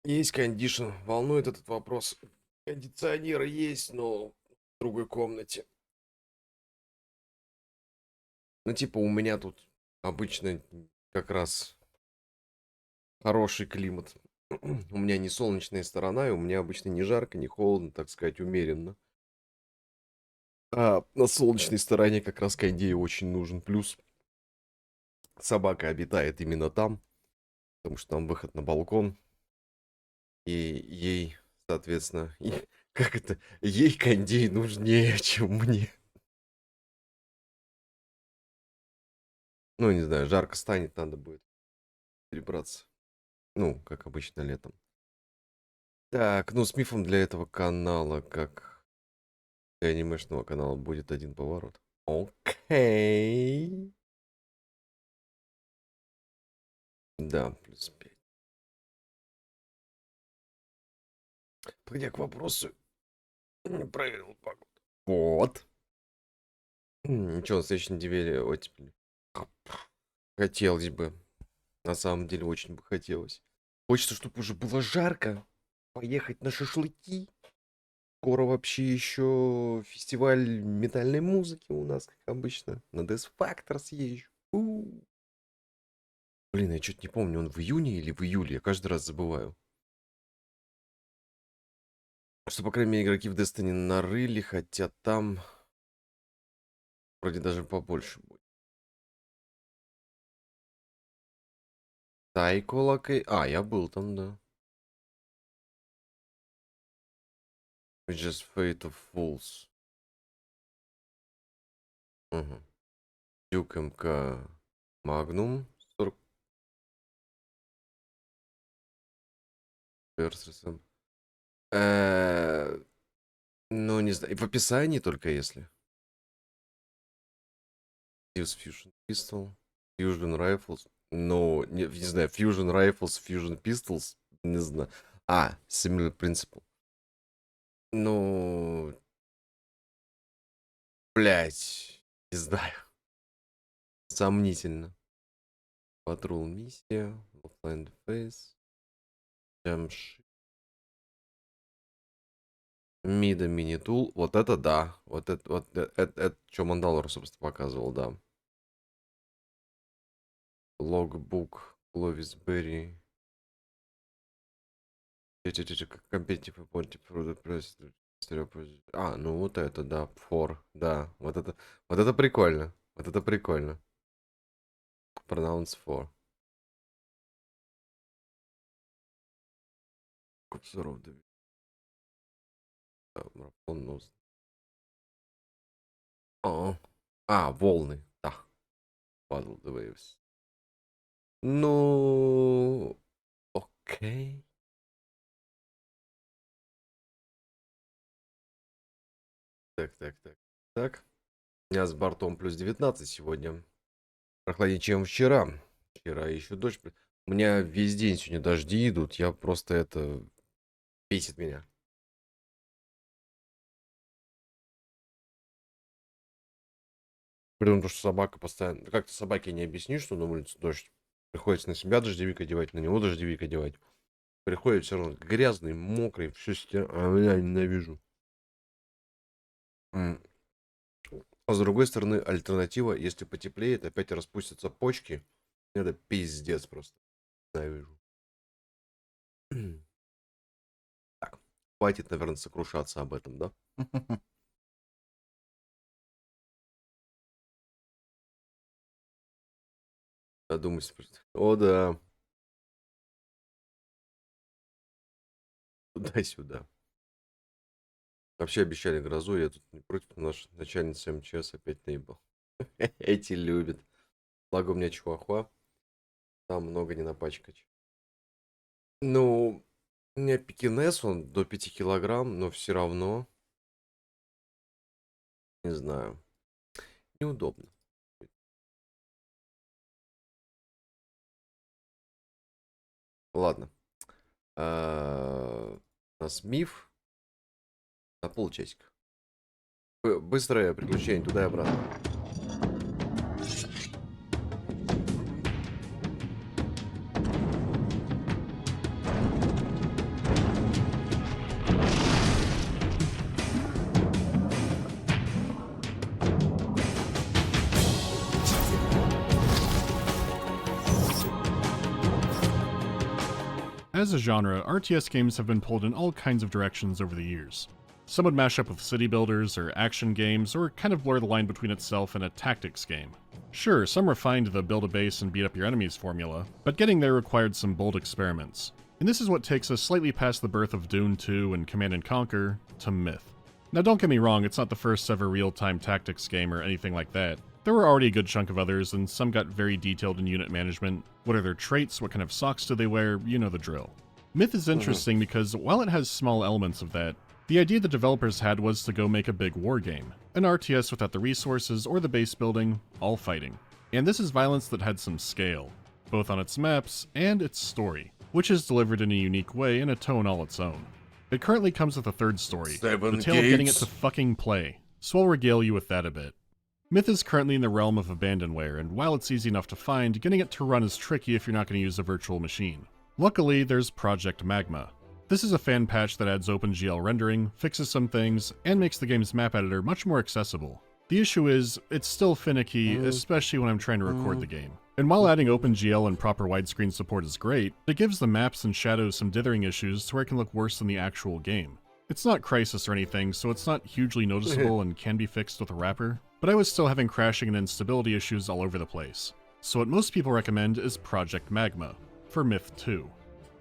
Есть кондишн. Волнует этот вопрос. Кондиционер есть, но в другой комнате. Ну, типа, у меня тут обычно как раз хороший климат. У меня не солнечная сторона, и у меня обычно не жарко, не холодно, так сказать, умеренно. А на солнечной стороне как раз кондею очень нужен. Плюс собака обитает именно там, потому что там выход на балкон. И ей, соответственно, как это, ей кондей нужнее, чем мне. Ну, не знаю, жарко станет, надо будет перебраться. Ну, как обычно летом. Так, ну с мифом для этого канала, как для анимешного канала, будет один поворот. Окей. Да, +5. Подойдя к вопросу, не проверил погоду. Вот. Ничего, на следующей неделе оттепель. Хотелось бы. На самом деле, очень бы хотелось. Хочется, чтобы уже было жарко. Поехать на шашлыки. Скоро вообще еще фестиваль метальной музыки у нас, как обычно. На Death Factor съезжу. Блин, я что-то не помню, он в июне или в июле. Я каждый раз забываю. Что, по крайней мере, игроки в Destiny нарыли, хотя там вроде даже побольше будет. Тайколакой. А, я был там, да. Just Fate of Fools. Угу. Дюк МК Магнум. 40. Версусом. Ну, не знаю. В описании только если. Use Fusion Pistol. Fusion Rifles. Ну, не знаю. Fusion Rifles, Fusion Pistols. Не знаю. А, Similar Principle. Ну, блять, не знаю. Сомнительно. Патрул миссия. Offline Face. Jamship. Мида мини-тул. Вот это да. Вот это что Мандалора, собственно, показывал, да. Логбук. Ловис Берри. Компетитив А, ну вот это, да. Фор. Да. Вот это прикольно. Вот это прикольно. Pronounce for. Купсуров. Марафон нос. Волны. Да. Paddle the waves. Ну, окей. Так. У меня с бортом +19 сегодня. Прохладнее, чем вчера. Вчера еще дождь. У меня весь день сегодня дожди идут. Я просто это... Бесит меня. При том, что собака постоянно... Как-то собаке не объяснишь, что на улице дождь. Приходится на себя дождевик одевать, на него дождевик одевать. Приходит все равно грязный, мокрый, все стирать. Я ненавижу. А с другой стороны, альтернатива, если потеплеет, опять распустятся почки. Это пиздец просто. Ненавижу. Так, хватит, наверное, сокрушаться об этом, да? Задумайся. О, да. Туда-сюда. Вообще обещали грозу, я тут не против, наша начальница МЧС опять наебал. Эти любят. Благо у меня чихуахуа, там много не напачкать. Ну, у меня пекинес, он до 5 килограмм, но все равно, не знаю, неудобно. Ладно. У нас миф на полчасика. Быстрое приключение туда и обратно. As a genre, RTS games have been pulled in all kinds of directions over the years. Some would mash up with city builders or action games, or kind of blur the line between itself and a tactics game. Sure, some refined the build a base and beat up your enemies formula, but getting there required some bold experiments. And this is what takes us slightly past the birth of Dune 2 and Command & Conquer to Myth. Now don't get me wrong, it's not the first ever real-time tactics game or anything like that. There were already a good chunk of others, and some got very detailed in unit management. What are their traits, what kind of socks do they wear, you know the drill. Myth is interesting because while it has small elements of that, the idea the developers had was to go make a big war game. An RTS without the resources or the base building, all fighting. And this is violence that had some scale, both on its maps and its story, which is delivered in a unique way in a tone all its own. It currently comes with a third story, the tale of getting it to fucking play, so I'll regale you with that a bit. Myth is currently in the realm of abandonware, and while it's easy enough to find, getting it to run is tricky if you're not going to use a virtual machine. Luckily, there's Project Magma. This is a fan patch that adds OpenGL rendering, fixes some things, and makes the game's map editor much more accessible. The issue is, it's still finicky, especially when I'm trying to record the game. And while adding OpenGL and proper widescreen support is great, it gives the maps and shadows some dithering issues to where it can look worse than the actual game. It's not Crysis or anything, so it's not hugely noticeable and can be fixed with a wrapper, but I was still having crashing and instability issues all over the place. So what most people recommend is Project Magma, for Myth 2.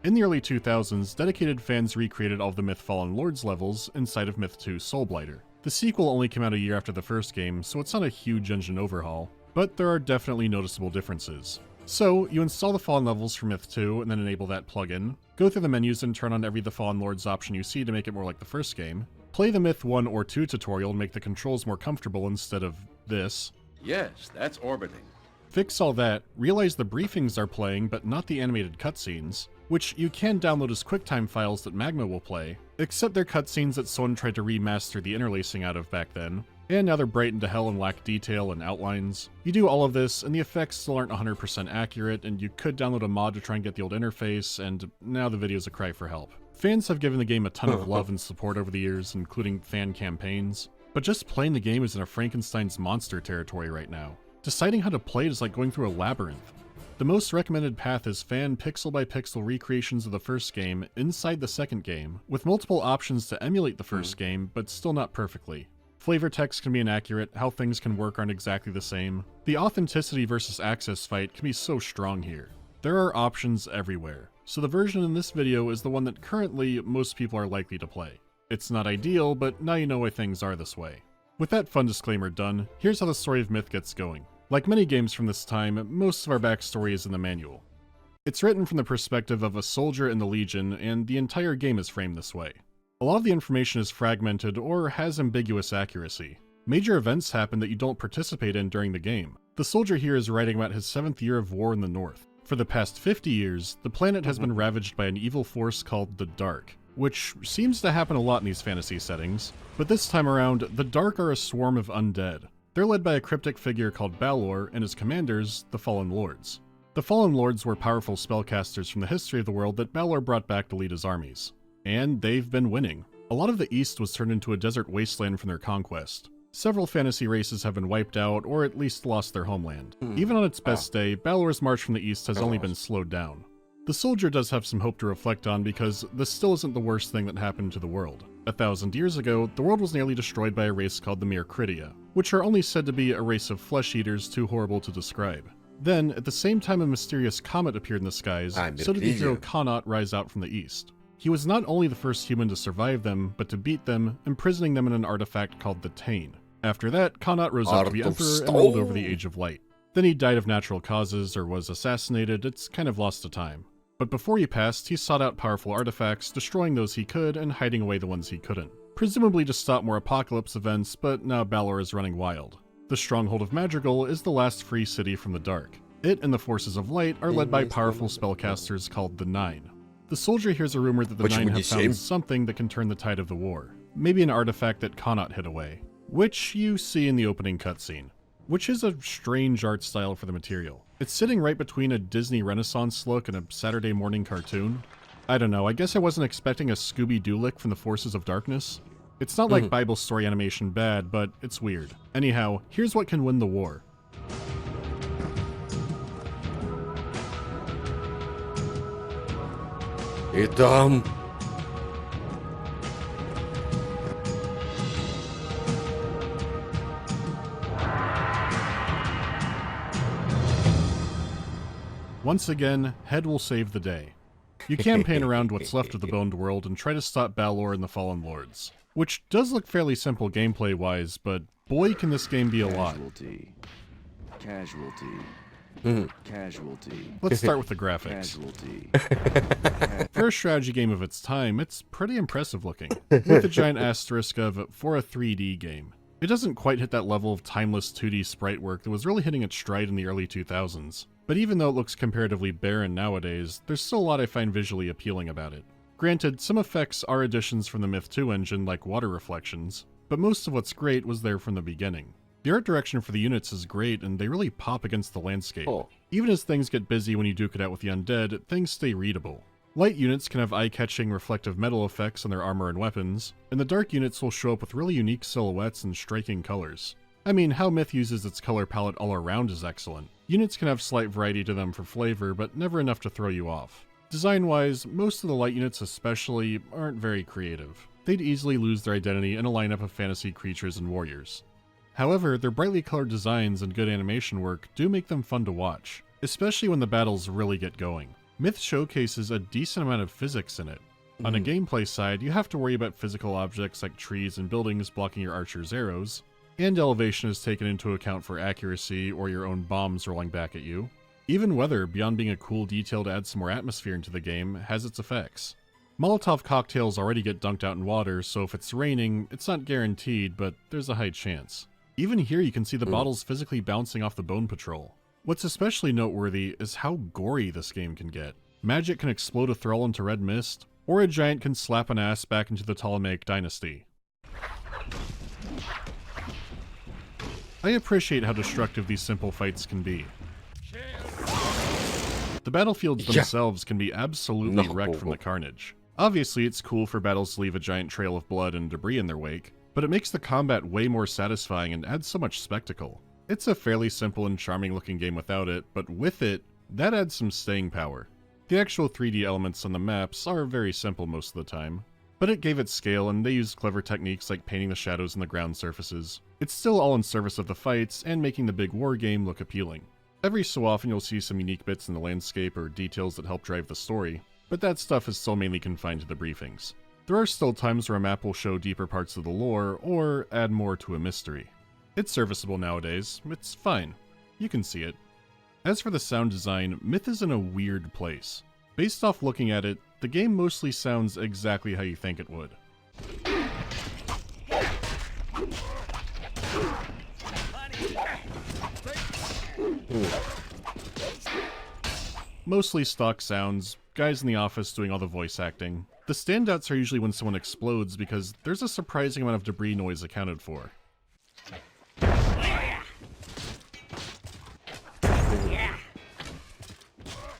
In the early 2000s, dedicated fans recreated all of the Myth Fallen Lords levels inside of Myth 2 Soulblighter. The sequel only came out a year after the first game, so it's not a huge engine overhaul, but there are definitely noticeable differences. So, you install the Fallen levels for Myth 2 and then enable that plugin, go through the menus and turn on every The Fallen Lords option you see to make it more like the first game, play the Myth 1 or 2 tutorial and make the controls more comfortable instead of this. Yes, that's orbiting. Fix all that, realize the briefings are playing but not the animated cutscenes, which you can download as QuickTime files that Magma will play, except they're cutscenes that someone tried to remaster the interlacing out of back then, and now they're brightened to hell and lack detail and outlines. You do all of this, and the effects still aren't 100% accurate, and you could download a mod to try and get the old interface, and now the video's a cry for help. Fans have given the game a ton of love and support over the years, including fan campaigns, but just playing the game is in a Frankenstein's monster territory right now. Deciding how to play it is like going through a labyrinth. The most recommended path is fan pixel-by-pixel recreations of the first game inside the second game, with multiple options to emulate the first game, but still not perfectly. Flavor text can be inaccurate, how things can work aren't exactly the same. The authenticity versus access fight can be so strong here. There are options everywhere, so the version in this video is the one that currently most people are likely to play. It's not ideal, but now you know why things are this way. With that fun disclaimer done, here's how the story of Myth gets going. Like many games from this time, most of our backstory is in the manual. It's written from the perspective of a soldier in the Legion, and the entire game is framed this way. A lot of the information is fragmented or has ambiguous accuracy. Major events happen that you don't participate in during the game. The soldier here is writing about his 7th year of war in the North. For the past 50 years, the planet has been ravaged by an evil force called the Dark, which seems to happen a lot in these fantasy settings, but this time around, the Dark are a swarm of undead. They're led by a cryptic figure called Balor and his commanders, the Fallen Lords. The Fallen Lords were powerful spellcasters from the history of the world that Balor brought back to lead his armies. And they've been winning. A lot of the East was turned into a desert wasteland from their conquest. Several fantasy races have been wiped out, or at least lost their homeland. Even on its best day, Balor's march from the East has only been slowed down. The soldier does have some hope to reflect on because this still isn't the worst thing that happened to the world. 1,000 years ago, the world was nearly destroyed by a race called the Mircridia, which are only said to be a race of flesh-eaters too horrible to describe. Then, at the same time a mysterious comet appeared in the skies, so did the hero Connaught rise out from the east. He was not only the first human to survive them, but to beat them, imprisoning them in an artifact called the Tane. After that, Connaught rose up to be emperor and ruled over the Age of Light. Then he died of natural causes or was assassinated. It's kind of lost to time. But before he passed, he sought out powerful artifacts, destroying those he could and hiding away the ones he couldn't. Presumably to stop more apocalypse events, but now Balor is running wild. The Stronghold of Madrigal is the last free city from the dark. It and the Forces of Light are led by powerful spellcasters called the Nine. The soldier hears a rumor that the Nine have found something that can turn the tide of the war. Maybe an artifact that Connaught hid away, which you see in the opening cutscene. Which is a strange art style for the material. It's sitting right between a Disney Renaissance look and a Saturday morning cartoon. I don't know, I guess I wasn't expecting a Scooby-Doo lick from the Forces of Darkness. It's not like Bible story animation bad, but it's weird. Anyhow, here's what can win the war. Итам. Once again, Head will save the day. You campaign around what's left of the Boned World and try to stop Balor and the Fallen Lords. Which does look fairly simple gameplay-wise, but boy can this game be a lot. Casualty. Let's start with the graphics. For a strategy game of its time, it's pretty impressive looking, with a giant asterisk of for a 3D game. It doesn't quite hit that level of timeless 2D sprite work that was really hitting its stride in the early 2000s. But even though it looks comparatively barren nowadays, there's still a lot I find visually appealing about it. Granted, some effects are additions from the Myth 2 engine like water reflections, but most of what's great was there from the beginning. The art direction for the units is great and they really pop against the landscape. Even as things get busy when you duke it out with the undead, things stay readable. Light units can have eye-catching reflective metal effects on their armor and weapons, and the dark units will show up with really unique silhouettes and striking colors. I mean, how Myth uses its color palette all around is excellent. Units can have slight variety to them for flavor, but never enough to throw you off. Design-wise, most of the light units especially aren't very creative. They'd easily lose their identity in a lineup of fantasy creatures and warriors. However, their brightly colored designs and good animation work do make them fun to watch, especially when the battles really get going. Myth showcases a decent amount of physics in it. On a gameplay side, you have to worry about physical objects like trees and buildings blocking your archer's arrows, and elevation is taken into account for accuracy or your own bombs rolling back at you. Even weather, beyond being a cool detail to add some more atmosphere into the game, has its effects. Molotov cocktails already get dunked out in water, so if it's raining, it's not guaranteed, but there's a high chance. Even here you can see the bottles physically bouncing off the Bone Patrol. What's especially noteworthy is how gory this game can get. Magic can explode a thrall into red mist, or a giant can slap an ass back into the Ptolemaic dynasty. I appreciate how destructive these simple fights can be. The battlefields themselves can be absolutely wrecked from the carnage. Obviously, it's cool for battles to leave a giant trail of blood and debris in their wake, but it makes the combat way more satisfying and adds so much spectacle. It's a fairly simple and charming looking game without it, but with it, that adds some staying power. The actual 3D elements on the maps are very simple most of the time, but it gave it scale and they used clever techniques like painting the shadows in the ground surfaces. It's still all in service of the fights and making the big war game look appealing. Every so often you'll see some unique bits in the landscape or details that help drive the story, but that stuff is still mainly confined to the briefings. There are still times where a map will show deeper parts of the lore or add more to a mystery. It's serviceable nowadays, it's fine. You can see it. As for the sound design, Myth is in a weird place. Based off looking at it, the game mostly sounds exactly how you think it would. Mostly stock sounds, guys in the office doing all the voice acting. The standouts are usually when someone explodes because there's a surprising amount of debris noise accounted for.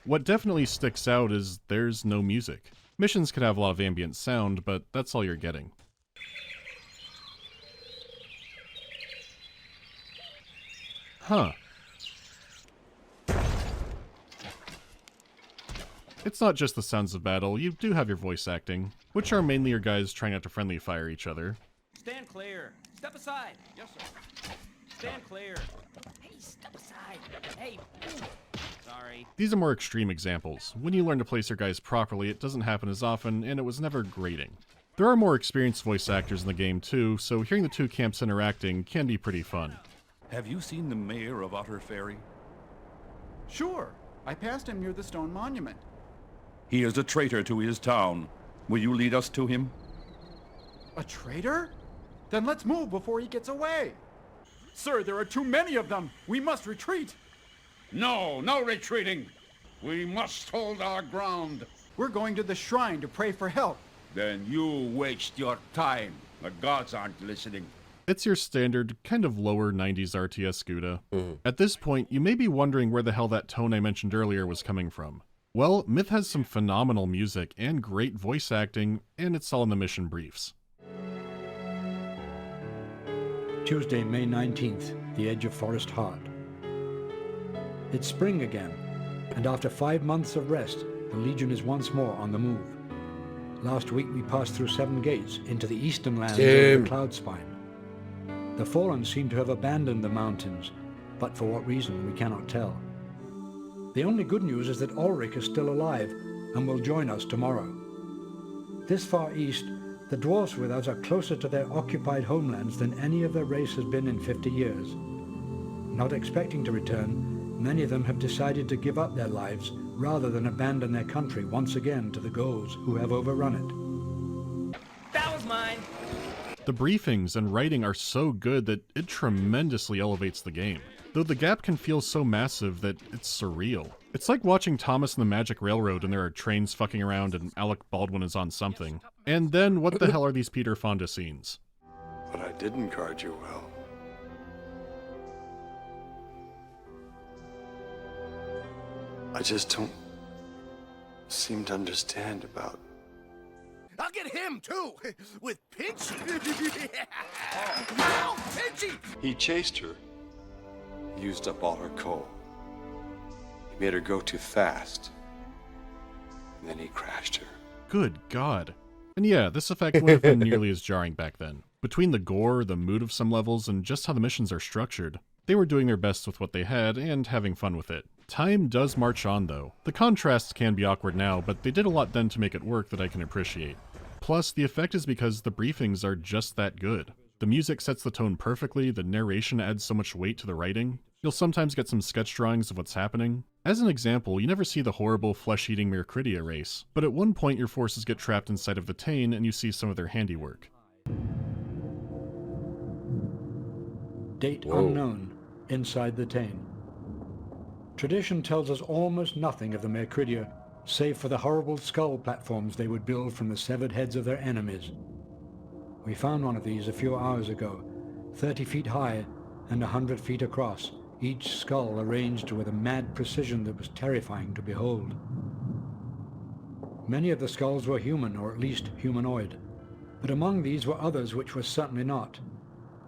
What definitely sticks out is there's no music. Missions can have a lot of ambient sound, but that's all you're getting. Huh. It's not just the sounds of battle, you do have your voice acting, which are mainly your guys trying not to friendly fire each other. Stand clear. Step aside. Yes, sir. Stand clear. Hey, step aside. Hey. Sorry. sorry. These are more extreme examples. When you learn to place your guys properly, it doesn't happen as often, and it was never grating. There are more experienced voice actors in the game too, so hearing the two camps interacting can be pretty fun. Have you seen the mayor of Otter Ferry? Sure. I passed him near the stone monument. He is a traitor to his town. Will you lead us to him? A traitor? Then let's move before he gets away. Sir, there are too many of them. We must retreat. No, no retreating. We must hold our ground. We're going to the shrine to pray for help. Then you waste your time. The gods aren't listening. It's your standard, kind of lower 90s RTS Gouda. At this point, you may be wondering where the hell that tone I mentioned earlier was coming from. Well, Myth has some phenomenal music and great voice acting, and it's all in the mission briefs. Tuesday, May 19th, the edge of Forest Heart. It's spring again, and after 5 months of rest, the Legion is once more on the move. Last week we passed through 7 gates into the eastern lands of the Cloud Spine. The Fallen seem to have abandoned the mountains, but for what reason we cannot tell. The only good news is that Ulrich is still alive and will join us tomorrow. This far east, the dwarfs with us are closer to their occupied homelands than any of their race has been in 50 years. Not expecting to return, many of them have decided to give up their lives rather than abandon their country once again to the ghouls who have overrun it. That was mine. The briefings and writing are so good that it tremendously elevates the game, though the gap can feel so massive that it's surreal. It's like watching Thomas and the Magic Railroad and there are trains fucking around and Alec Baldwin is on something. And then what the hell are these Peter Fonda scenes? But I didn't guard you well. I just don't seem to understand about... I'll get him, too, with Pinchy. Ow, Pinchy! He chased her, used up all her coal. He made her go too fast, and then he crashed her. Good God. And yeah, this effect wouldn't have been nearly as jarring back then. Between the gore, the mood of some levels, and just how the missions are structured, they were doing their best with what they had and having fun with it. Time does march on though. The contrasts can be awkward now, but they did a lot then to make it work that I can appreciate. Plus, the effect is because the briefings are just that good. The music sets the tone perfectly, the narration adds so much weight to the writing. You'll sometimes get some sketch drawings of what's happening. As an example, you never see the horrible flesh-eating Mercuridia race, but at one point your forces get trapped inside of the Tane and you see some of their handiwork. Date unknown, inside the Tane. Tradition tells us almost nothing of the Mercuridia, save for the horrible skull platforms they would build from the severed heads of their enemies. We found one of these a few hours ago, 30 feet high and 100 feet across, each skull arranged with a mad precision that was terrifying to behold. Many of the skulls were human, or at least humanoid, but among these were others which were certainly not,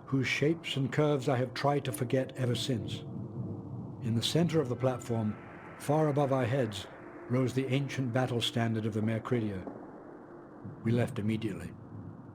whose shapes and curves I have tried to forget ever since. In the center of the platform, far above our heads, rose the ancient battle standard of the Mercuridia. We left immediately.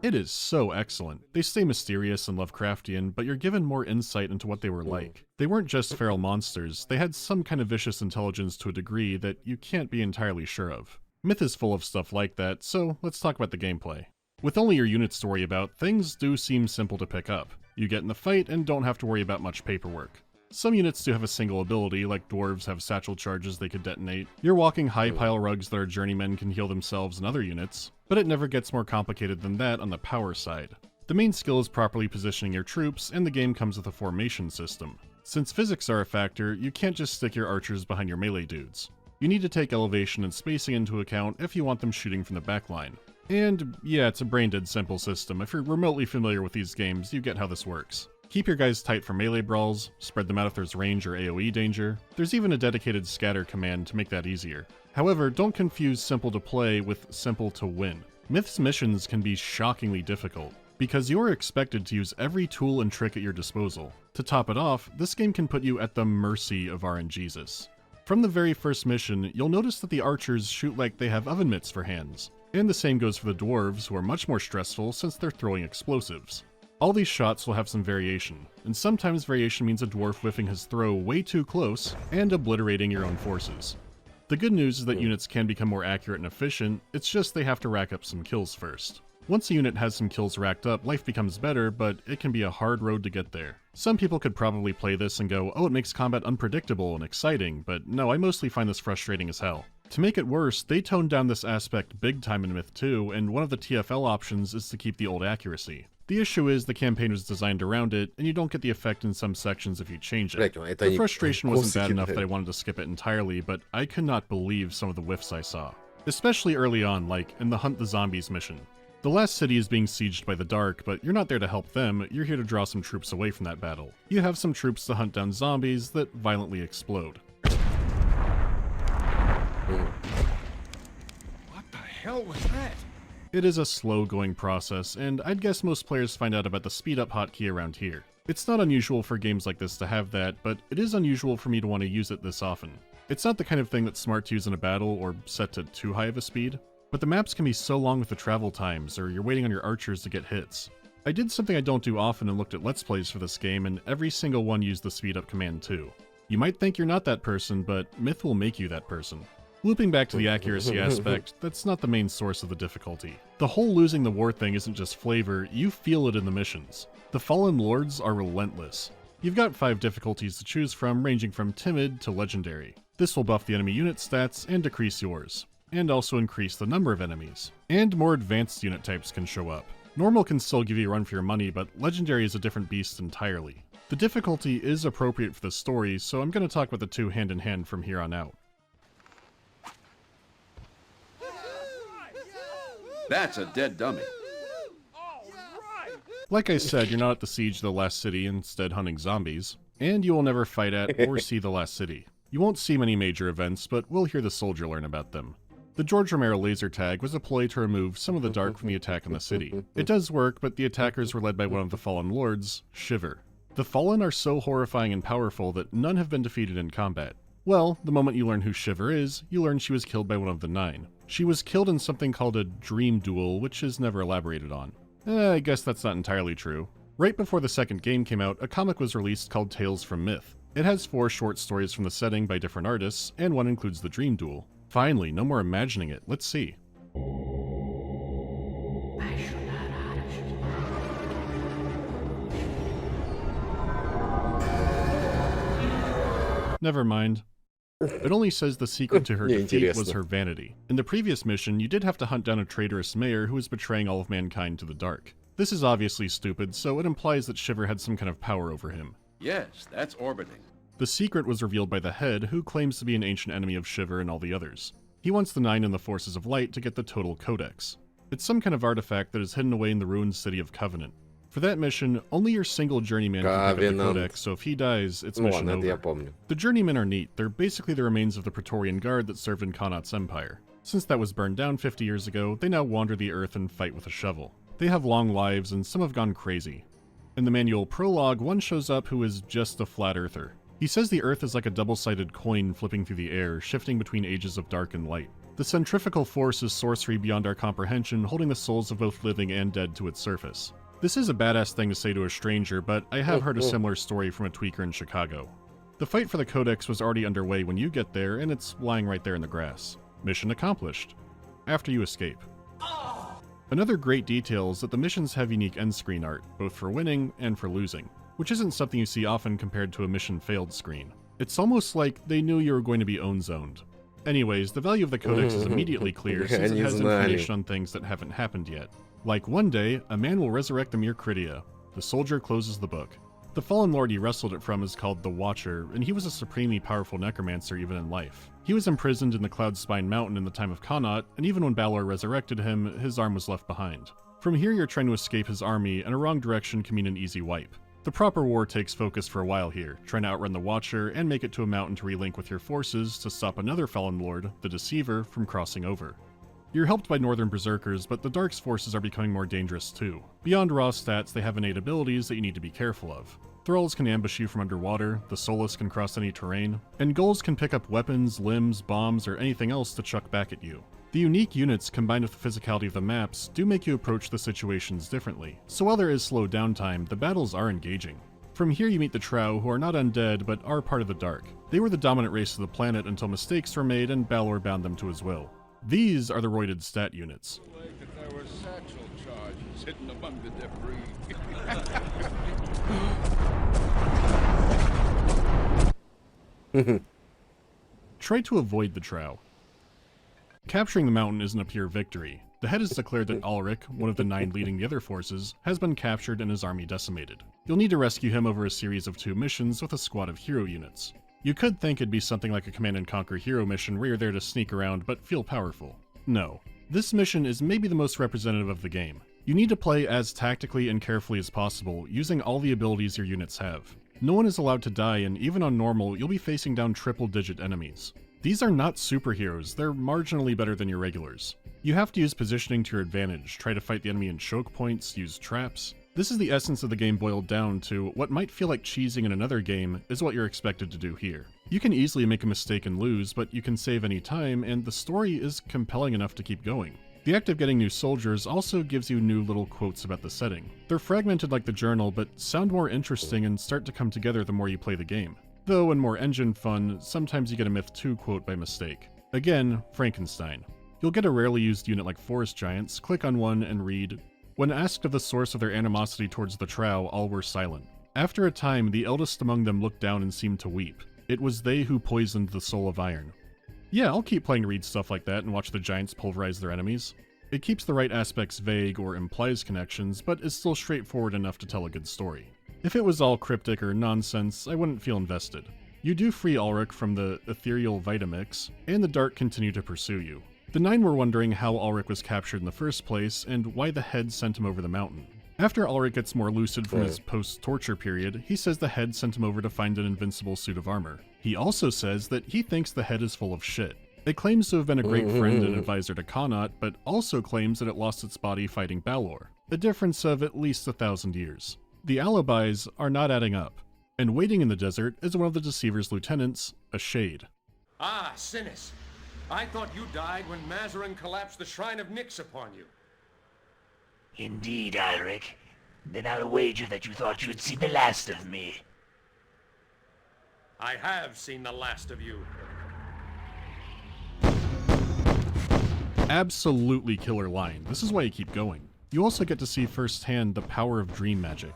It is so excellent. They stay mysterious and Lovecraftian, but you're given more insight into what they were like. They weren't just feral monsters, they had some kind of vicious intelligence to a degree that you can't be entirely sure of. Myth is full of stuff like that, so let's talk about the gameplay. With only your units to worry about, things do seem simple to pick up. You get in the fight and don't have to worry about much paperwork. Some units do have a single ability, like dwarves have satchel charges they could detonate. Your walking high pile rugs that are journeymen can heal themselves and other units, but it never gets more complicated than that on the power side. The main skill is properly positioning your troops, and the game comes with a formation system. Since physics are a factor, you can't just stick your archers behind your melee dudes. You need to take elevation and spacing into account if you want them shooting from the backline. And yeah, it's a brain-dead simple system. If you're remotely familiar with these games, you get how this works. Keep your guys tight for melee brawls, spread them out if there's range or AoE danger. There's even a dedicated scatter command to make that easier. However, don't confuse simple to play with simple to win. Myth's missions can be shockingly difficult, because you're expected to use every tool and trick at your disposal. To top it off, this game can put you at the mercy of RNGesus. From the very first mission, you'll notice that the archers shoot like they have oven mitts for hands. And the same goes for the dwarves, who are much more stressful since they're throwing explosives. All these shots will have some variation, and sometimes variation means a dwarf whiffing his throw way too close and obliterating your own forces. The good news is that units can become more accurate and efficient, it's just they have to rack up some kills first. Once a unit has some kills racked up, life becomes better, but it can be a hard road to get there. Some people could probably play this and go, oh, it makes combat unpredictable and exciting, but no, I mostly find this frustrating as hell. To make it worse, they toned down this aspect big time in Myth 2, and one of the TFL options is to keep the old accuracy. The issue is the campaign was designed around it, and you don't get the effect in some sections if you change it. The frustration wasn't bad enough that I wanted to skip it entirely, but I could not believe some of the whiffs I saw. Especially early on, like in the Hunt the Zombies mission. The last city is being sieged by the Dark, but you're not there to help them, you're here to draw some troops away from that battle. You have some troops to hunt down zombies that violently explode. What the hell was that? It is a slow-going process, and I'd guess most players find out about the speed-up hotkey around here. It's not unusual for games like this to have that, but it is unusual for me to want to use it this often. It's not the kind of thing that's smart to use in a battle or set to too high of a speed, but the maps can be so long with the travel times, or you're waiting on your archers to get hits. I did something I don't do often and looked at Let's Plays for this game, and every single one used the speed-up command too. You might think you're not that person, but Myth will make you that person. Looping back to the accuracy aspect, that's not the main source of the difficulty. The whole losing the war thing isn't just flavor, you feel it in the missions. The Fallen Lords are relentless. You've got 5 difficulties to choose from, ranging from timid to legendary. This will buff the enemy unit stats and decrease yours, and also increase the number of enemies. And more advanced unit types can show up. Normal can still give you a run for your money, but legendary is a different beast entirely. The difficulty is appropriate for the story, so I'm going to talk about the two hand in hand from here on out. That's a dead dummy. Like I said, you're not at the siege of the last city, instead hunting zombies. And you will never fight at or see the last city. You won't see many major events, but we'll hear the soldier learn about them. The George Romero laser tag was a ploy to remove some of the dark from the attack on the city. It does work, but the attackers were led by one of the Fallen Lords, Shiver. The Fallen are so horrifying and powerful that none have been defeated in combat. Well, the moment you learn who Shiver is, you learn she was killed by one of the 9. She was killed in something called a dream duel, which is never elaborated on. I guess that's not entirely true. Right before the second game came out, a comic was released called Tales from Myth. It has 4 short stories from the setting by different artists, and one includes the dream duel. Finally, no more imagining it, let's see. Never mind. It only says the secret to her defeat was her vanity. In the previous mission, you did have to hunt down a traitorous mayor who was betraying all of mankind to the dark. This is obviously stupid, so it implies that Shiver had some kind of power over him. Yes, that's orbiting. The secret was revealed by the Head, who claims to be an ancient enemy of Shiver and all the others. He wants the 9 and the Forces of Light to get the Total Codex. It's some kind of artifact that is hidden away in the ruined city of Covenant. For that mission, only your single journeyman can pick up the Codex, so if he dies, it's mission over. The journeymen are neat. They're basically the remains of the Praetorian Guard that served in Connaught's empire. Since that was burned down 50 years ago, they now wander the earth and fight with a shovel. They have long lives, and some have gone crazy. In the manual prologue, one shows up who is just a flat earther. He says the earth is like a double-sided coin flipping through the air, shifting between ages of dark and light. The centrifugal force is sorcery beyond our comprehension, holding the souls of both living and dead to its surface. This is a badass thing to say to a stranger, but I have heard a similar story from a tweaker in Chicago. The fight for the Codex was already underway when you get there, and it's lying right there in the grass. Mission accomplished. After you escape. Another great detail is that the missions have unique end screen art, both for winning and for losing, which isn't something you see often compared to a mission failed screen. It's almost like they knew you were going to be own-zoned. Anyways, the value of the Codex is immediately clear since it has information on things that haven't happened yet. Like one day, a man will resurrect the mere Critia. The soldier closes the book. The fallen lord he wrestled it from is called the Watcher, and he was a supremely powerful necromancer even in life. He was imprisoned in the Cloud Spine Mountain in the time of Connaught, and even when Balor resurrected him, his arm was left behind. From here you're trying to escape his army, and a wrong direction can mean an easy wipe. The proper war takes focus for a while here, trying to outrun the Watcher and make it to a mountain to relink with your forces to stop another fallen lord, the Deceiver, from crossing over. You're helped by Northern Berserkers, but the Dark's forces are becoming more dangerous too. Beyond raw stats, they have innate abilities that you need to be careful of. Thralls can ambush you from underwater, the Soulless can cross any terrain, and Ghouls can pick up weapons, limbs, bombs, or anything else to chuck back at you. The unique units combined with the physicality of the maps do make you approach the situations differently, so while there is slow downtime, the battles are engaging. From here you meet the Trow, who are not undead, but are part of the Dark. They were the dominant race of the planet until mistakes were made and Balor bound them to his will. These are the roided stat units. There were satchel charges hidden among the debris. Try to avoid the Trow. Capturing the mountain isn't a pure victory. The head has declared that Ulrich, one of the 9 leading the other forces, has been captured and his army decimated. You'll need to rescue him over a series of 2 missions with a squad of hero units. You could think it'd be something like a Command and Conquer hero mission where you're there to sneak around but feel powerful. No. This mission is maybe the most representative of the game. You need to play as tactically and carefully as possible, using all the abilities your units have. No one is allowed to die, and even on normal, you'll be facing down triple-digit enemies. These are not superheroes, they're marginally better than your regulars. You have to use positioning to your advantage, try to fight the enemy in choke points, use traps. This is the essence of the game boiled down to what might feel like cheesing in another game is what you're expected to do here. You can easily make a mistake and lose, but you can save any time, and the story is compelling enough to keep going. The act of getting new soldiers also gives you new little quotes about the setting. They're fragmented like the journal, but sound more interesting and start to come together the more you play the game. Though in more engine fun, sometimes you get a Myth 2 quote by mistake. Again, Frankenstein. You'll get a rarely used unit like Forest Giants, click on one and read, "When asked of the source of their animosity towards the Trow, all were silent. After a time, the eldest among them looked down and seemed to weep. It was they who poisoned the soul of iron." Yeah, I'll keep playing to read stuff like that and watch the Giants pulverize their enemies. It keeps the right aspects vague or implies connections, but is still straightforward enough to tell a good story. If it was all cryptic or nonsense, I wouldn't feel invested. You do free Ulrich from the ethereal Vitamix, and the Dark continue to pursue you. The 9 were wondering how Ulrich was captured in the first place, and why the head sent him over the mountain. After Ulrich gets more lucid from his post-torture period, he says the head sent him over to find an invincible suit of armor. He also says that he thinks the head is full of shit. It claims to have been a great friend and advisor to Connaught, but also claims that it lost its body fighting Balor, a difference of at least 1,000 years. The alibis are not adding up, and waiting in the desert is one of the Deceiver's lieutenants, a Shade. Ah, Sinis. I thought you died when Mazarin collapsed the Shrine of Nyx upon you. Indeed, Ulrich. Then I'll wager that you thought you'd see the last of me. I have seen the last of you. Absolutely killer line. This is why you keep going. You also get to see firsthand the power of dream magic.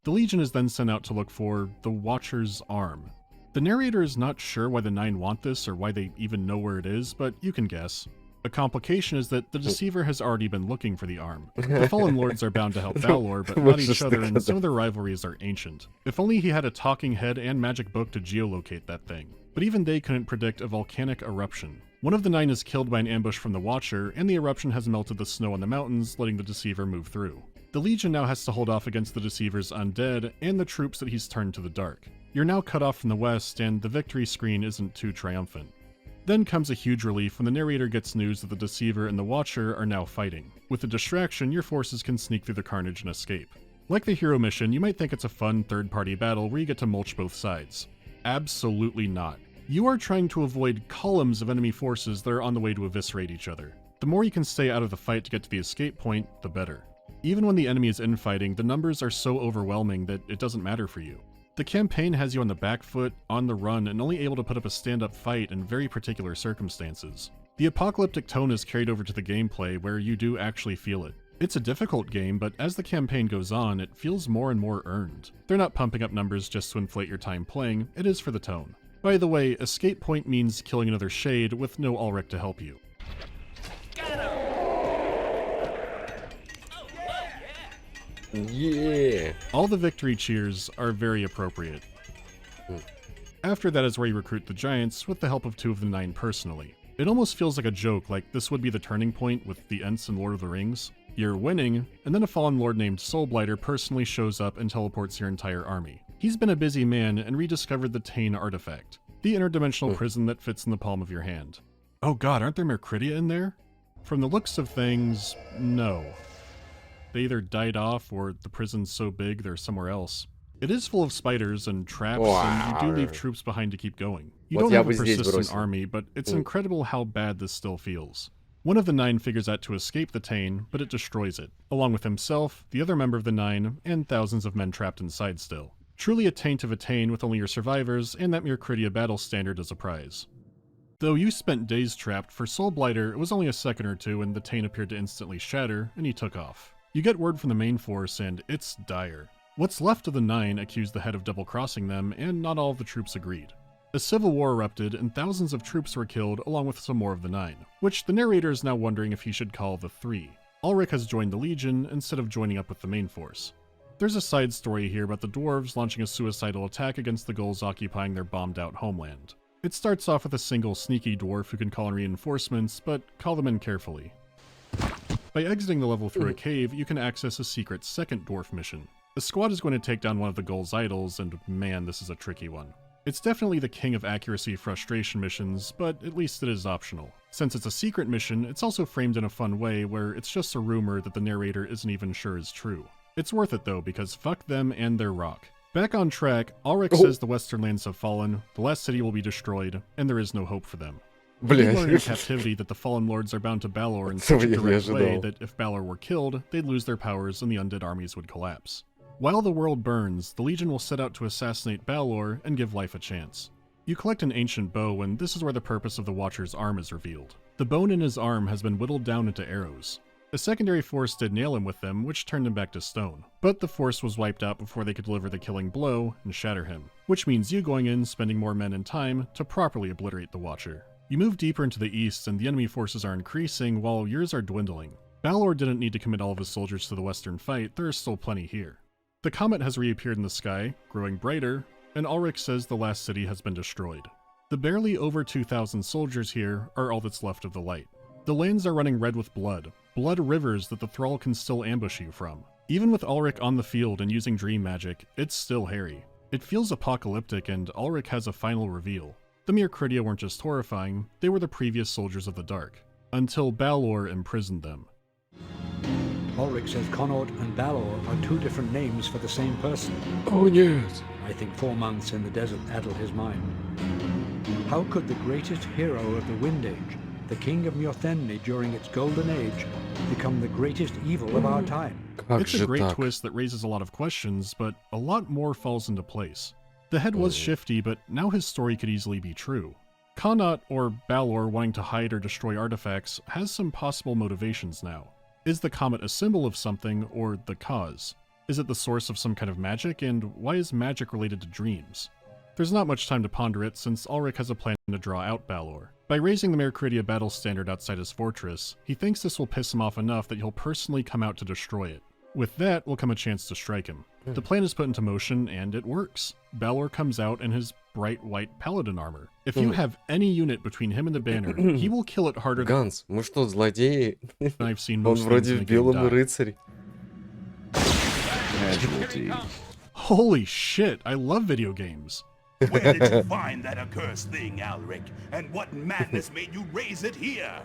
The Legion is then sent out to look for the Watcher's arm. The narrator is not sure why the 9 want this or why they even know where it is, but you can guess. A complication is that the Deceiver has already been looking for the arm. The Fallen Lords are bound to help Balor, but not each other, and some of their rivalries are ancient. If only he had a talking head and magic book to geolocate that thing. But even they couldn't predict a volcanic eruption. One of the 9 is killed by an ambush from the Watcher, and the eruption has melted the snow on the mountains, letting the Deceiver move through. The Legion now has to hold off against the Deceiver's undead and the troops that he's turned to the dark. You're now cut off from the west, and the victory screen isn't too triumphant. Then comes a huge relief when the narrator gets news that the Deceiver and the Watcher are now fighting. With the distraction, your forces can sneak through the carnage and escape. Like the hero mission, you might think it's a fun third-party battle where you get to mulch both sides. Absolutely not. You are trying to avoid columns of enemy forces that are on the way to eviscerate each other. The more you can stay out of the fight to get to the escape point, the better. Even when the enemy is infighting, the numbers are so overwhelming that it doesn't matter for you. The campaign has you on the back foot, on the run, and only able to put up a stand-up fight in very particular circumstances. The apocalyptic tone is carried over to the gameplay where you do actually feel it. It's a difficult game, but as the campaign goes on, it feels more and more earned. They're not pumping up numbers just to inflate your time playing, it is for the tone. By the way, escape point means killing another Shade with no Ulrich to help you. Yeah! All the victory cheers are very appropriate. After that is where you recruit the Giants with the help of 2 of the 9 personally. It almost feels like a joke, like this would be the turning point with the Ents in Lord of the Rings. You're winning, and then a fallen lord named Soulblighter personally shows up and teleports your entire army. He's been a busy man and rediscovered the Tane artifact, the interdimensional prison that fits in the palm of your hand. Oh god, aren't there Mercuridia in there? From the looks of things, no. They either died off or the prison's so big they're somewhere else. It is full of spiders and traps, and you do leave troops behind to keep going. You don't have a persistent army, but it's incredible how bad this still feels. One of the 9 figures out to escape the Tane, but it destroys it, along with himself, the other member of the 9, and thousands of men trapped inside still. Truly a taint of a Tane with only your survivors and that Mercuridia battle standard as a prize. Though you spent days trapped, for Soul Blighter it was only a second or two and the Tane appeared to instantly shatter, and he took off. You get word from the main force and it's dire. What's left of the 9 accused the head of double-crossing them, and not all of the troops agreed. A civil war erupted and thousands of troops were killed along with some more of the 9, which the narrator is now wondering if he should call the 3. Ulrich has joined the Legion instead of joining up with the main force. There's a side story here about the dwarves launching a suicidal attack against the Gulls occupying their bombed-out homeland. It starts off with a single sneaky dwarf who can call in reinforcements, but call them in carefully. By exiting the level through a cave, you can access a secret second dwarf mission. The squad is going to take down one of the Gulls' idols, and man, this is a tricky one. It's definitely the king of accuracy frustration missions, but at least it is optional. Since it's a secret mission, it's also framed in a fun way where it's just a rumor that the narrator isn't even sure is true. It's worth it though, because fuck them and their rock. Back on track, Ulrich says the western lands have fallen, the last city will be destroyed, and there is no hope for them. We learn in captivity that the fallen lords are bound to Balor in such a direct way that if Balor were killed, they'd lose their powers and the undead armies would collapse. While the world burns, the Legion will set out to assassinate Balor and give life a chance. You collect an ancient bow, and this is where the purpose of the Watcher's arm is revealed. The bone in his arm has been whittled down into arrows. A secondary force did nail him with them, which turned him back to stone. But the force was wiped out before they could deliver the killing blow and shatter him, which means you going in, spending more men and time to properly obliterate the Watcher. You move deeper into the east, and the enemy forces are increasing while yours are dwindling. Balor didn't need to commit all of his soldiers to the western fight, there are still plenty here. The comet has reappeared in the sky, growing brighter, and Ulrich says the last city has been destroyed. The barely over 2,000 soldiers here are all that's left of the light. The lands are running red with blood rivers that the Thrall can still ambush you from. Even with Ulrich on the field and using dream magic, it's still hairy. It feels apocalyptic, and Ulrich has a final reveal. The Mercuridia weren't just horrifying, they were the previous soldiers of the dark, until Balor imprisoned them. Ulrich says Connaught and Balor are 2 different names for the same person. Oh yes. I think 4 months in the desert addled his mind. How could the greatest hero of the Wind Age, the king of Mjolnir during its golden age, become the greatest evil of our time? It's a great twist that raises a lot of questions, but a lot more falls into place. The head was shifty, but now his story could easily be true. Connaught, or Balor wanting to hide or destroy artifacts, has some possible motivations now. Is the comet a symbol of something, or the cause? Is it the source of some kind of magic, and why is magic related to dreams? There's not much time to ponder it, since Ulrich has a plan to draw out Balor. By raising the Mercuridia battle standard outside his fortress, he thinks this will piss him off enough that he'll personally come out to destroy it. With that will come a chance to strike him. The plan is put into motion, and it works. Balor comes out in his bright white paladin armor. If you have any unit between him and the banner, he will kill it harder than Ганс, мы что, злодеи? I've seen Он most вроде things в белом die. рыцаре. Holy shit, I love video games. Where did you find that accursed thing, Alric? And what madness made you raise it here?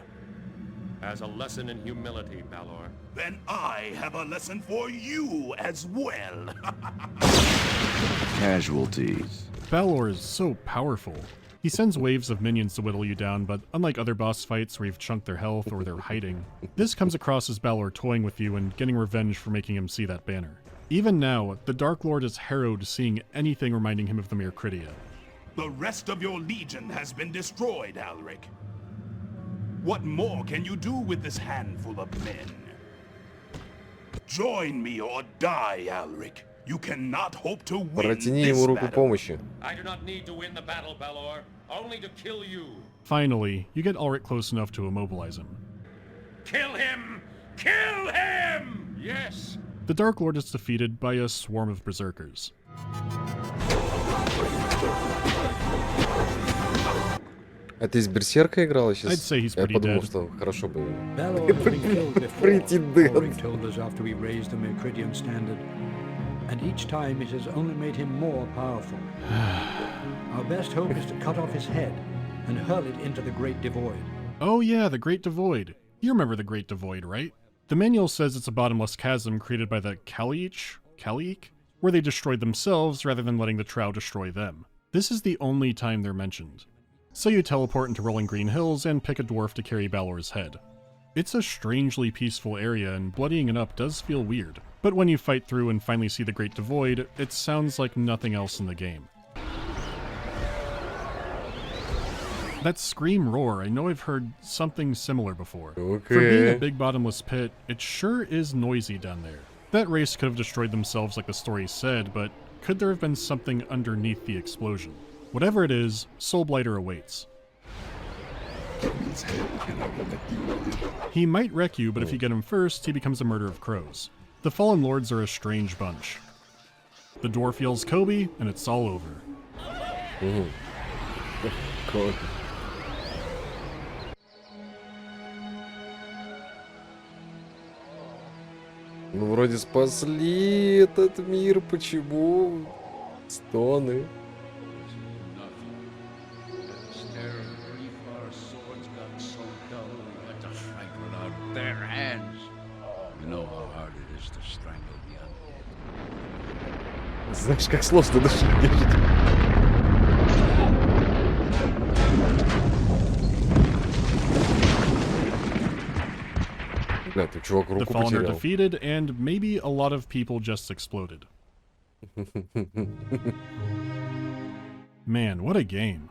As a lesson in humility, Balor. Then I have a lesson for you as well. Casualties. Balor is so powerful. He sends waves of minions to whittle you down, but unlike other boss fights where you've chunked their health or they're hiding, this comes across as Balor toying with you and getting revenge for making him see that banner. Even now, the Dark Lord is harrowed seeing anything reminding him of the Mercuridia. The rest of your legion has been destroyed, Alric. What more can you do with this handful of men? Join me or die, Alric. You cannot hope to win Протяни this ему руку battle. помощи. I do not need to win the battle, Balor. Only to kill you. Finally, you get Ulrich close enough to immobilize him. Kill him! Kill him! Yes. The Dark Lord is defeated by a swarm of berserkers. Это из Берсерка играла сейчас? I'd say he's Я pretty подумал, dead. что хорошо бы... Balor has been killed before, Pretty dead. Ulrich told us after we raised the Mercuridian standard. And each time it has only made him more powerful. Our best hope is to cut off his head and hurl it into the Great Devoid. Oh yeah, the Great Devoid. You remember the Great Devoid, right? The manual says it's a bottomless chasm created by the Kaliik, where they destroyed themselves rather than letting the Trow destroy them. This is the only time they're mentioned. So you teleport into rolling green hills and pick a dwarf to carry Balor's head. It's a strangely peaceful area, and bloodying it up does feel weird. But when you fight through and finally see the Great Devoid, it sounds like nothing else in the game. That scream roar, I know I've heard something similar before. Okay. For being a big bottomless pit, it sure is noisy down there. That race could have destroyed themselves like the story said, but could there have been something underneath the explosion? Whatever it is, Soulblighter awaits. He might wreck you, but if you get him first, he becomes a murder of crows. The Fallen Lords are a strange bunch. The dwarf yells Kobe, and it's all over. Cool. Ну, вроде спасли этот мир, почему? Стоны. Their hands. You know how hard it is to strangle the undead. Знаешь, как сложно дышать. Бля, ты чувак руку The Fallen are потерял. defeated, and maybe a lot of people just exploded. Man, what a game.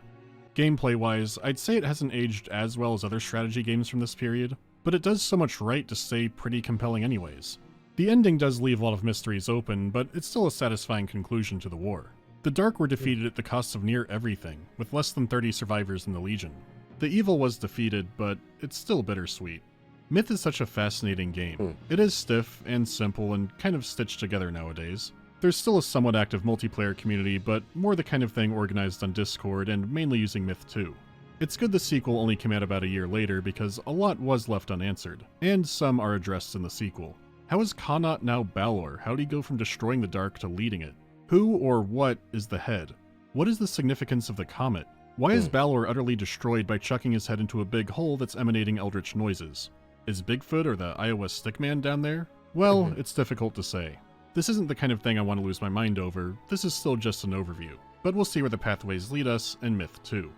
Gameplay-wise, I'd say it hasn't aged as well as other strategy games from this period, but it does so much right to stay pretty compelling anyways. The ending does leave a lot of mysteries open, but it's still a satisfying conclusion to the war. The Dark were defeated at the cost of near everything, with less than 30 survivors in the Legion. The evil was defeated, but it's still bittersweet. Myth is such a fascinating game. It is stiff and simple and kind of stitched together nowadays. There's still a somewhat active multiplayer community, but more the kind of thing organized on Discord and mainly using Myth 2. It's good the sequel only came out about a year later because a lot was left unanswered, and some are addressed in the sequel. How is Connaught now Balor? How did he go from destroying the Dark to leading it? Who or what is the head? What is the significance of the comet? Why is Balor utterly destroyed by chucking his head into a big hole that's emanating eldritch noises? Is Bigfoot or the Iowa Stickman down there? Well, it's difficult to say. This isn't the kind of thing I want to lose my mind over, this is still just an overview. But we'll see where the pathways lead us in Myth 2.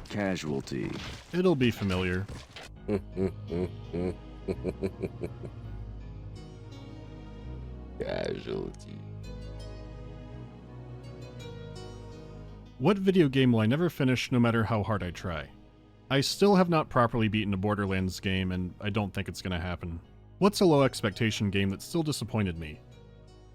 Casualty. It'll be familiar. Casualty. What video game will I never finish no matter how hard I try? I still have not properly beaten a Borderlands game, and I don't think it's gonna happen. What's a low expectation game that still disappointed me?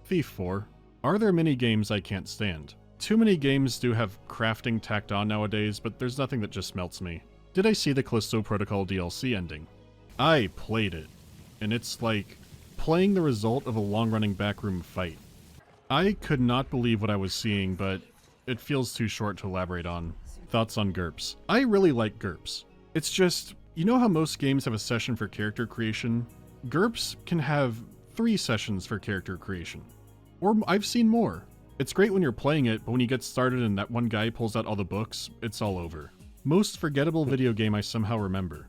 Thief 4. Are there many games I can't stand? Too many games do have crafting tacked on nowadays, but there's nothing that just melts me. Did I see the Callisto Protocol DLC ending? I played it, and it's like playing the result of a long-running backroom fight. I could not believe what I was seeing, but it feels too short to elaborate on. Thoughts on GURPS? I really like GURPS. It's just, you know how most games have a session for character creation? GURPS can have 3 sessions for character creation. Or I've seen more. It's great when you're playing it, but when you get started and that one guy pulls out all the books, it's all over. Most forgettable video game I somehow remember.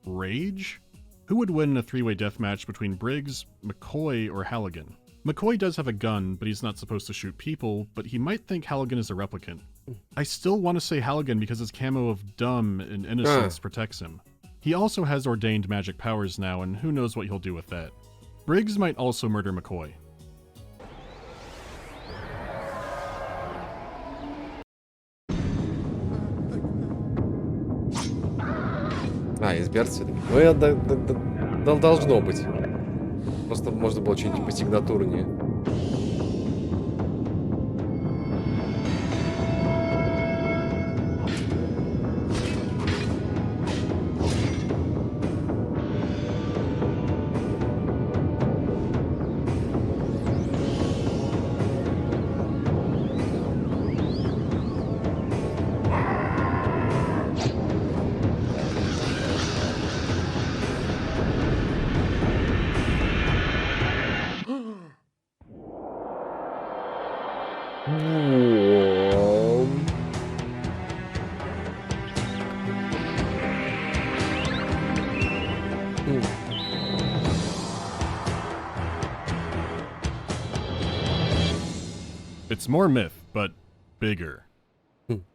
Rage? Who would win in a 3-way deathmatch between Briggs, McCoy, or Halligan? McCoy does have a gun, but he's not supposed to shoot people, but he might think Halligan is a replicant. I still want to say Halligan because his camo of dumb and innocence protects him. He also has ordained magic powers now, and who knows what he'll do with that. Briggs might also murder McCoy. Есть перцы все-таки. Ну, я должно быть. Просто можно было что-нибудь посигнатурнее. It's more myth, but bigger.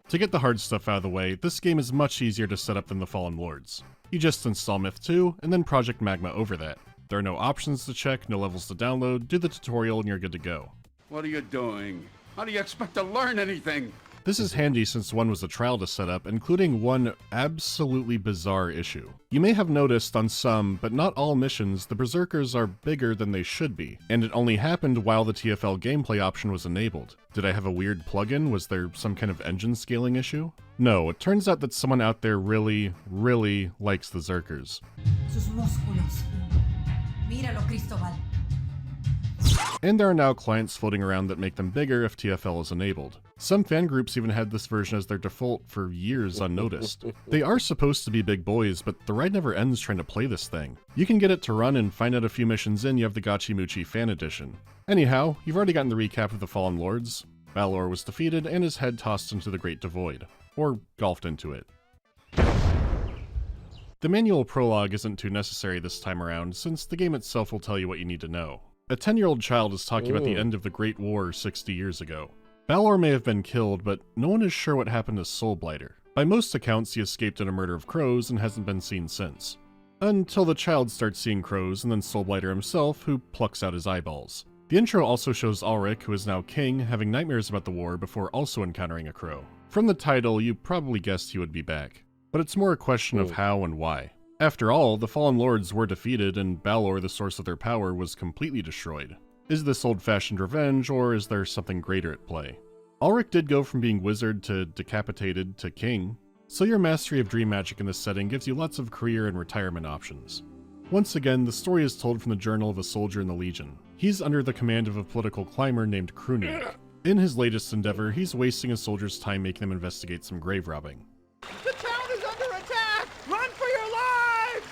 To get the hard stuff out of the way, this game is much easier to set up than the Fallen Lords. You just install Myth 2, and then Project Magma over that. There are no options to check, no levels to download, do the tutorial and you're good to go. What are you doing? How do you expect to learn anything? This is handy since 1 was a trial to set up, including one absolutely bizarre issue. You may have noticed on some, but not all missions, the Berserkers are bigger than they should be, and it only happened while the TFL gameplay option was enabled. Did I have a weird plugin? Was there some kind of engine scaling issue? No, it turns out that someone out there really, really likes the Zerkers. Sus músculos. Míralo, Cristóbal. And there are now clients floating around that make them bigger if TFL is enabled. Some fan groups even had this version as their default for years unnoticed. They are supposed to be big boys, but the ride never ends trying to play this thing. You can get it to run and find out a few missions in, you have the Gachi Muchi fan edition. Anyhow, you've already gotten the recap of the Fallen Lords. Balor was defeated and his head tossed into the Great Devoid. Or golfed into it. The manual prologue isn't too necessary this time around, since the game itself will tell you what you need to know. A 10-year-old child is talking about the end of the Great War 60 years ago. Balor may have been killed, but no one is sure what happened to Soulblighter. By most accounts, he escaped in a murder of crows and hasn't been seen since. Until the child starts seeing crows, and then Soulblighter himself, who plucks out his eyeballs. The intro also shows Ulrich, who is now king, having nightmares about the war before also encountering a crow. From the title, you probably guessed he would be back. But it's more a question of how and why. After all, the Fallen Lords were defeated, and Balor, the source of their power, was completely destroyed. Is this old-fashioned revenge, or is there something greater at play? Ulrich did go from being wizard to decapitated to king, so your mastery of dream magic in this setting gives you lots of career and retirement options. Once again, the story is told from the journal of a soldier in the Legion. He's under the command of a political climber named Krunig. In his latest endeavor, he's wasting a soldier's time making them investigate some grave robbing. The town is under attack! Run for your lives!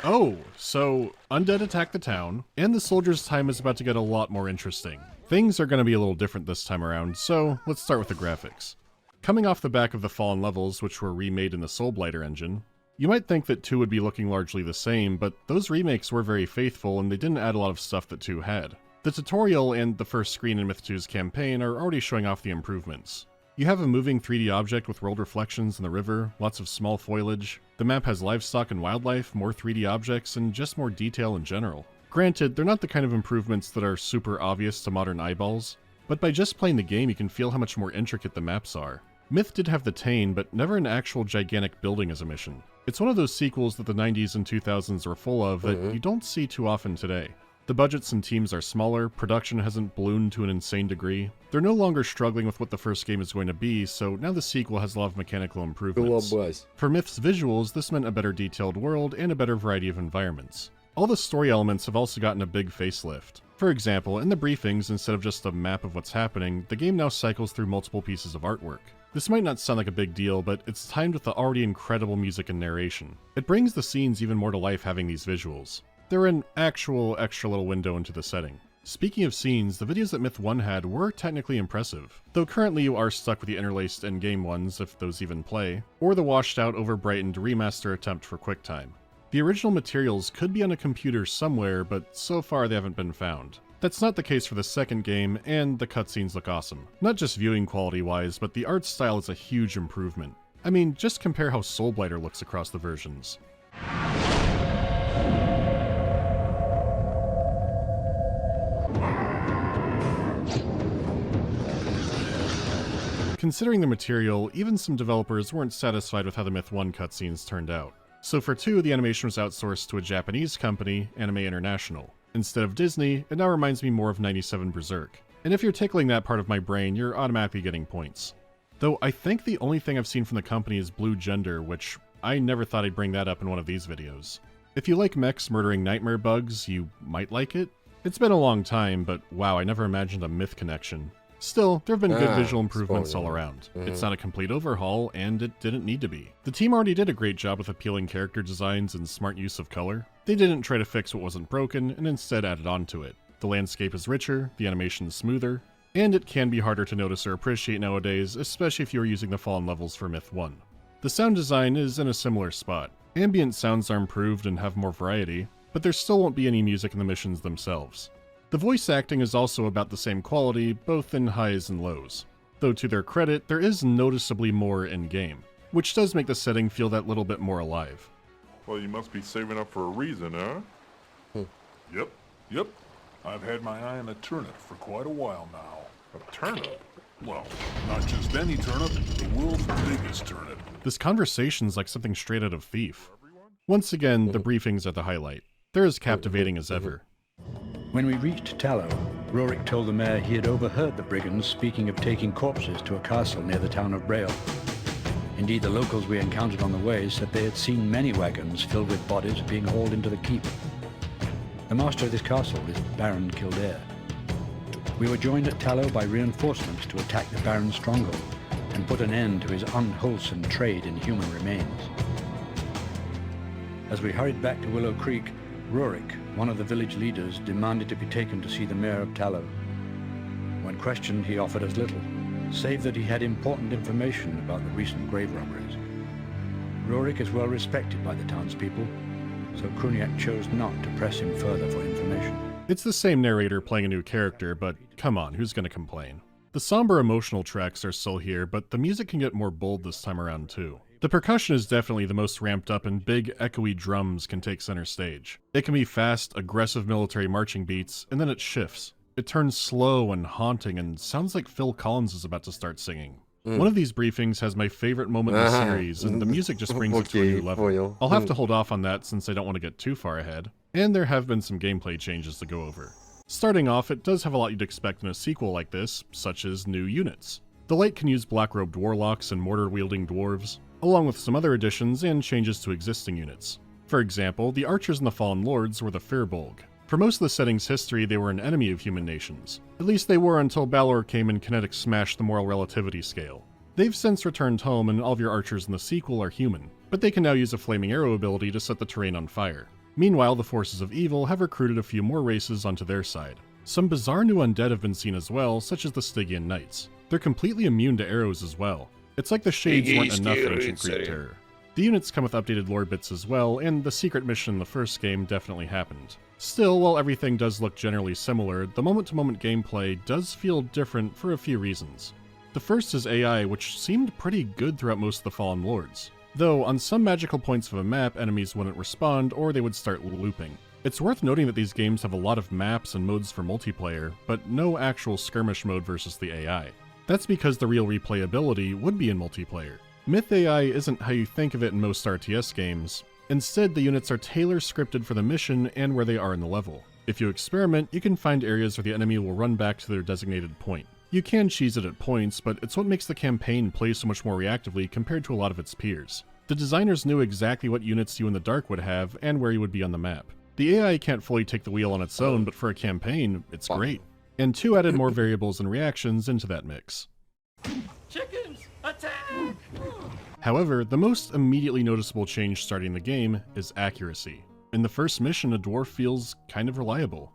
Oh, so undead attack the town, and the soldier's time is about to get a lot more interesting. Things are going to be a little different this time around, so let's start with the graphics. Coming off the back of the Fallen levels, which were remade in the Soulblighter engine, you might think that 2 would be looking largely the same, but those remakes were very faithful and they didn't add a lot of stuff that 2 had. The tutorial and the first screen in Myth 2's campaign are already showing off the improvements. You have a moving 3D object with world reflections in the river, lots of small foliage. The map has livestock and wildlife, more 3D objects, and just more detail in general. Granted, they're not the kind of improvements that are super obvious to modern eyeballs, but by just playing the game you can feel how much more intricate the maps are. Myth did have the Tane, but never an actual gigantic building as a mission. It's one of those sequels that the 90s and 2000s were full of that you don't see too often today. The budgets and teams are smaller, production hasn't ballooned to an insane degree. They're no longer struggling with what the first game is going to be, so now the sequel has a lot of mechanical improvements. For Myth's visuals, this meant a better detailed world and a better variety of environments. All the story elements have also gotten a big facelift. For example, in the briefings, instead of just a map of what's happening, the game now cycles through multiple pieces of artwork. This might not sound like a big deal, but it's timed with the already incredible music and narration. It brings the scenes even more to life having these visuals. They're an actual extra little window into the setting. Speaking of scenes, the videos that Myth 1 had were technically impressive, though currently you are stuck with the interlaced endgame ones, if those even play, or the washed out, over-brightened remaster attempt for QuickTime. The original materials could be on a computer somewhere, but so far they haven't been found. That's not the case for the second game, and the cutscenes look awesome. Not just viewing quality-wise, but the art style is a huge improvement. I mean, just compare how Soulblighter looks across the versions. Considering the material, even some developers weren't satisfied with how the Myth 1 cutscenes turned out. So for 2, the animation was outsourced to a Japanese company, Anime International. Instead of Disney, it now reminds me more of 97 Berserk. And if you're tickling that part of my brain, you're automatically getting points. Though I think the only thing I've seen from the company is Blue Gender, which I never thought I'd bring that up in one of these videos. If you like mechs murdering nightmare bugs, you might like it. It's been a long time, but wow, I never imagined a Myth connection. Still, there have been good visual improvements all around. It's not a complete overhaul, and it didn't need to be. The team already did a great job with appealing character designs and smart use of color. They didn't try to fix what wasn't broken, and instead added on to it. The landscape is richer, the animation is smoother, and it can be harder to notice or appreciate nowadays, especially if you are using the Fallen levels for Myth 1. The sound design is in a similar spot. Ambient sounds are improved and have more variety, but there still won't be any music in the missions themselves. The voice acting is also about the same quality, both in highs and lows. though to their credit, there is noticeably more in-game, which does make the setting feel that little bit more alive. Well, you must be saving up for a reason, huh? Yep. I've had my eye on a turnip for quite a while now. A turnip? Well, not just any turnip, the world's biggest turnip. This conversation's like something straight out of Thief. Once again, the briefings are the highlight. They're as captivating as ever. When we reached Tallow, Rorik told the mayor he had overheard the brigands speaking of taking corpses to a castle near the town of Braille. Indeed, the locals we encountered on the way said they had seen many wagons filled with bodies being hauled into the keep. The master of this castle is Baron Kildare. We were joined at Tallow by reinforcements to attack the Baron's stronghold and put an end to his unwholesome trade in human remains. As we hurried back to Willow Creek, Rorik, one of the village leaders, demanded to be taken to see the mayor of Tallow. When questioned, he offered us little, save that he had important information about the recent grave robberies. Rorik is well respected by the townspeople, so Kruniak chose not to press him further for information. It's the same narrator playing a new character, but come on, who's gonna complain? The somber emotional tracks are still here, but the music can get more bold this time around too. The percussion is definitely the most ramped up, and big, echoey drums can take center stage. It can be fast, aggressive military marching beats, and then it shifts. It turns slow and haunting and sounds like Phil Collins is about to start singing. One of these briefings has my favorite moment in the series, and the music just brings it to a new level. I'll have to hold off on that since I don't want to get too far ahead, and there have been some gameplay changes to go over. Starting off, it does have a lot you'd expect in a sequel like this, such as new units. The Light can use black-robed warlocks and mortar-wielding dwarves, along with some other additions and changes to existing units. For example, the archers and the Fallen Lords were the Firbolg. For most of the setting's history, they were an enemy of human nations. At least they were until Balor came and Kinetic smashed the moral relativity scale. They've since returned home, and all of your archers in the sequel are human, but they can now use a flaming arrow ability to set the terrain on fire. Meanwhile, the forces of evil have recruited a few more races onto their side. Some bizarre new undead have been seen as well, such as the Stygian Knights. They're completely immune to arrows as well. It's like the Shades weren't enough in Ancient Greek terror. The units come with updated lore bits as well, and the secret mission in the first game definitely happened. Still, while everything does look generally similar, the moment-to-moment gameplay does feel different for a few reasons. The first is AI, which seemed pretty good throughout most of the Fallen Lords. Though, on some magical points of a map, enemies wouldn't respond or they would start looping. It's worth noting that these games have a lot of maps and modes for multiplayer, but no actual skirmish mode versus the AI. That's because the real replayability would be in multiplayer. Myth AI isn't how you think of it in most RTS games. Instead, the units are tailor-scripted for the mission and where they are in the level. If you experiment, you can find areas where the enemy will run back to their designated point. You can cheese it at points, but it's what makes the campaign play so much more reactively compared to a lot of its peers. The designers knew exactly what units you in the dark would have and where you would be on the map. The AI can't fully take the wheel on its own, but for a campaign, it's great. And 2 added more variables and reactions into that mix. Chickens, attack! However, the most immediately noticeable change starting the game is accuracy. In the first mission, a dwarf feels kind of reliable.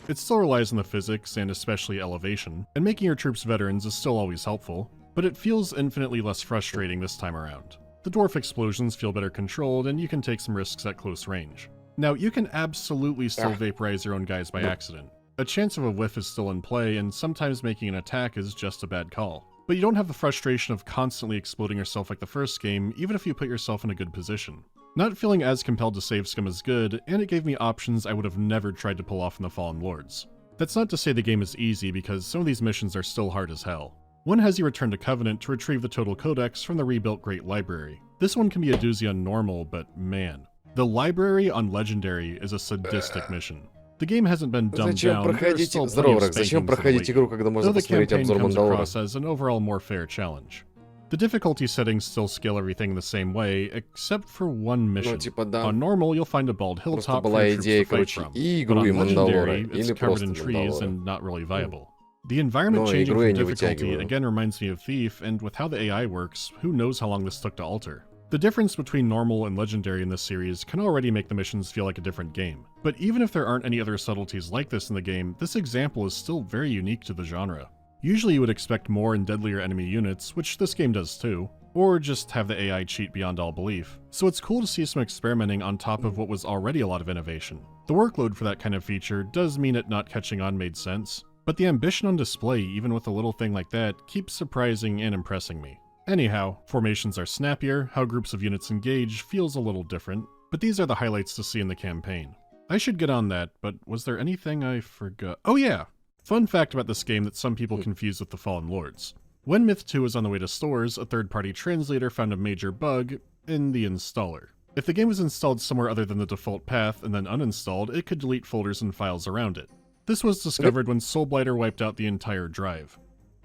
It still relies on the physics, and especially elevation, and making your troops veterans is still always helpful, but it feels infinitely less frustrating this time around. The dwarf explosions feel better controlled, and you can take some risks at close range. Now, you can absolutely still vaporize your own guys by accident. A chance of a whiff is still in play, and sometimes making an attack is just a bad call. But you don't have the frustration of constantly exploding yourself like the first game, even if you put yourself in a good position. Not feeling as compelled to save scum is good, and it gave me options I would have never tried to pull off in the Fallen Lords. That's not to say the game is easy, because some of these missions are still hard as hell. One has you return to Covenant to retrieve the Total Codex from the rebuilt Great Library. This one can be a doozy on normal, but man. The Library on Legendary is a sadistic mission. The game hasn't been dumbed down, there's still plenty of spankings though the campaign comes across as an overall more fair challenge. The difficulty settings still scale everything the same way, except for one mission. On normal, you'll find a bald hilltop for your troops to fight from, but on Legendary, it's covered in trees and not really viable. The environment changing from difficulty again reminds me of Thief, and with how the AI works, who knows how long this took to alter. The difference between normal and legendary in this series can already make the missions feel like a different game. But even if there aren't any other subtleties like this in the game, this example is still very unique to the genre. Usually you would expect more and deadlier enemy units, which this game does too, or just have the AI cheat beyond all belief. So it's cool to see some experimenting on top of what was already a lot of innovation. The workload for that kind of feature does mean it not catching on made sense. But the ambition on display, even with a little thing like that, keeps surprising and impressing me. Anyhow, formations are snappier, how groups of units engage feels a little different, but these are the highlights to see in the campaign. I should get on that, but was there anything I forgot? Oh yeah! Fun fact about this game that some people confuse with the Fallen Lords. When Myth 2 was on the way to stores, a third-party translator found a major bug in the installer. If the game was installed somewhere other than the default path and then uninstalled, it could delete folders and files around it. This was discovered when Soulblighter wiped out the entire drive.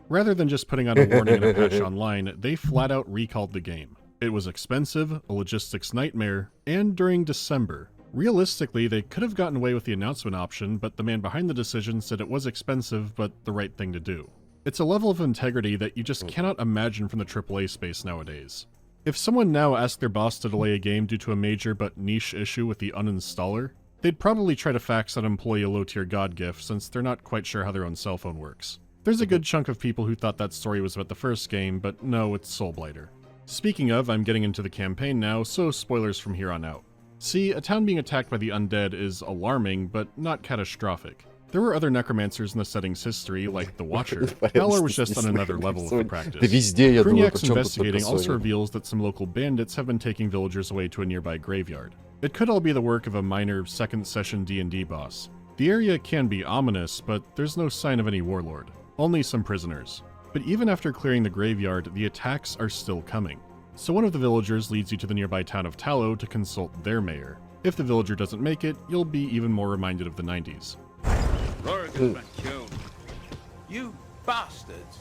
Rather than just putting out a warning in a patch online, they flat out recalled the game. It was expensive, a logistics nightmare, and during December. Realistically, they could have gotten away with the announcement option, but the man behind the decision said it was expensive, but the right thing to do. It's a level of integrity that you just cannot imagine from the AAA space nowadays. If someone now asked their boss to delay a game due to a major but niche issue with the uninstaller, they'd probably try to fax that employee a low-tier god gift since they're not quite sure how their own cell phone works. There's a good chunk of people who thought that story was about the first game, but no, it's Soulblighter. Speaking of, I'm getting into the campaign now, so spoilers from here on out. See, a town being attacked by the undead is alarming, but not catastrophic. There were other necromancers in the setting's history, like the Watcher. Valor was just on another level of the practice. Kruniak's investigating also reveals that some local bandits have been taking villagers away to a nearby graveyard. It could all be the work of a minor second session D&D boss. The area can be ominous, but there's no sign of any warlord. Only some prisoners. But even after clearing the graveyard, the attacks are still coming. So one of the villagers leads you to the nearby town of Tallow to consult their mayor. If the villager doesn't make it, you'll be even more reminded of the 90s. Rorik's been killed. You bastards!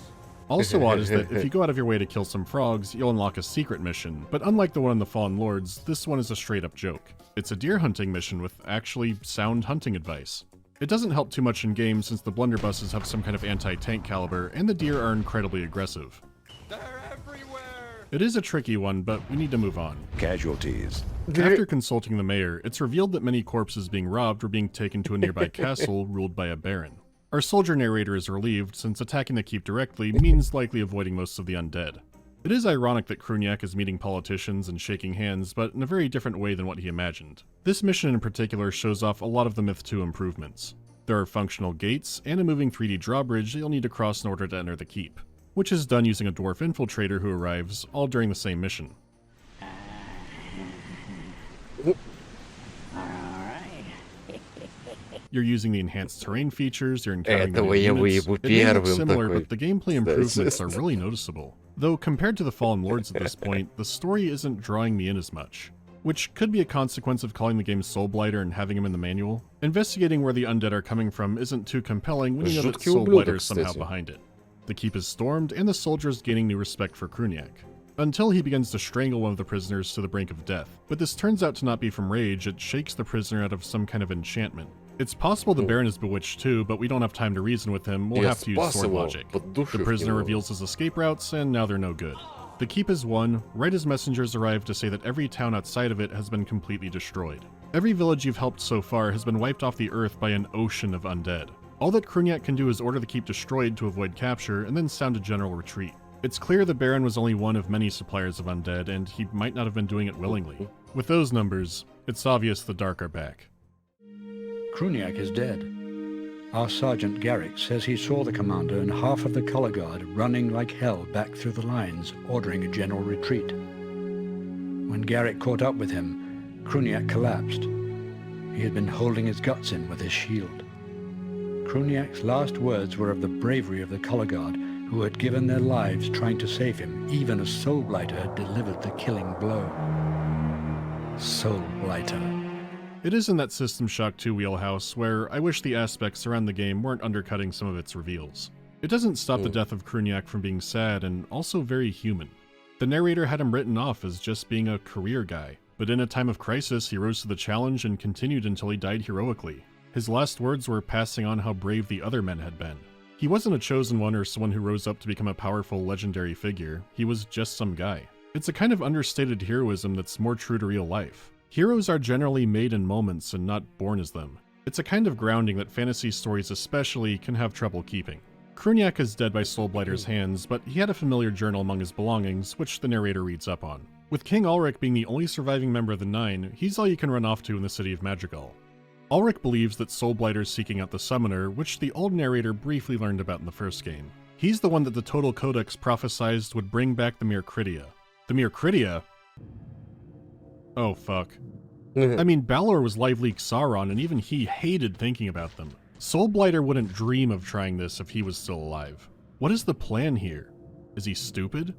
Also odd is that if you go out of your way to kill some frogs, you'll unlock a secret mission, but unlike the one in the Fallen Lords, this one is a straight up joke. It's a deer hunting mission with actually sound hunting advice. It doesn't help too much in game since the blunderbusses have some kind of anti-tank caliber, and the deer are incredibly aggressive. They're everywhere! It is a tricky one, but we need to move on. Casualties. After consulting the mayor, it's revealed that many corpses being robbed were being taken to a nearby castle ruled by a baron. Our soldier narrator is relieved, since attacking the keep directly means likely avoiding most of the undead. It is ironic that Kruniak is meeting politicians and shaking hands, but in a very different way than what he imagined. This mission in particular shows off a lot of the Myth 2 improvements. There are functional gates, and a moving 3D drawbridge that you'll need to cross in order to enter the keep, which is done using a dwarf infiltrator who arrives, all during the same mission. You're using the enhanced terrain features, you're encountering the new units. It may look similar, but the gameplay improvements are really noticeable. Though compared to the Fallen Lords at this point, the story isn't drawing me in as much. Which could be a consequence of calling the game Soulblighter and having him in the manual. Investigating where the undead are coming from isn't too compelling when you know that Soulblighter is somehow behind it. The keep is stormed, and the soldiers gaining new respect for Kruniak. Until he begins to strangle one of the prisoners to the brink of death. But this turns out to not be from rage, it shakes the prisoner out of some kind of enchantment. It's possible the Baron is bewitched too, but we don't have time to reason with him, we'll have to use sword logic. The prisoner reveals his escape routes, and now they're no good. The keep is won, right as messengers arrive to say that every town outside of it has been completely destroyed. Every village you've helped so far has been wiped off the earth by an ocean of undead. All that Kruniak can do is order the keep destroyed to avoid capture, and then sound a general retreat. It's clear the Baron was only one of many suppliers of undead, and he might not have been doing it willingly. With those numbers, it's obvious the Dark are back. Kruniak is dead. Our Sergeant Garrick says he saw the commander and half of the color guard running like hell back through the lines, ordering a general retreat. When Garrick caught up with him, Kruniak collapsed. He had been holding his guts in with his shield. Kruniak's last words were of the bravery of the color guard, who had given their lives trying to save him, even as Soulblighter had delivered the killing blow. Soulblighter. It is in that System Shock 2 wheelhouse where I wish the aspects around the game weren't undercutting some of its reveals. It doesn't stop the death of Kruniak from being sad and also very human. The narrator had him written off as just being a career guy, but in a time of crisis he rose to the challenge and continued until he died heroically. His last words were passing on how brave the other men had been. He wasn't a chosen one or someone who rose up to become a powerful legendary figure, he was just some guy. It's a kind of understated heroism that's more true to real life. Heroes are generally made in moments and not born as them. It's a kind of grounding that fantasy stories especially can have trouble keeping. Kruniak is dead by Soulblighter's hands, but he had a familiar journal among his belongings, which the narrator reads up on. With King Ulrich being the only surviving member of the Nine, he's all you can run off to in the city of Madrigal. Ulrich believes that Soulblighter's seeking out the Summoner, which the old narrator briefly learned about in the first game. He's the one that the Total Codex prophesized would bring back the Mircridia. The Mircridia? Oh fuck. I mean, Balor was Live Leak Sauron, and even he hated thinking about them. Soulblighter wouldn't dream of trying this if he was still alive. What is the plan here? Is he stupid?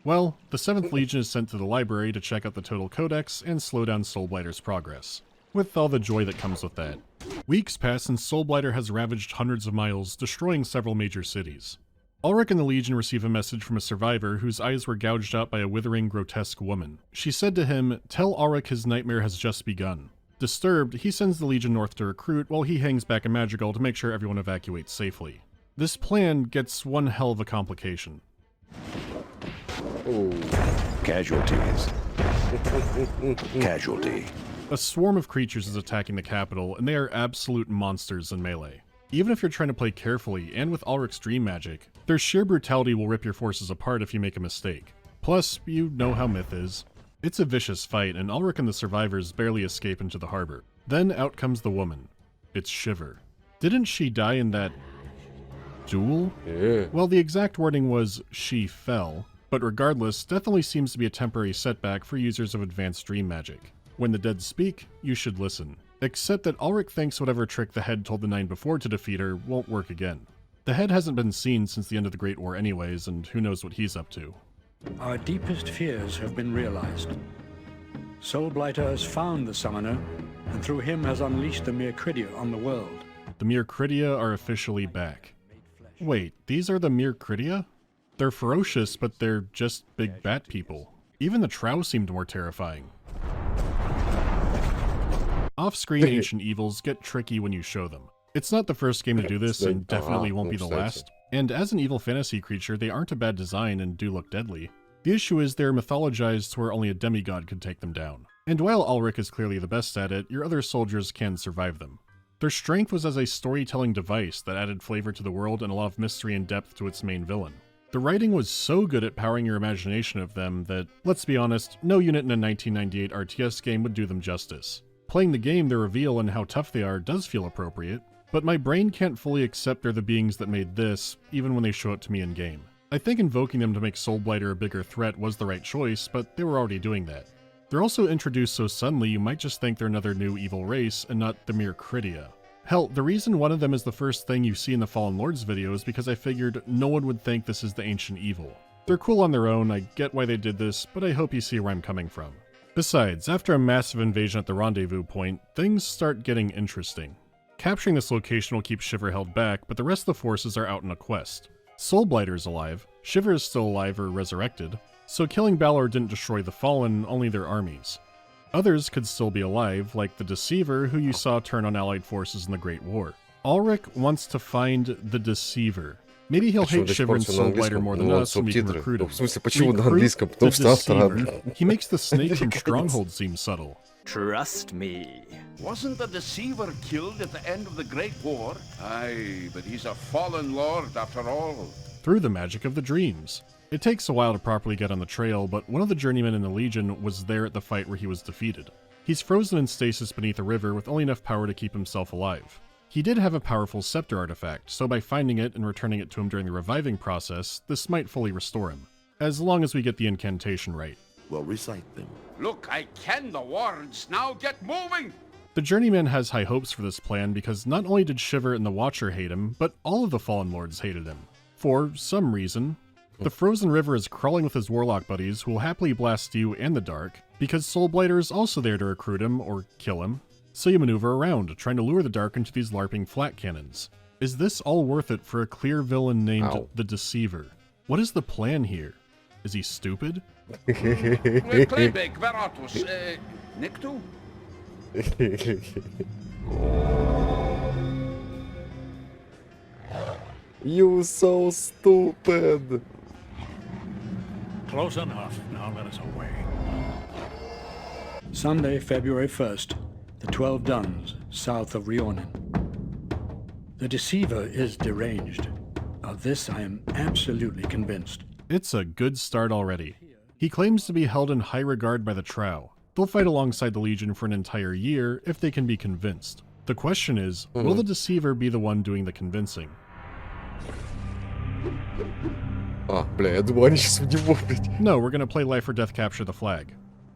Well, the 7th Legion is sent to the library to check out the Total Codex and slow down Soulblighter's progress, with all the joy that comes with that. Weeks pass and Soulblighter has ravaged hundreds of miles, destroying several major cities. Ulrich and the Legion receive a message from a survivor whose eyes were gouged out by a withering, grotesque woman. She said to him, "Tell Ulrich his nightmare has just begun." Disturbed, he sends the Legion north to recruit while he hangs back in Madrigal to make sure everyone evacuates safely. This plan gets one hell of a complication. Ooh. Casualties. Casualty. A swarm of creatures is attacking the capital, and they are absolute monsters in melee. Even if you're trying to play carefully, and with Ulrich's dream magic, their sheer brutality will rip your forces apart if you make a mistake. Plus, you know how Myth is. It's a vicious fight, and Ulrich and the survivors barely escape into the harbor. Then out comes the woman. It's Shiver. Didn't she die in that duel? Yeah. Well, the exact wording was, "she fell," but regardless, death only seems to be a temporary setback for users of advanced dream magic. When the dead speak, you should listen. Except that Ulrich thinks whatever trick the head told the 9 before to defeat her won't work again. The head hasn't been seen since the end of the Great War anyways, and who knows what he's up to. Our deepest fears have been realized. Soulblighter has found the Summoner, and through him has unleashed the Mircridia on the world. The Mircridia are officially back. Wait, these are the Mircridia? They're ferocious, but they're just big bat people. Even the Trow seemed more terrifying. Off-screen ancient evils get tricky when you show them. It's not the first game to do this, and definitely won't be the last. And as an evil fantasy creature, they aren't a bad design and do look deadly. The issue is they're mythologized to where only a demigod could take them down. And while Ulrich is clearly the best at it, your other soldiers can survive them. Their strength was as a storytelling device that added flavor to the world and a lot of mystery and depth to its main villain. The writing was so good at powering your imagination of them that, let's be honest, no unit in a 1998 RTS game would do them justice. Playing the game, the reveal and how tough they are does feel appropriate, but my brain can't fully accept they're the beings that made this, even when they show it to me in-game. I think invoking them to make Soulblighter a bigger threat was the right choice, but they were already doing that. They're also introduced so suddenly you might just think they're another new evil race and not the Mircridia. Hell, the reason one of them is the first thing you see in the Fallen Lords video is because I figured no one would think this is the ancient evil. They're cool on their own, I get why they did this, but I hope you see where I'm coming from. Besides, after a massive invasion at the rendezvous point, things start getting interesting. Capturing this location will keep Shiver held back, but the rest of the forces are out on a quest. Soulblighter is alive, Shiver is still alive or resurrected, so killing Balor didn't destroy the Fallen, only their armies. Others could still be alive, like the Deceiver, who you saw turn on Allied forces in the Great War. Ulrich wants to find the Deceiver. Maybe he'll hate Shiver and Soulblighter more than us and we can recruit him. Recruit the Deceiver. He makes the snake from Stronghold seem subtle. Trust me. Wasn't the Deceiver killed at the end of the Great War? Aye, but he's a fallen lord after all. Through the magic of the dreams. It takes a while to properly get on the trail, but one of the journeymen in the Legion was there at the fight where he was defeated. He's frozen in stasis beneath a river with only enough power to keep himself alive. He did have a powerful scepter artifact, so by finding it and returning it to him during the reviving process, this might fully restore him. As long as we get the incantation right. Well, recite them. Look, I ken the words. Now get moving! The Journeyman has high hopes for this plan because not only did Shiver and the Watcher hate him, but all of the Fallen Lords hated him. For some reason. The Frozen River is crawling with his warlock buddies who will happily blast you and the Dark, because Soulblighter is also there to recruit him or kill him. So you maneuver around, trying to lure the Dark into these LARPing flat cannons. Is this all worth it for a clear villain named the Deceiver? What is the plan here? Is he stupid? Playback, Veratus, Necto? You so stupid. Close enough. Now let us away. Sunday, February 1st, the 12 Duns, south of Rionen. The Deceiver is deranged. Of this I am absolutely convinced. It's a good start already. He claims to be held in high regard by the Trow. They'll fight alongside the Legion for an entire year if they can be convinced. The question is, will the deceiver be the one doing the convincing? Бля, я думал, они сейчас в него, блядь. No, we're gonna play Life or Death Capture the Flag.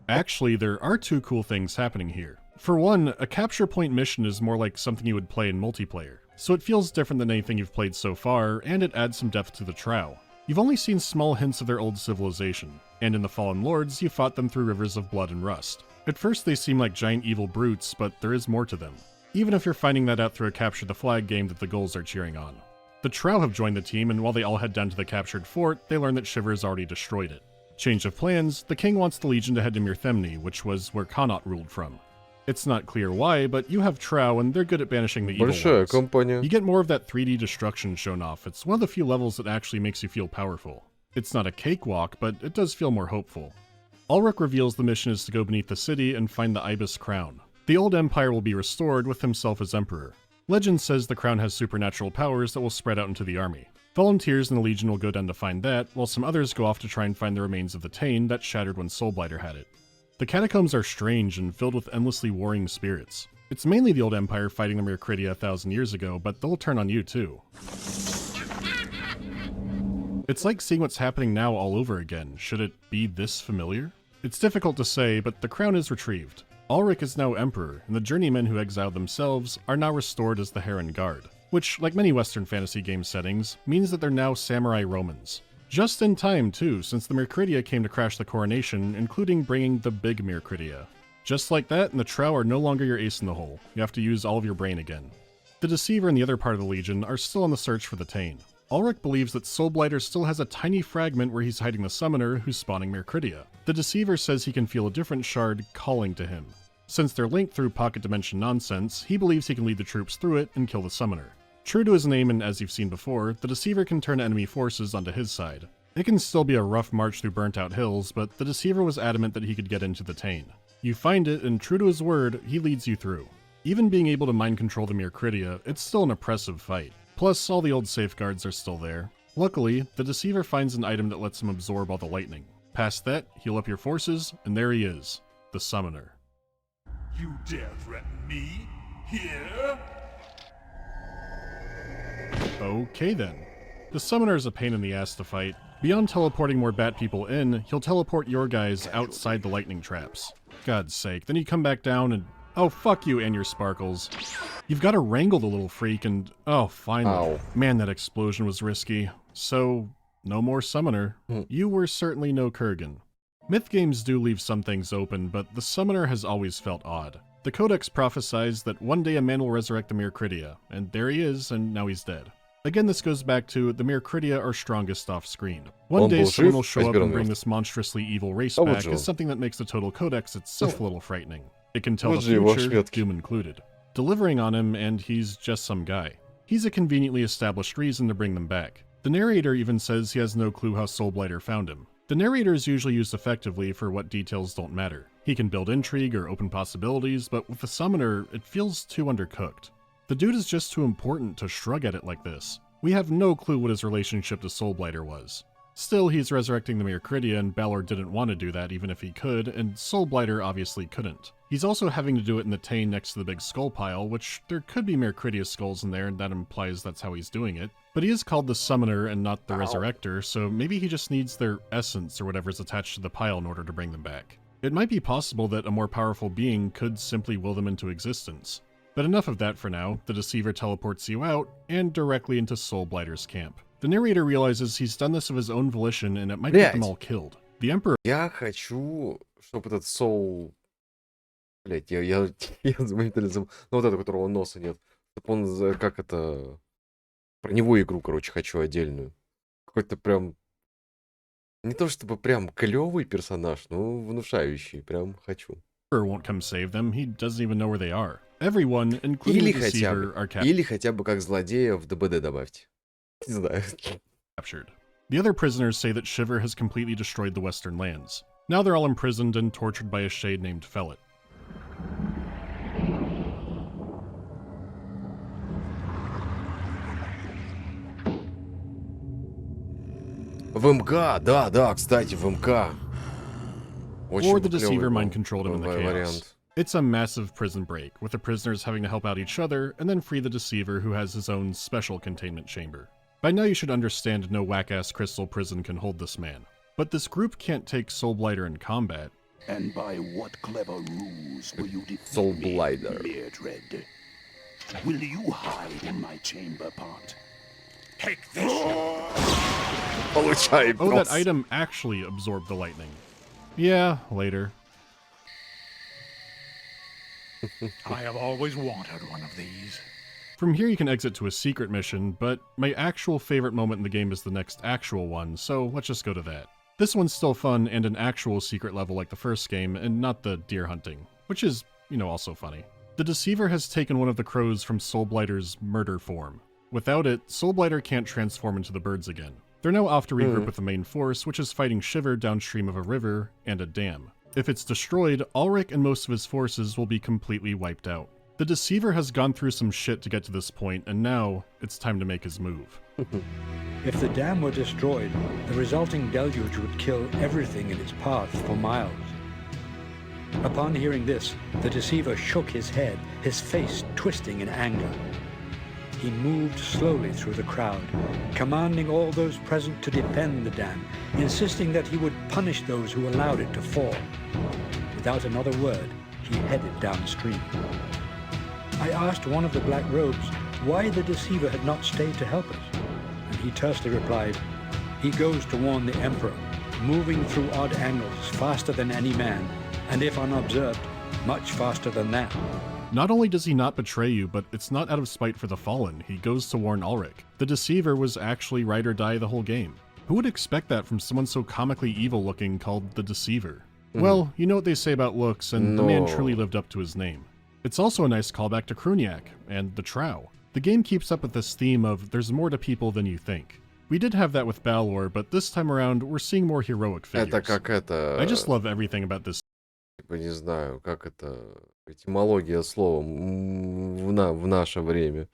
Actually, there are two cool things happening here. For one, a capture point mission is more like something you would play in multiplayer, so it feels different than anything you've played so far, and it adds some depth to the Trow. You've only seen small hints of their old civilization, and in the Fallen Lords, you fought them through rivers of blood and rust. At first they seem like giant evil brutes, but there is more to them. Even if you're finding that out through a Capture the Flag game that the Gulls are cheering on. The Trow have joined the team, and while they all head down to the captured fort, they learn that Shiver has already destroyed it. Change of plans, the king wants the Legion to head to Mirthemne, which was where Connaught ruled from. It's not clear why, but you have Trow, and they're good at banishing the evil ones. Компания. You get more of that 3D destruction shown off. It's one of the few levels that actually makes you feel powerful. It's not a cakewalk, but it does feel more hopeful. Ulrich reveals the mission is to go beneath the city and find the Ibis crown. The old empire will be restored with himself as emperor. Legend says the crown has supernatural powers that will spread out into the army. Volunteers in the Legion will go down to find that, while some others go off to try and find the remains of the Tain that shattered when Soulblighter had it. The catacombs are strange and filled with endlessly warring spirits. It's mainly the old empire fighting the Mircridia 1,000 years ago, but they'll turn on you too. It's like seeing what's happening now all over again. Should it be this familiar? It's difficult to say, but the crown is retrieved. Ulrich is now emperor, and the journeymen who exiled themselves are now restored as the Heron Guard, which, like many Western fantasy game settings, means that they're now samurai Romans. Just in time, too, since the Mircridia came to crash the coronation, including bringing the big Mircridia. Just like that, and the Trow are no longer your ace in the hole. You have to use all of your brain again. The Deceiver and the other part of the Legion are still on the search for the Tain. Ulrich believes that Soulblighter still has a tiny fragment where he's hiding the Summoner who's spawning Mircridia. The Deceiver says he can feel a different shard calling to him. Since they're linked through pocket dimension nonsense, he believes he can lead the troops through it and kill the Summoner. True to his name, and as you've seen before, the Deceiver can turn enemy forces onto his side. It can still be a rough march through burnt-out hills, but the Deceiver was adamant that he could get into the Tain. You find it, and true to his word, he leads you through. Even being able to mind control the Mircridia, it's still an oppressive fight. Plus, all the old safeguards are still there. Luckily, the Deceiver finds an item that lets him absorb all the lightning. Past that, heal up your forces, and there he is, the Summoner. You dare threaten me? Here? Okay then. The Summoner is a pain in the ass to fight. Beyond teleporting more bat people in, he'll teleport your guys outside the lightning traps. God's sake, then you come back down and... oh, fuck you and your sparkles. You've got to wrangle the little freak and... oh, finally. Ow. Man, that explosion was risky. So, no more Summoner. You were certainly no Kurgan. Myth games do leave some things open, but the Summoner has always felt odd. The Codex prophesies that one day a man will resurrect the Mircridia, and there he is, and now he's dead. Again, this goes back to the Mircridia are strongest off-screen. One day someone will show up and bring this monstrously evil race back as something that makes the total Codex itself a little frightening. It can tell the future, doom included. Delivering on him, and he's just some guy. He's a conveniently established reason to bring them back. The narrator even says he has no clue how Soulblighter found him. The narrator is usually used effectively for what details don't matter. He can build intrigue or open possibilities, but with the Summoner, it feels too undercooked. The dude is just too important to shrug at it like this. We have no clue what his relationship to Soulblighter was. Still, he's resurrecting the Mircridia, and Balor didn't want to do that even if he could, and Soulblighter obviously couldn't. He's also having to do it in the Tain next to the big skull pile, which there could be Mircridia skulls in there, and that implies that's how he's doing it. But he is called the Summoner and not the Resurrector, so maybe he just needs their essence or whatever's attached to the pile in order to bring them back. It might be possible that a more powerful being could simply will them into existence. But enough of that for now. The Deceiver teleports you out, and directly into Soulblighter's camp. The narrator realizes he's done this of his own volition, and it might get them all killed. The Emperor... Я хочу, чтобы этот Soul... Блять, я моментально забыл. Ну вот это, у которого носа нет. Чтобы он, как это... Про него игру, короче, хочу отдельную. Какой-то прям... Не то чтобы прям клевый персонаж, но внушающий. Прям хочу. Won't come save them. He doesn't even know where they are. Everyone, including the Deceiver, are captured. Или хотя бы как злодея в ДБД добавьте. Не знаю. Captured. The other prisoners say that Shiver has completely destroyed the Western lands. Now they're all imprisoned and tortured by a shade named Fellet. В МК, да, кстати, в МК. Or the Deceiver mind-controlled him in the chaos. It's a massive prison break, with the prisoners having to help out each other and then free the deceiver who has his own special containment chamber. By now you should understand no whack-ass crystal prison can hold this man. But this group can't take Soulblighter in combat. And by what clever ruse will you defeat Soulblighter. me, Mildred? Will you hide in my chamber pot? Take this! Получай, Oh, that item actually absorbed the lightning. Yeah, later. I have always wanted one of these. From here you can exit to a secret mission, but my actual favorite moment in the game is the next actual one, so let's just go to that. This one's still fun and an actual secret level like the first game, and not the deer hunting, which is, also funny. The Deceiver has taken one of the crows from Soulblighter's murder form. Without it, Soulblighter can't transform into the birds again. They're now off to regroup with the main force, which is fighting Shiver downstream of a river and a dam. If it's destroyed, Ulrich and most of his forces will be completely wiped out. The Deceiver has gone through some shit to get to this point, and now it's time to make his move. If the dam were destroyed, the resulting deluge would kill everything in its path for miles. Upon hearing this, the Deceiver shook his head, his face twisting in anger. He moved slowly through the crowd, commanding all those present to defend the dam, insisting that he would punish those who allowed it to fall. Without another word, he headed downstream. I asked one of the black robes why the Deceiver had not stayed to help us, and he tersely replied, "He goes to warn the Emperor, moving through odd angles faster than any man, and if unobserved, much faster than that." Not only does he not betray you, but it's not out of spite for the Fallen, he goes to warn Ulrich. The Deceiver was actually ride or die the whole game. Who would expect that from someone so comically evil looking called the Deceiver? Well, you know what they say about looks, and the man truly lived up to his name. It's also a nice callback to Kruniak and the Trow. The game keeps up with this theme of there's more to people than you think. We did have that with Balor, but this time around we're seeing more heroic figures. Это как это... I just love everything about this. Не знаю, как это... Этимология слова в наше время.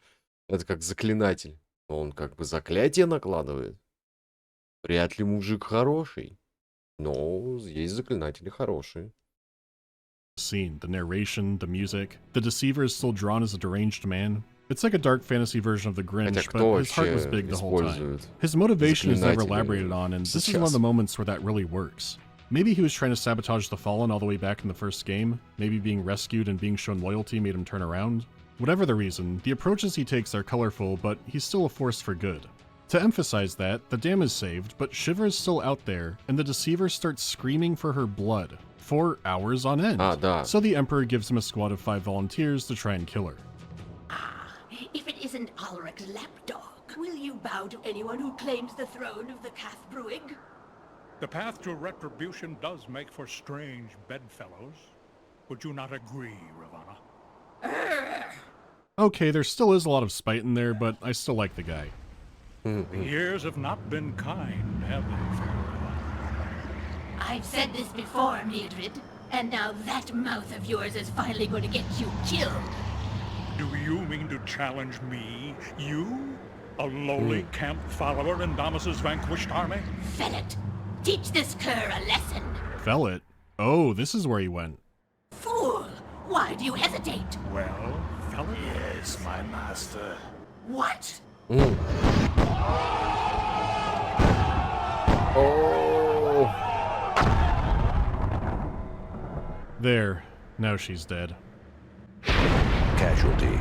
Это как заклинатель. Он как бы заклятие накладывает. Вряд ли мужик хороший. Но есть заклинатели хорошие. Scene, the narration, the music. The Deceiver is still drawn as a deranged man. It's like a dark fantasy version of the Grinch, but his heart was big the whole time. His motivation is never elaborated on, and this is one of the moments where that really works. Maybe he was trying to sabotage the Fallen all the way back in the first game. Maybe being rescued and being shown loyalty made him turn around. Whatever the reason, the approaches he takes are colorful, but he's still a force for good. To emphasize that, the dam is saved, but Shiver is still out there, and the Deceiver starts screaming for her blood. For hours on end. So the Emperor gives him a squad of 5 volunteers to try and kill her. If it isn't Ulrich's lapdog, will you bow to anyone who claims the throne of the Cathbruig? The path to retribution does make for strange bedfellows. Would you not agree, Ravana? Okay, there still is a lot of spite in there, but I still like the guy. The years have not been kind, have they, fair Ravana? I've said this before, Mildred, and now that mouth of yours is finally going to get you killed. Do you mean to challenge me? You? A lowly camp follower in Damas's vanquished army? Fellet, teach this cur a lesson. Fellet? Oh, this is where he went. Fool! Why do you hesitate? Well, Fellet? Yes, my master. What? Oh! There. Now she's dead. Casualty.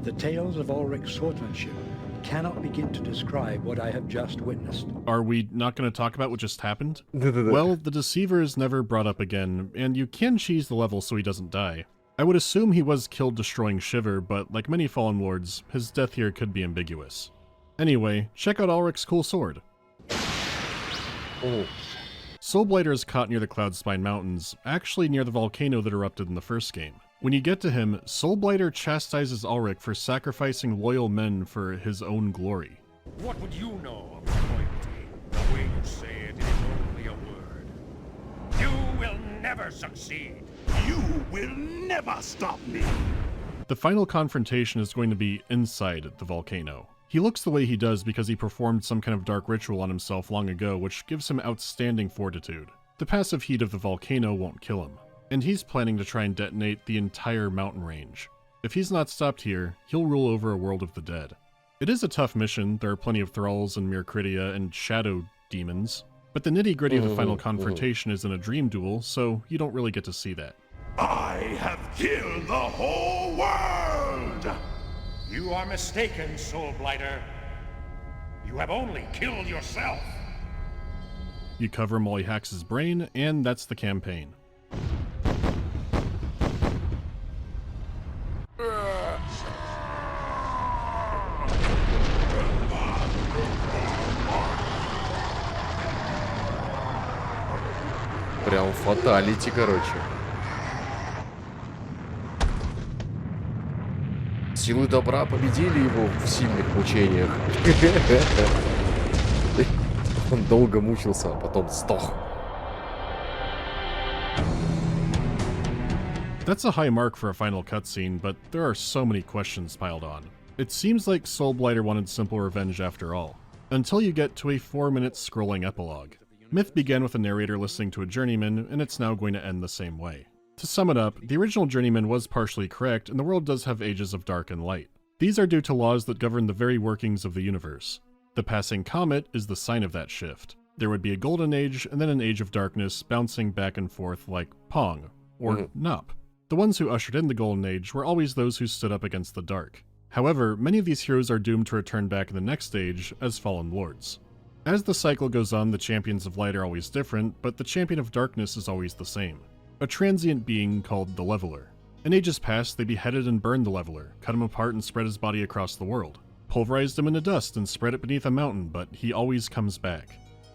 The tales of Ulrich's swordsmanship cannot begin to describe what I have just witnessed. Are we not going to talk about what just happened? Well, the Deceiver is never brought up again, and you can cheese the level so he doesn't die. I would assume he was killed destroying Shiver, but like many Fallen Lords, his death here could be ambiguous. Anyway, check out Ulrich's cool sword. Soulblighter is caught near the Cloudspine Mountains, actually near the volcano that erupted in the first game. When you get to him, Soulblighter chastises Ulrich for sacrificing loyal men for his own glory. What would you know of loyalty? The way you say it is only a word. You will never succeed. You will never stop me. The final confrontation is going to be inside the volcano. He looks the way he does because he performed some kind of dark ritual on himself long ago, which gives him outstanding fortitude. The passive heat of the volcano won't kill him, and he's planning to try and detonate the entire mountain range. If he's not stopped here, he'll rule over a world of the dead. It is a tough mission. There are plenty of thralls and Mircridia and shadow demons, but the nitty-gritty of the final confrontation is in a dream duel, so you don't really get to see that. I have killed the whole world! You are mistaken, Soul Blighter. You have only killed yourself. You cover him while he hacks his brain, and that's the campaign. Прям фаталити, короче. Силы добра победили его в сильных мучениях. Он долго мучился, а потом сдох. That's a high mark for a final cutscene, but there are so many questions piled on. It seems like Soul Blighter wanted simple revenge after all, until you get to a 4-minute scrolling epilogue. Myth began with a narrator listening to a journeyman, and it's now going to end the same way. To sum it up, the original journeyman was partially correct, and the world does have ages of dark and light. These are due to laws that govern the very workings of the universe. The passing comet is the sign of that shift. There would be a golden age, and then an age of darkness, bouncing back and forth like Pong, or Nop. The ones who ushered in the golden age were always those who stood up against the dark. However, many of these heroes are doomed to return back in the next age as fallen lords. As the cycle goes on, the champions of light are always different, but the champion of darkness is always the same. A transient being called the Leveler. In ages past, they beheaded and burned the Leveler, cut him apart and spread his body across the world. Pulverized him into dust and spread it beneath a mountain, but he always comes back.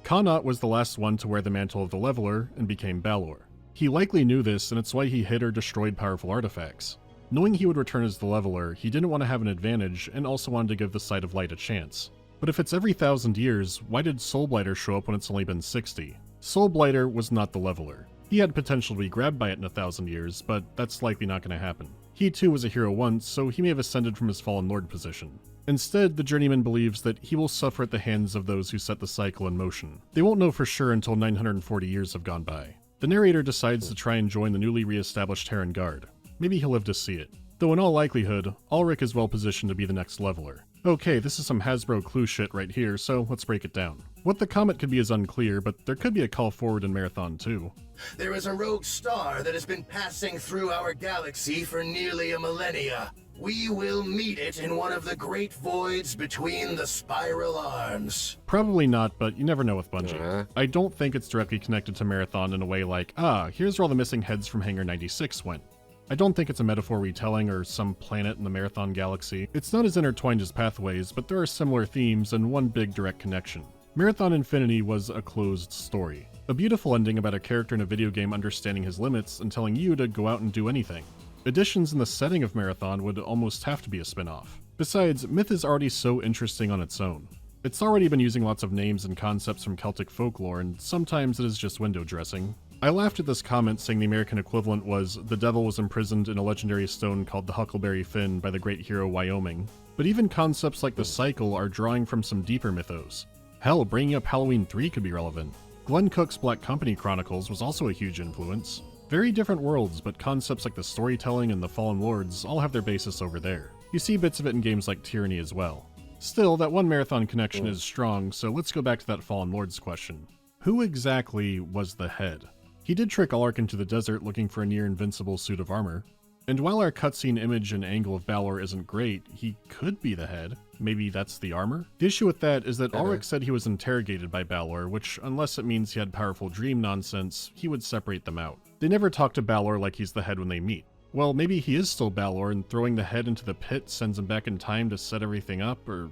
Connaught was the last one to wear the mantle of the Leveler and became Balor. He likely knew this, and it's why he hid or destroyed powerful artifacts. Knowing he would return as the Leveler, he didn't want to have an advantage and also wanted to give the Sight of Light a chance. But if it's every 1,000 years, why did Soul Blighter show up when it's only been 60? Soul Blighter was not the Leveler. He had potential to be grabbed by it in 1,000 years, but that's likely not going to happen. He too was a hero once, so he may have ascended from his fallen lord position. Instead, the journeyman believes that he will suffer at the hands of those who set the cycle in motion. They won't know for sure until 940 years have gone by. The narrator decides to try and join the newly re-established Terran Guard. Maybe he'll live to see it. Though in all likelihood, Ulrich is well positioned to be the next Leveler. Okay, this is some Hasbro clue shit right here, so let's break it down. What the comet could be is unclear, but there could be a call forward in Marathon too. There is a rogue star that has been passing through our galaxy for nearly a millennia. We will meet it in one of the great voids between the spiral arms. Probably not, but you never know with Bungie. I don't think it's directly connected to Marathon in a way like, here's where all the missing heads from Hangar 96 went. I don't think it's a metaphor retelling or some planet in the Marathon galaxy. It's not as intertwined as Pathways, but there are similar themes and one big direct connection. Marathon Infinity was a closed story. A beautiful ending about a character in a video game understanding his limits and telling you to go out and do anything. Additions in the setting of Marathon would almost have to be a spin-off. Besides, Myth is already so interesting on its own. It's already been using lots of names and concepts from Celtic folklore, and sometimes it is just window dressing. I laughed at this comment saying the American equivalent was, the devil was imprisoned in a legendary stone called the Huckleberry Finn by the great hero Wyoming. But even concepts like the cycle are drawing from some deeper mythos. Hell, bringing up Halloween 3 could be relevant. Glenn Cook's Black Company Chronicles was also a huge influence. Very different worlds, but concepts like the storytelling and the Fallen Lords all have their basis over there. You see bits of it in games like Tyranny as well. Still, that one Marathon connection is strong, so let's go back to that Fallen Lords question. Who exactly was the head? He did trick Ulrich into the desert looking for a near-invincible suit of armor. And while our cutscene image and angle of Balor isn't great, he could be the head. Maybe that's the armor? The issue with that is that Ulrich said he was interrogated by Balor, which, unless it means he had powerful dream nonsense, he would separate them out. They never talk to Balor like he's the head when they meet. Well, maybe he is still Balor, and throwing the head into the pit sends him back in time to set everything up, or...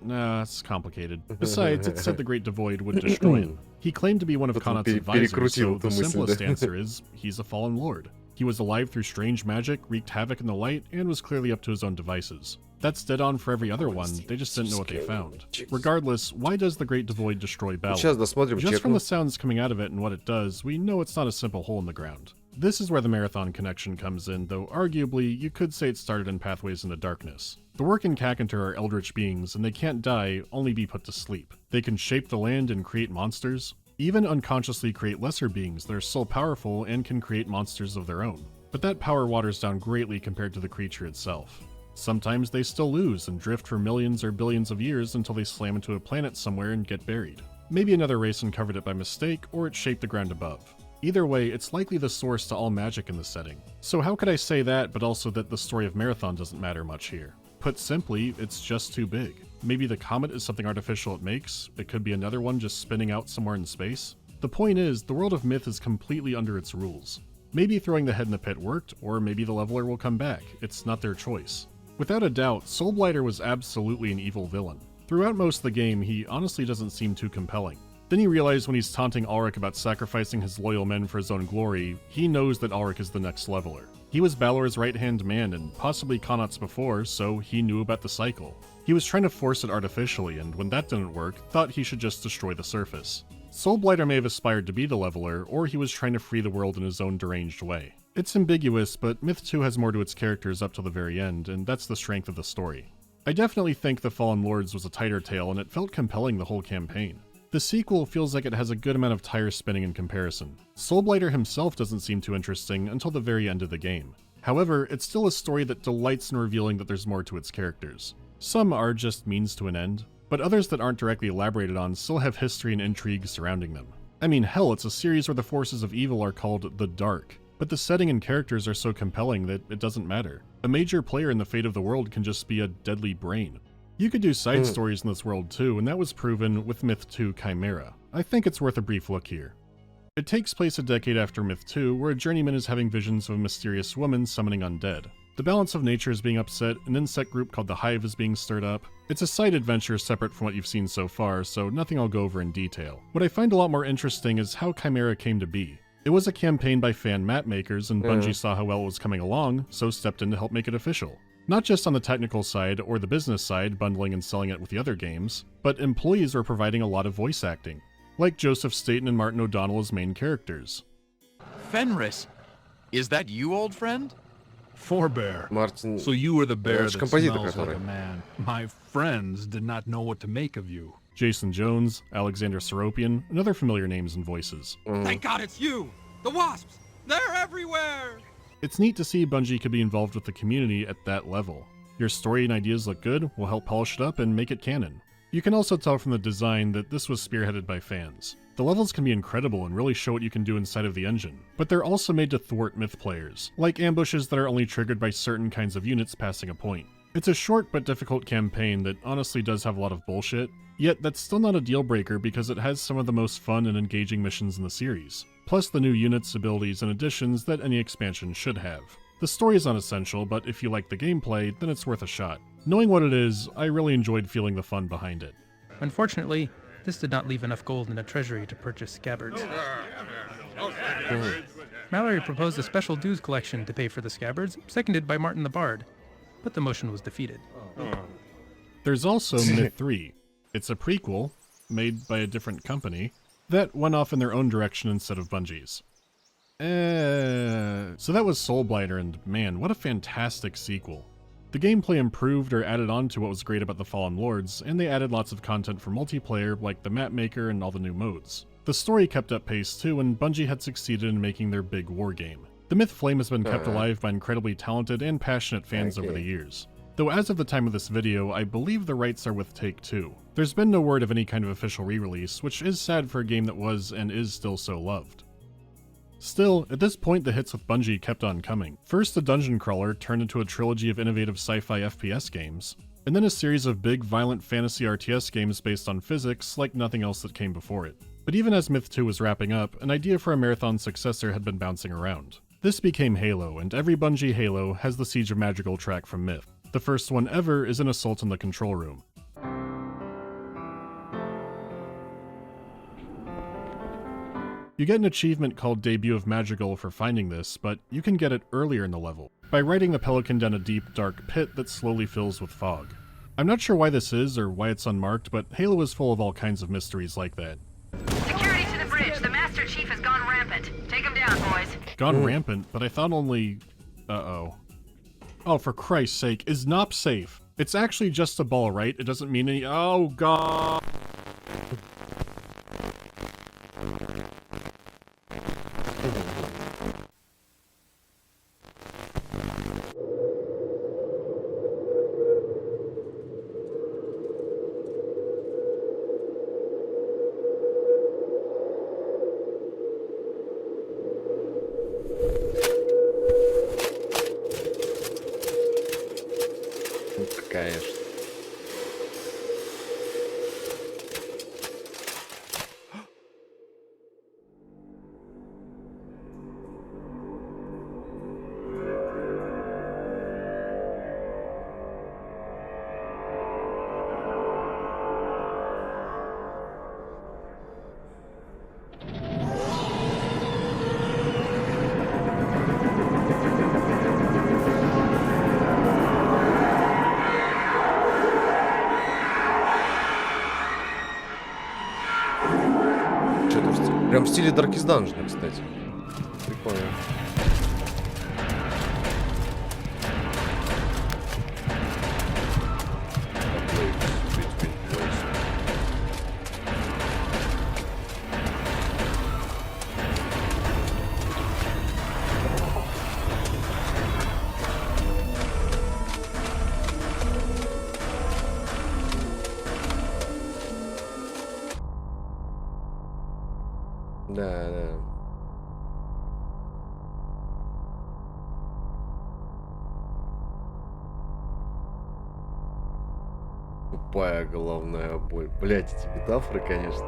Nah, it's complicated. Besides, it said the Great Devoid would destroy him. He claimed to be one of Connaught's advisors, so the simplest answer is, he's a fallen lord. He was alive through strange magic, wreaked havoc in the light, and was clearly up to his own devices. That's dead on for every other one, they just didn't know what they found. Regardless, why does the Great Devoid destroy Balor? Just from the sounds coming out of it and what it does, we know it's not a simple hole in the ground. This is where the Marathon connection comes in, though arguably, you could say it started in Pathways into Darkness. The Work and Kakantar are eldritch beings, and they can't die, only be put to sleep. They can shape the land and create monsters, even unconsciously create lesser beings that are still powerful and can create monsters of their own. But that power waters down greatly compared to the creature itself. Sometimes they still lose and drift for millions or billions of years until they slam into a planet somewhere and get buried. Maybe another race uncovered it by mistake, or it shaped the ground above. Either way, it's likely the source to all magic in the setting. So how could I say that, but also that the story of Marathon doesn't matter much here? Put simply, it's just too big. Maybe the comet is something artificial it makes, it could be another one just spinning out somewhere in space. The point is, the world of myth is completely under its rules. Maybe throwing the head in the pit worked, or maybe the leveler will come back. It's not their choice. Without a doubt, Soulblighter was absolutely an evil villain. Throughout most of the game, he honestly doesn't seem too compelling. Then you realize when he's taunting Ulrich about sacrificing his loyal men for his own glory, he knows that Ulrich is the next leveler. He was Balor's right-hand man and possibly Connaught's before, so he knew about the cycle. He was trying to force it artificially, and when that didn't work, thought he should just destroy the surface. Soulblighter may have aspired to be the leveler, or he was trying to free the world in his own deranged way. It's ambiguous, but Myth 2 has more to its characters up to the very end, and that's the strength of the story. I definitely think The Fallen Lords was a tighter tale, and it felt compelling the whole campaign. The sequel feels like it has a good amount of tire spinning in comparison. Soulblighter himself doesn't seem too interesting until the very end of the game. However, it's still a story that delights in revealing that there's more to its characters. Some are just means to an end, but others that aren't directly elaborated on still have history and intrigue surrounding them. I mean, hell, it's a series where the forces of evil are called the Dark, but the setting and characters are so compelling that it doesn't matter. A major player in the fate of the world can just be a deadly brain. You could do side stories in this world too, and that was proven with Myth 2 Chimera. I think it's worth a brief look here. It takes place a decade after Myth 2, where a journeyman is having visions of a mysterious woman summoning undead. The balance of nature is being upset, an insect group called the Hive is being stirred up. It's a side adventure separate from what you've seen so far, so nothing I'll go over in detail. What I find a lot more interesting is how Chimera came to be. It was a campaign by fan map makers, and Bungie saw how well it was coming along, so stepped in to help make it official. Not just on the technical side or the business side, bundling and selling it with the other games, but employees were providing a lot of voice acting, like Joseph Staten and Martin O'Donnell as main characters. Fenris, is that you, old friend? Forebear. Martin, so you were the bear that smells который. like a man. My friends did not know what to make of you. Jason Jones, Alexander Seropian, and other familiar names and voices. Thank God it's you! The wasps! They're everywhere! It's neat to see Bungie could be involved with the community at that level. Your story and ideas look good, we'll help polish it up and make it canon. You can also tell from the design that this was spearheaded by fans. The levels can be incredible and really show what you can do inside of the engine, but they're also made to thwart myth players, like ambushes that are only triggered by certain kinds of units passing a point. It's a short but difficult campaign that honestly does have a lot of bullshit, yet that's still not a deal breaker because it has some of the most fun and engaging missions in the series, plus the new units, abilities, and additions that any expansion should have. The story is unessential, but if you like the gameplay, then it's worth a shot. Knowing what it is, I really enjoyed feeling the fun behind it. Unfortunately, this did not leave enough gold in the treasury to purchase scabbards. Mallory proposed a special dues collection to pay for the scabbards, seconded by Martin the Bard, but the motion was defeated. There's also Myth 3. It's a prequel, made by a different company, that went off in their own direction instead of Bungie's. So that was Soulblighter, and man, what a fantastic sequel. The gameplay improved or added on to what was great about the Fallen Lords, and they added lots of content for multiplayer like the map maker and all the new modes. The story kept up pace too, and Bungie had succeeded in making their big war game. The myth flame has been kept alive by incredibly talented and passionate fans over the years. Though as of the time of this video, I believe the rights are with Take-Two. There's been no word of any kind of official re-release, which is sad for a game that was and is still so loved. Still, at this point the hits with Bungie kept on coming. First the Dungeon Crawler turned into a trilogy of innovative sci-fi FPS games, and then a series of big violent fantasy RTS games based on physics like nothing else that came before it. But even as Myth 2 was wrapping up, an idea for a Marathon successor had been bouncing around. This became Halo, and every Bungie Halo has the Siege of Madrigal track from Myth. The first one ever is an assault in the control room. You get an achievement called Debut of Madrigal for finding this, but you can get it earlier in the level, by riding the Pelican down a deep, dark pit that slowly fills with fog. I'm not sure why this is or why it's unmarked, but Halo is full of all kinds of mysteries like that. Security to the bridge. The Master Chief has gone rampant. Take him down, boys. Gone rampant, but I thought only... Oh, for Christ's sake, is Nop safe? It's actually just a ball, right? It doesn't mean any- Oh, God! Конечно. Прям в стиле Darkest Dungeon, кстати. Прикольно. Да, да. Тупая головная боль. Блять, эти метафоры, конечно.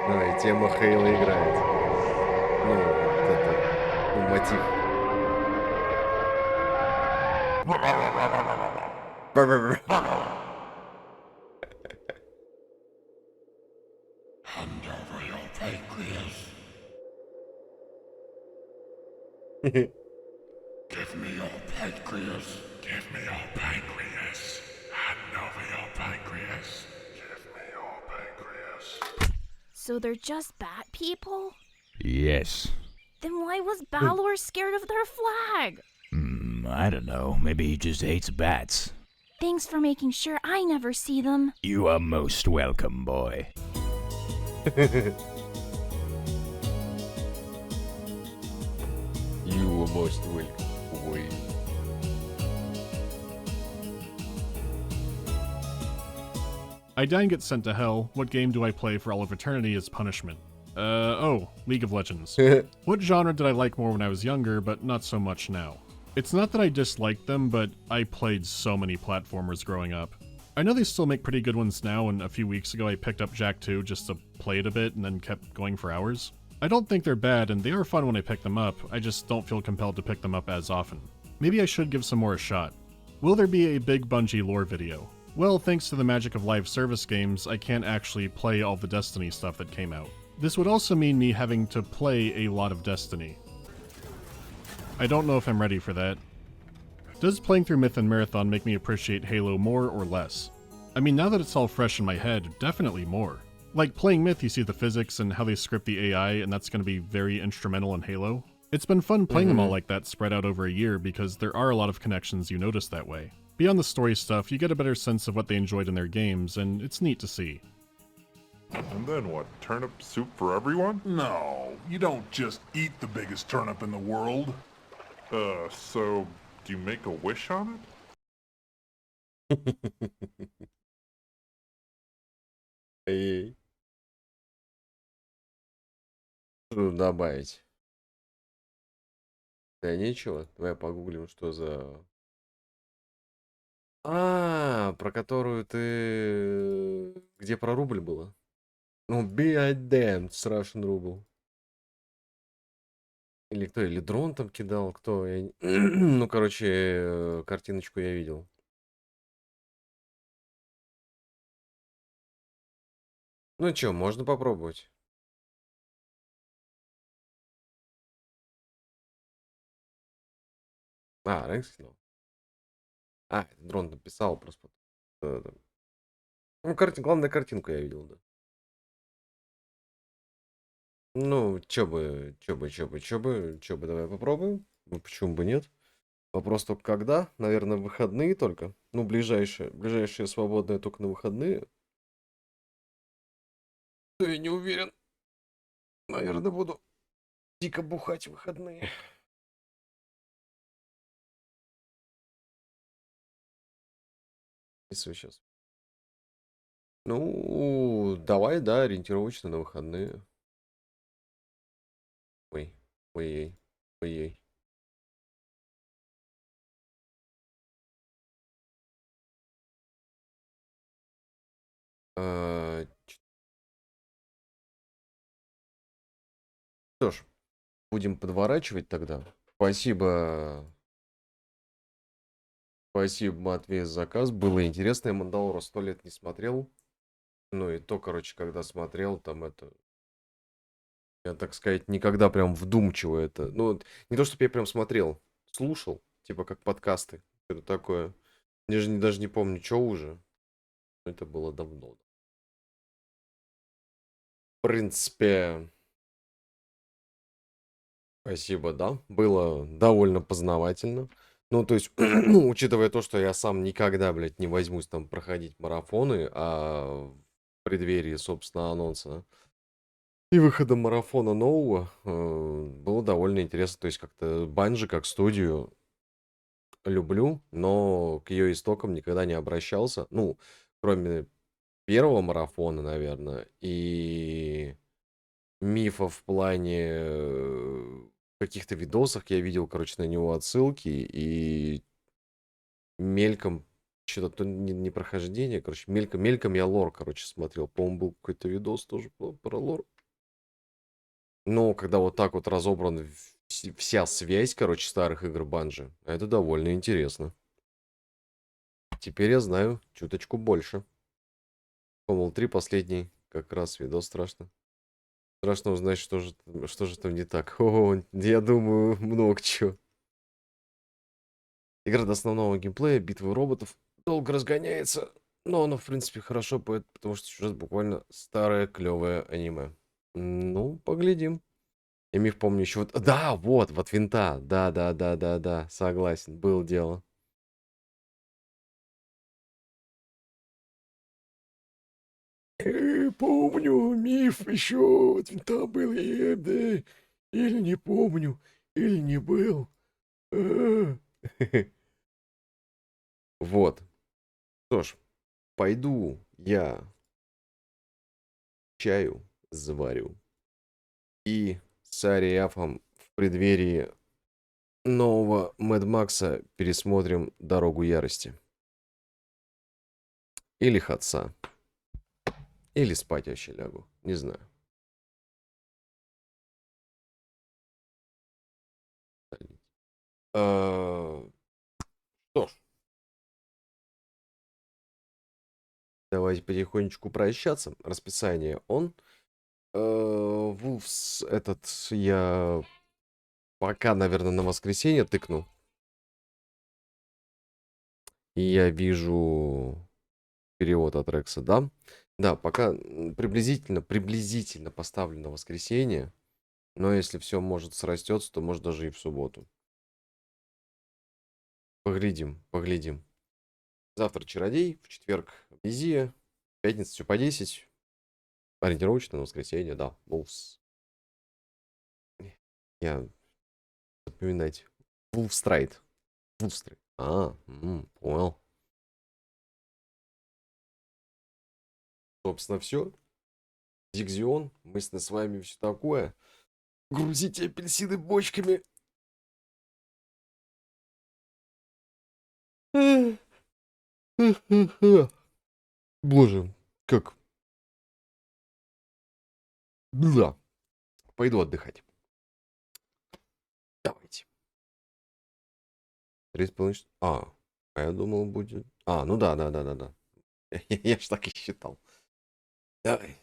Ну и тема Хейла играет. Ну, вот это, ну, мотив. Hand over your pancreas. Give me your pancreas. Give me your pancreas. Hand over your pancreas. Give me your pancreas. So they're just bat people? Yes. Then why was Balor scared of their flag? I don't know. Maybe he just hates bats. Thanks for making sure I never see them. You are most welcome, boy. You are most welcome, boy. I die and get sent to hell. What game do I play for all of eternity as punishment? Oh, League of Legends. What genre did I like more when I was younger, but not so much now? It's not that I disliked them, but I played so many platformers growing up. I know they still make pretty good ones now, and a few weeks ago I picked up Jak 2 just to play it a bit and then kept going for hours. I don't think they're bad, and they are fun when I pick them up, I just don't feel compelled to pick them up as often. Maybe I should give some more a shot. Will there be a big Bungie lore video? Well, thanks to the magic of live service games, I can't actually play all the Destiny stuff that came out. This would also mean me having to play a lot of Destiny. I don't know if I'm ready for that. Does playing through Myth and Marathon make me appreciate Halo more or less? I mean, now that it's all fresh in my head, definitely more. Like, playing Myth, you see the physics and how they script the AI, and that's going to be very instrumental in Halo. It's been fun playing them all like that spread out over a year because there are a lot of connections you notice that way. Beyond the story stuff, you get a better sense of what they enjoyed in their games, and it's neat to see. And then what? Turnip soup for everyone? No, you don't just eat the biggest turnip in the world. So do you make a wish on it? Эй. Что добавить? Да ничего, давай погуглим, что за... про которую ты... Где про рубль было? Ну, be a damn, Russian рубль. Или кто? Или дрон там кидал? Кто? Ну, короче, картиночку я видел. Ну чё, можно попробовать. А, Рэнк скинул. А, это дрон написал просто. Ну, главное, картинку я видел, да. Ну, чё бы, давай попробуем. Ну, почему бы нет? Вопрос только когда? Наверное, в выходные только. Ну, ближайшие свободные только на выходные. Я не уверен. Наверное, буду дико бухать в выходные. Сейчас. Ну, давай, да, ориентировочно на выходные. Ой, ой, ой. Что ж, будем подворачивать тогда. Спасибо. Спасибо, Матвей, за заказ. Было интересно. Я Мандалора 100 лет не смотрел. Ну и то, короче, когда смотрел, там это... Я, так сказать, никогда прям вдумчиво это... Ну, не то, чтобы я прям смотрел. Слушал, типа как подкасты. Это такое. Я же даже не помню, что уже. Это было давно. В принципе... Спасибо, да. Было довольно познавательно. Ну, то есть, учитывая то, что я сам никогда, блядь, не возьмусь там проходить марафоны, а в преддверии, собственно, анонса и выхода марафона нового, было довольно интересно. То есть, как-то Банжи, как студию, люблю, но к ее истокам никогда не обращался. Ну, кроме первого марафона, наверное, и мифов в плане каких-то видосах я видел, короче, на него отсылки и мельком что-то не прохождение, короче, мельком я лор, короче, смотрел. По-моему, был какой-то видос тоже про лор. Но когда вот так вот разобрана вся связь, короче, старых игр Банжи, это довольно интересно. Теперь я знаю чуточку больше. Помнил 3 последний как раз видос страшно. Страшно узнать, что же там не так. О, я думаю, много чего. Игра до основного геймплея, битвы роботов долго разгоняется, но оно, в принципе, хорошо, потому что сейчас буквально старое клевое аниме. Ну, поглядим. Я миф помню еще вот... Да, вот винта. Да, согласен, было дело. Помню, миф еще вот винта был, да. Или не помню, или не был. Вот. Что ж, пойду я чаю заварю. И с Ариафом в преддверии нового Мэд Макса пересмотрим «Дорогу ярости». Или «Хатса». Или спать вообще лягу. Не знаю. Что ж. Давайте потихонечку прощаться. Расписание он. Вулфс этот я пока, наверное, на воскресенье тыкну. И я вижу перевод от Рекса, да? Да, пока приблизительно поставлю на воскресенье. Но если все может срастется, то может даже и в субботу. Поглядим. Завтра Чародей, в четверг Амнезия, в пятницу все по 10. Ориентировочно на воскресенье, да. Wolves. Я запоминать. Wolfstride. Понял. Собственно, все. Зигзион. Мы с вами все такое. Грузите апельсины бочками. Боже, как. Да. Пойду отдыхать. Давайте. 3,5. А я думал будет. Ну да. Я ж так и считал. Давай.